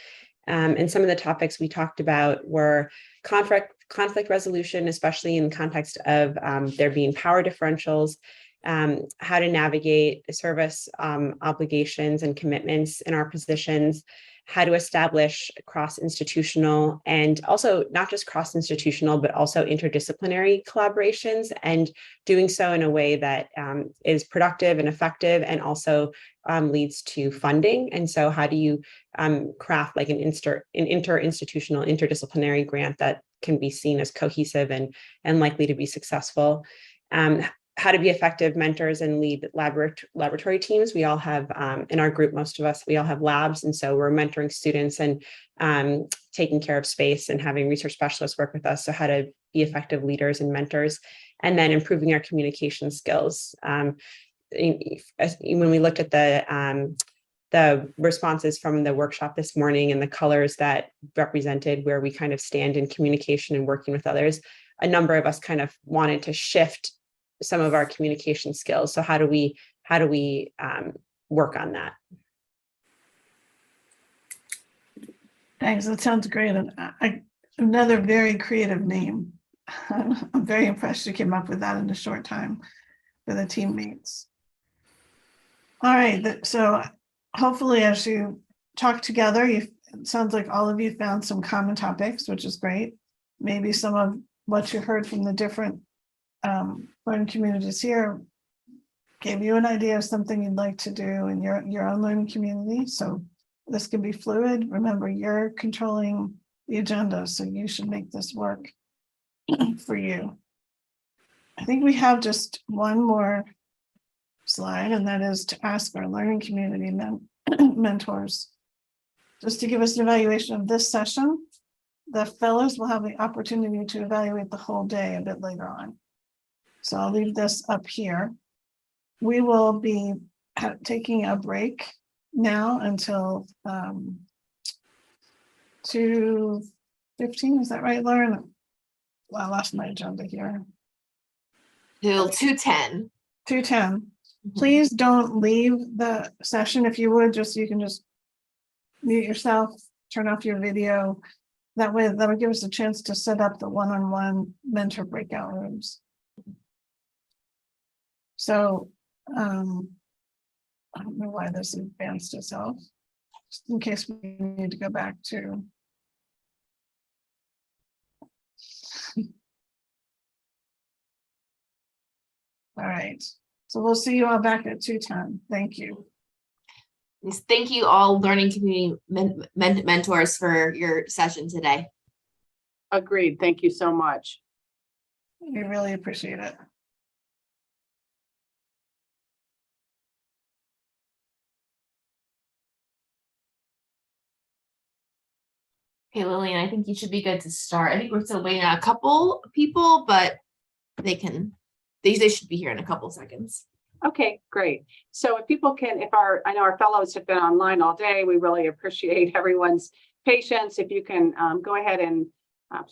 And some of the topics we talked about were conflict resolution, especially in context of there being power differentials, how to navigate service obligations and commitments in our positions, how to establish cross-institutional and also not just cross-institutional, but also interdisciplinary collaborations, and doing so in a way that is productive and effective and also leads to funding. And so how do you craft like an interinstitutional, interdisciplinary grant that can be seen as cohesive and likely to be successful? How to be effective mentors and lead laboratory teams. We all have, in our group, most of us, we all have labs. And so we're mentoring students and taking care of space and having research specialists work with us. So how to be effective leaders and mentors, and then improving our communication skills. When we looked at the responses from the workshop this morning and the colors that represented where we kind of stand in communication and working with others, a number of us kind of wanted to shift some of our communication skills. So how do we work on that? Thanks. That sounds great. And another very creative name. I'm very impressed you came up with that in a short time for the Teammates. All right, so hopefully as you talk together, it sounds like all of you found some common topics, which is great. Maybe some of what you heard from the different learning communities here gave you an idea of something you'd like to do in your own learning community. So this can be fluid. Remember, you're controlling the agenda, so you should make this work for you. I think we have just one more slide, and that is to ask our learning community mentors just to give us an evaluation of this session. The fellows will have the opportunity to evaluate the whole day a bit later on. So I'll leave this up here. We will be taking a break now until 2:15. Is that right, Lauren? Well, I lost my agenda here. Till 2:10. 2:10. Please don't leave the session if you would, just so you can just mute yourself, turn off your video. That way, that'll give us a chance to set up the one-on-one mentor breakout rooms. So I don't know why this advanced itself, just in case we need to go back to. All right, so we'll see you all back at 2:10. Thank you. Yes, thank you all learning community mentors for your session today. Agreed. Thank you so much. We really appreciate it. Okay, Lillian, I think you should be good to start. I think we're still waiting on a couple people, but they should be here in a couple seconds. Okay, great. So if people can, I know our fellows have been online all day, we really appreciate everyone's patience. If you can go ahead and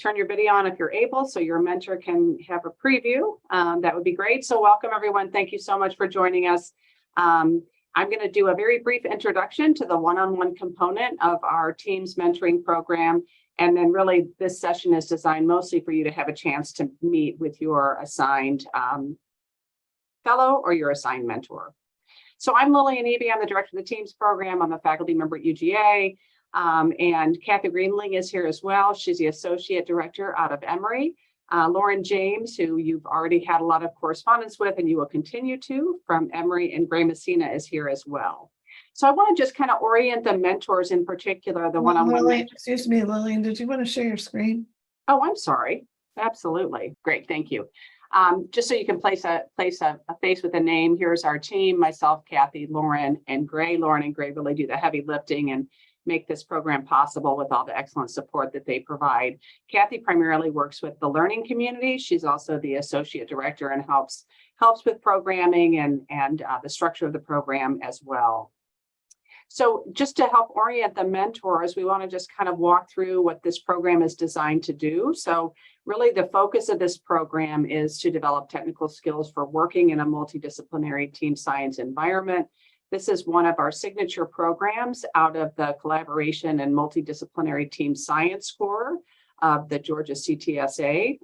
turn your video on if you're able, so your mentor can have a preview, that would be great. So welcome everyone. Thank you so much for joining us. I'm going to do a very brief introduction to the one-on-one component of our team's mentoring program. And then really this session is designed mostly for you to have a chance to meet with your assigned fellow or your assigned mentor. So I'm Lillian Eby. I'm the director of the teams program. I'm a faculty member at UGA. And Kathy Gremling is here as well. She's the associate director out of Emory. Lauren James, who you've already had a lot of correspondence with and you will continue to from Emory, and Gray Messina is here as well. So I want to just kind of orient the mentors in particular, the one-on-one. Excuse me, Lillian, did you want to share your screen? Oh, I'm sorry. Absolutely. Great. Thank you. Just so you can place a face with a name, here's our team, myself, Kathy, Lauren, and Gray. Lauren and Gray really do the heavy lifting and make this program possible with all the excellent support that they provide. Kathy primarily works with the learning community. She's also the associate director and helps with programming and the structure of the program as well. So just to help orient the mentors, we want to just kind of walk through what this program is designed to do. So really the focus of this program is to develop technical skills for working in a multidisciplinary team science environment. This is one of our signature programs out of the Collaboration and Multidisciplinary Team Science Score of the Georgia CTSA.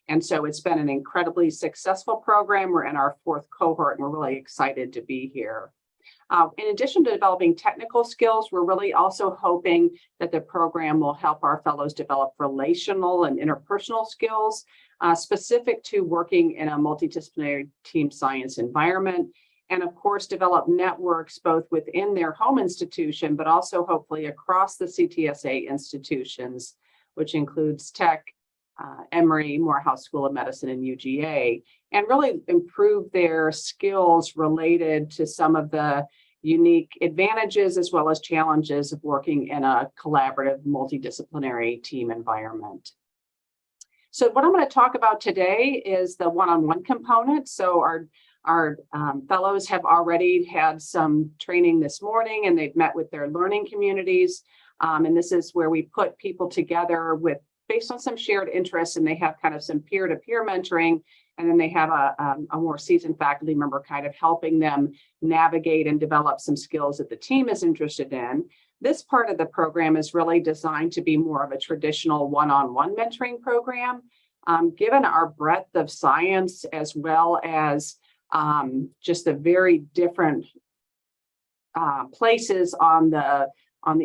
And so it's been an incredibly successful program. We're in our 4th cohort and we're really excited to be here. In addition to developing technical skills, we're really also hoping that the program will help our fellows develop relational and interpersonal skills specific to working in a multidisciplinary team science environment. And of course, develop networks both within their home institution, but also hopefully across the CTSA institutions, which includes Tech, Emory, Morehouse School of Medicine, and UGA, and really improve their skills related to some of the unique advantages as well as challenges of working in a collaborative multidisciplinary team environment. So what I'm going to talk about today is the one-on-one component. So our fellows have already had some training this morning and they've met with their learning communities. And this is where we put people together based on some shared interests, and they have kind of some peer-to-peer mentoring. And then they have a more seasoned faculty member kind of helping them navigate and develop some skills that the team is interested in. This part of the program is really designed to be more of a traditional one-on-one mentoring program. Given our breadth of science as well as just the very different places on the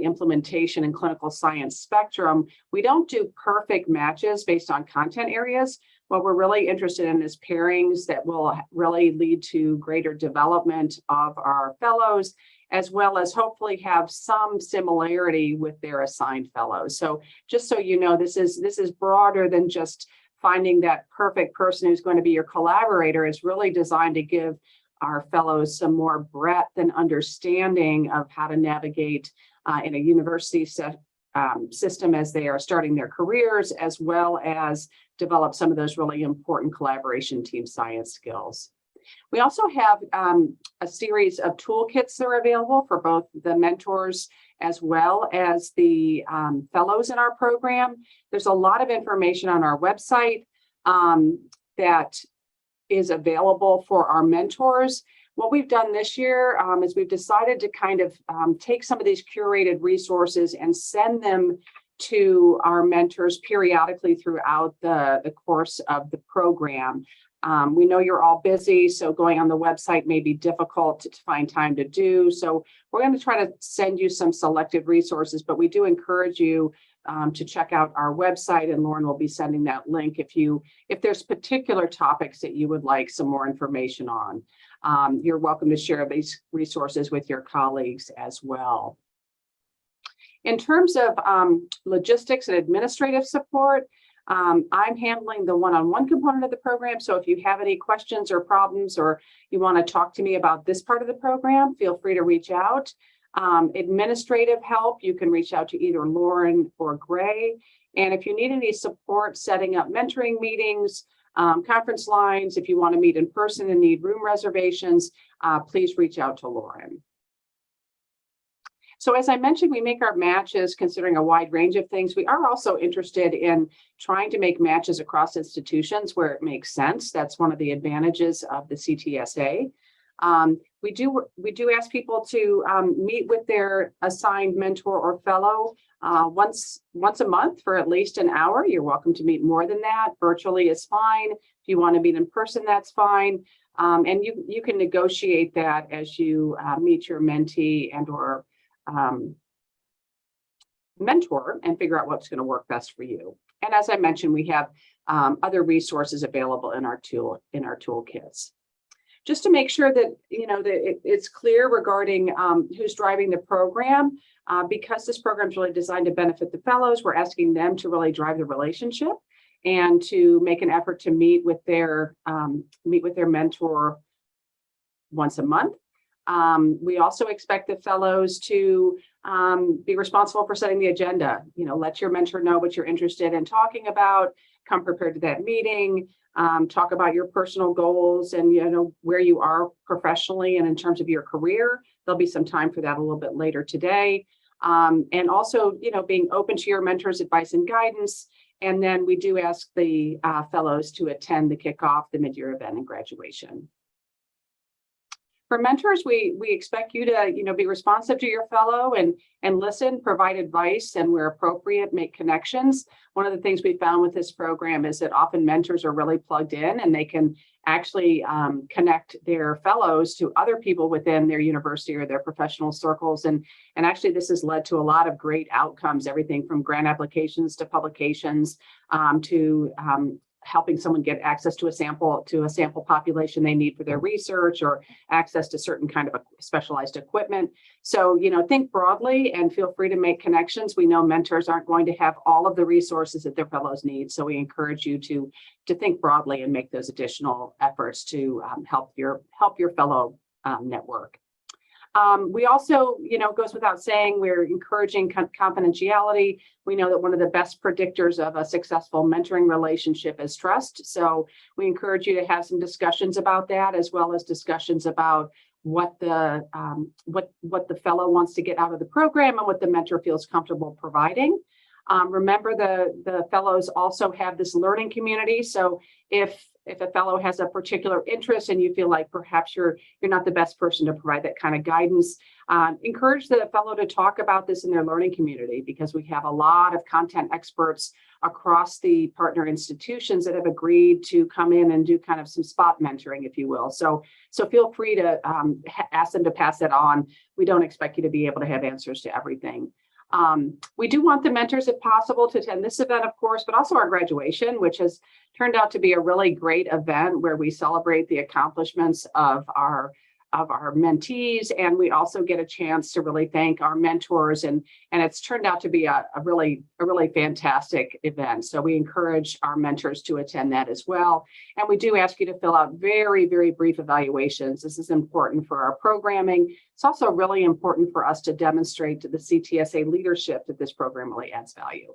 implementation and clinical science spectrum, we don't do perfect matches based on content areas. What we're really interested in is pairings that will really lead to greater development of our fellows, as well as hopefully have some similarity with their assigned fellows. So just so you know, this is broader than just finding that perfect person who's going to be your collaborator. It's really designed to give our fellows some more breadth and understanding of how to navigate in a university system as they are starting their careers, as well as develop some of those really important collaboration team science skills. We also have a series of toolkits that are available for both the mentors as well as the fellows in our program. There's a lot of information on our website that is available for our mentors. What we've done this year is we've decided to kind of take some of these curated resources and send them to our mentors periodically throughout the course of the program. We know you're all busy, so going on the website may be difficult to find time to do. So we're going to try to send you some selected resources, but we do encourage you to check out our website, and Lauren will be sending that link if there's particular topics that you would like some more information on. You're welcome to share these resources with your colleagues as well. In terms of logistics and administrative support, I'm handling the one-on-one component of the program. So if you have any questions or problems, or you want to talk to me about this part of the program, feel free to reach out. Administrative help, you can reach out to either Lauren or Gray. And if you need any support setting up mentoring meetings, conference lines, if you want to meet in person and need room reservations, please reach out to Lauren. So as I mentioned, we make our matches considering a wide range of things. We are also interested in trying to make matches across institutions where it makes sense. That's one of the advantages of the CTSA. We do ask people to meet with their assigned mentor or fellow once a month for at least an hour. You're welcome to meet more than that. Virtually is fine. If you want to meet in person, that's fine. And you can negotiate that as you meet your mentee and or mentor and figure out what's going to work best for you. And as I mentioned, we have other resources available in our toolkits. Just to make sure that it's clear regarding who's driving the program, because this program is really designed to benefit the fellows, we're asking them to really drive the relationship and to make an effort to meet with their mentor once a month. We also expect the fellows to be responsible for setting the agenda. Let your mentor know what you're interested in talking about, come prepared to that meeting, talk about your personal goals and where you are professionally and in terms of your career. There'll be some time for that a little bit later today. And also, being open to your mentor's advice and guidance. And then we do ask the fellows to attend the kickoff, the mid-year event, and graduation. For mentors, we expect you to be responsive to your fellow and listen, provide advice, and where appropriate, make connections. One of the things we found with this program is that often mentors are really plugged in and they can actually connect their fellows to other people within their university or their professional circles. And actually this has led to a lot of great outcomes, everything from grant applications to publications to helping someone get access to a sample population they need for their research, or access to certain kind of specialized equipment. So, think broadly and feel free to make connections. We know mentors aren't going to have all of the resources that their fellows need. So we encourage you to think broadly and make those additional efforts to help your fellow network. We also, goes without saying, we're encouraging confidentiality. We know that one of the best predictors of a successful mentoring relationship is trust. So we encourage you to have some discussions about that, as well as discussions about what the fellow wants to get out of the program and what the mentor feels comfortable providing. Remember, the fellows also have this learning community. So if if a fellow has a particular interest and you feel like perhaps you're not the best person to provide that kind of guidance, encourage the fellow to talk about this in their learning community, because we have a lot of content experts across the partner institutions that have agreed to come in and do kind of some spot mentoring, if you will. So feel free to ask them to pass that on. We don't expect you to be able to have answers to everything. We do want the mentors, if possible, to attend this event, of course, but also our graduation, which has turned out to be a really great event where we celebrate the accomplishments of our mentees, and we also get a chance to really thank our mentors, and it's turned out to be a really fantastic event. So we encourage our mentors to attend that as well. And we do ask you to fill out very, very brief evaluations. This is important for our programming. It's also really important for us to demonstrate to the CTSA leadership that this program really adds value.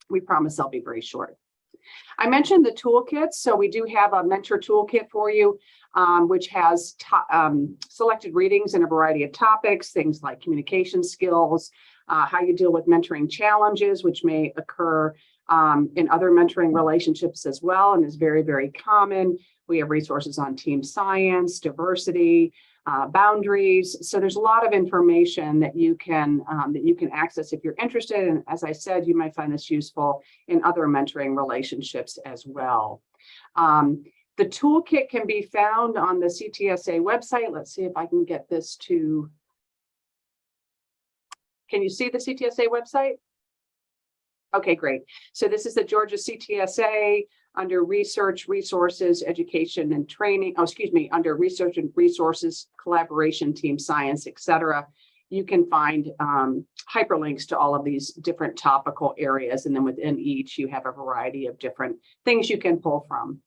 We promise they'll be very short. I mentioned the toolkits. So we do have a mentor toolkit for you, which has selected readings in a variety of topics, things like communication skills, how you deal with mentoring challenges, which may occur in other mentoring relationships as well, and is very, very common. We have resources on team science, diversity, boundaries. So there's a lot of information that you can access if you're interested. And as I said, you might find this useful in other mentoring relationships as well. The toolkit can be found on the CTSA website. Let's see if I can get this to. Can you see the CTSA website? Okay, great. So this is the Georgia CTSA under Research, Resources, Education and Training. Oh, excuse me, under Research and Resources, Collaboration, Team Science, etc. You can find hyperlinks to all of these different topical areas. And then within each, you have a variety of different things you can pull from.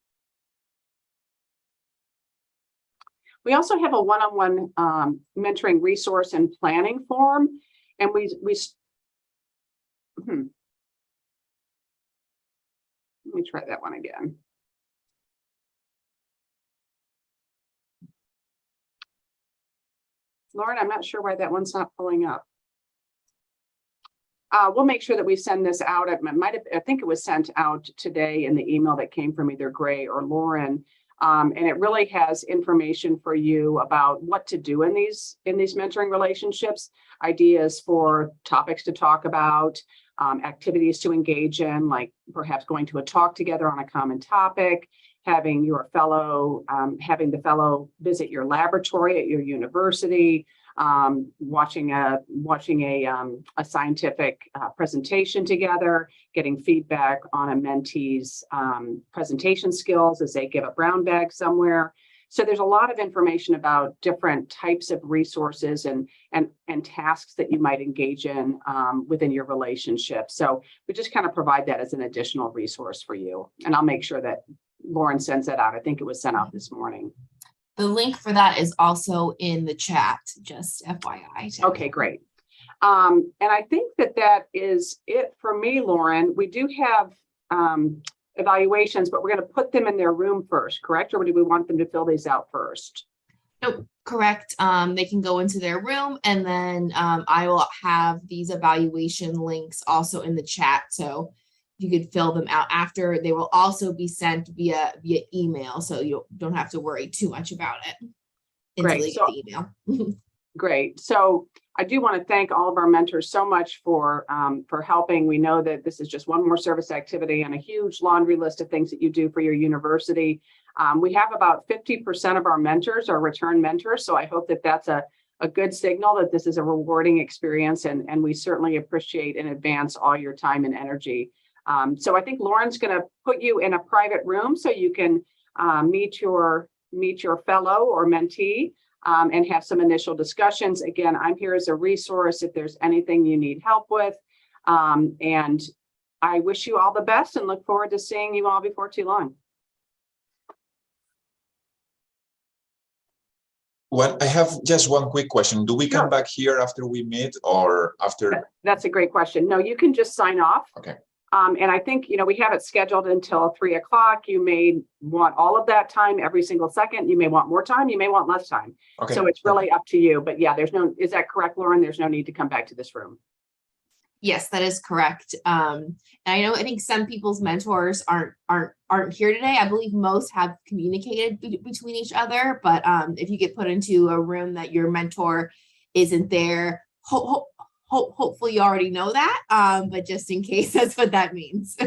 We also have a one-on-one mentoring resource and planning form. And let me try that one again. Lauren, I'm not sure why that one's not pulling up. We'll make sure that we send this out. I think it was sent out today in the email that came from either Gray or Lauren. And it really has information for you about what to do in these mentoring relationships, ideas for topics to talk about, activities to engage in, like perhaps going to a talk together on a common topic, having the fellow visit your laboratory at your university, watching a scientific presentation together, getting feedback on a mentee's presentation skills as they give a brown bag somewhere. So there's a lot of information about different types of resources and tasks that you might engage in within your relationship. So we just kind of provide that as an additional resource for you. And I'll make sure that Lauren sends that out. I think it was sent out this morning. The link for that is also in the chat, just FYI. Okay, great. And I think that is it for me, Lauren. We do have evaluations, but we're going to put them in their room first, correct? Or do we want them to fill these out first? Nope, correct. They can go into their room, and then I will have these evaluation links also in the chat. So you could fill them out after. They will also be sent via email, so you don't have to worry too much about it until Great. they get the email. Great. So I do want to thank all of our mentors so much for helping. We know that this is just one more service activity and a huge laundry list of things that you do for your university. We have about 50% of our mentors are return mentors. So I hope that that's a good signal that this is a rewarding experience, and we certainly appreciate in advance all your time and energy. So I think Lauren's going to put you in a private room so you can meet your fellow or mentee and have some initial discussions. Again, I'm here as a resource if there's anything you need help with. And I wish you all the best and look forward to seeing you all before too long. Well, I have just one quick question. Do we come back here after we meet or after? That's a great question. No, you can just sign off. Okay. And I think, we have it scheduled until 3 o'clock. You may want all of that time every single second. You may want more time. You may want less time. Okay. So it's really up to you. But yeah, is that correct, Lauren? There's no need to come back to this room. Yes, that is correct. And I think some people's mentors aren't here today. I believe most have communicated between each other, but if you get put into a room that your mentor isn't there, hopefully you already know that. But just in case, that's what that means.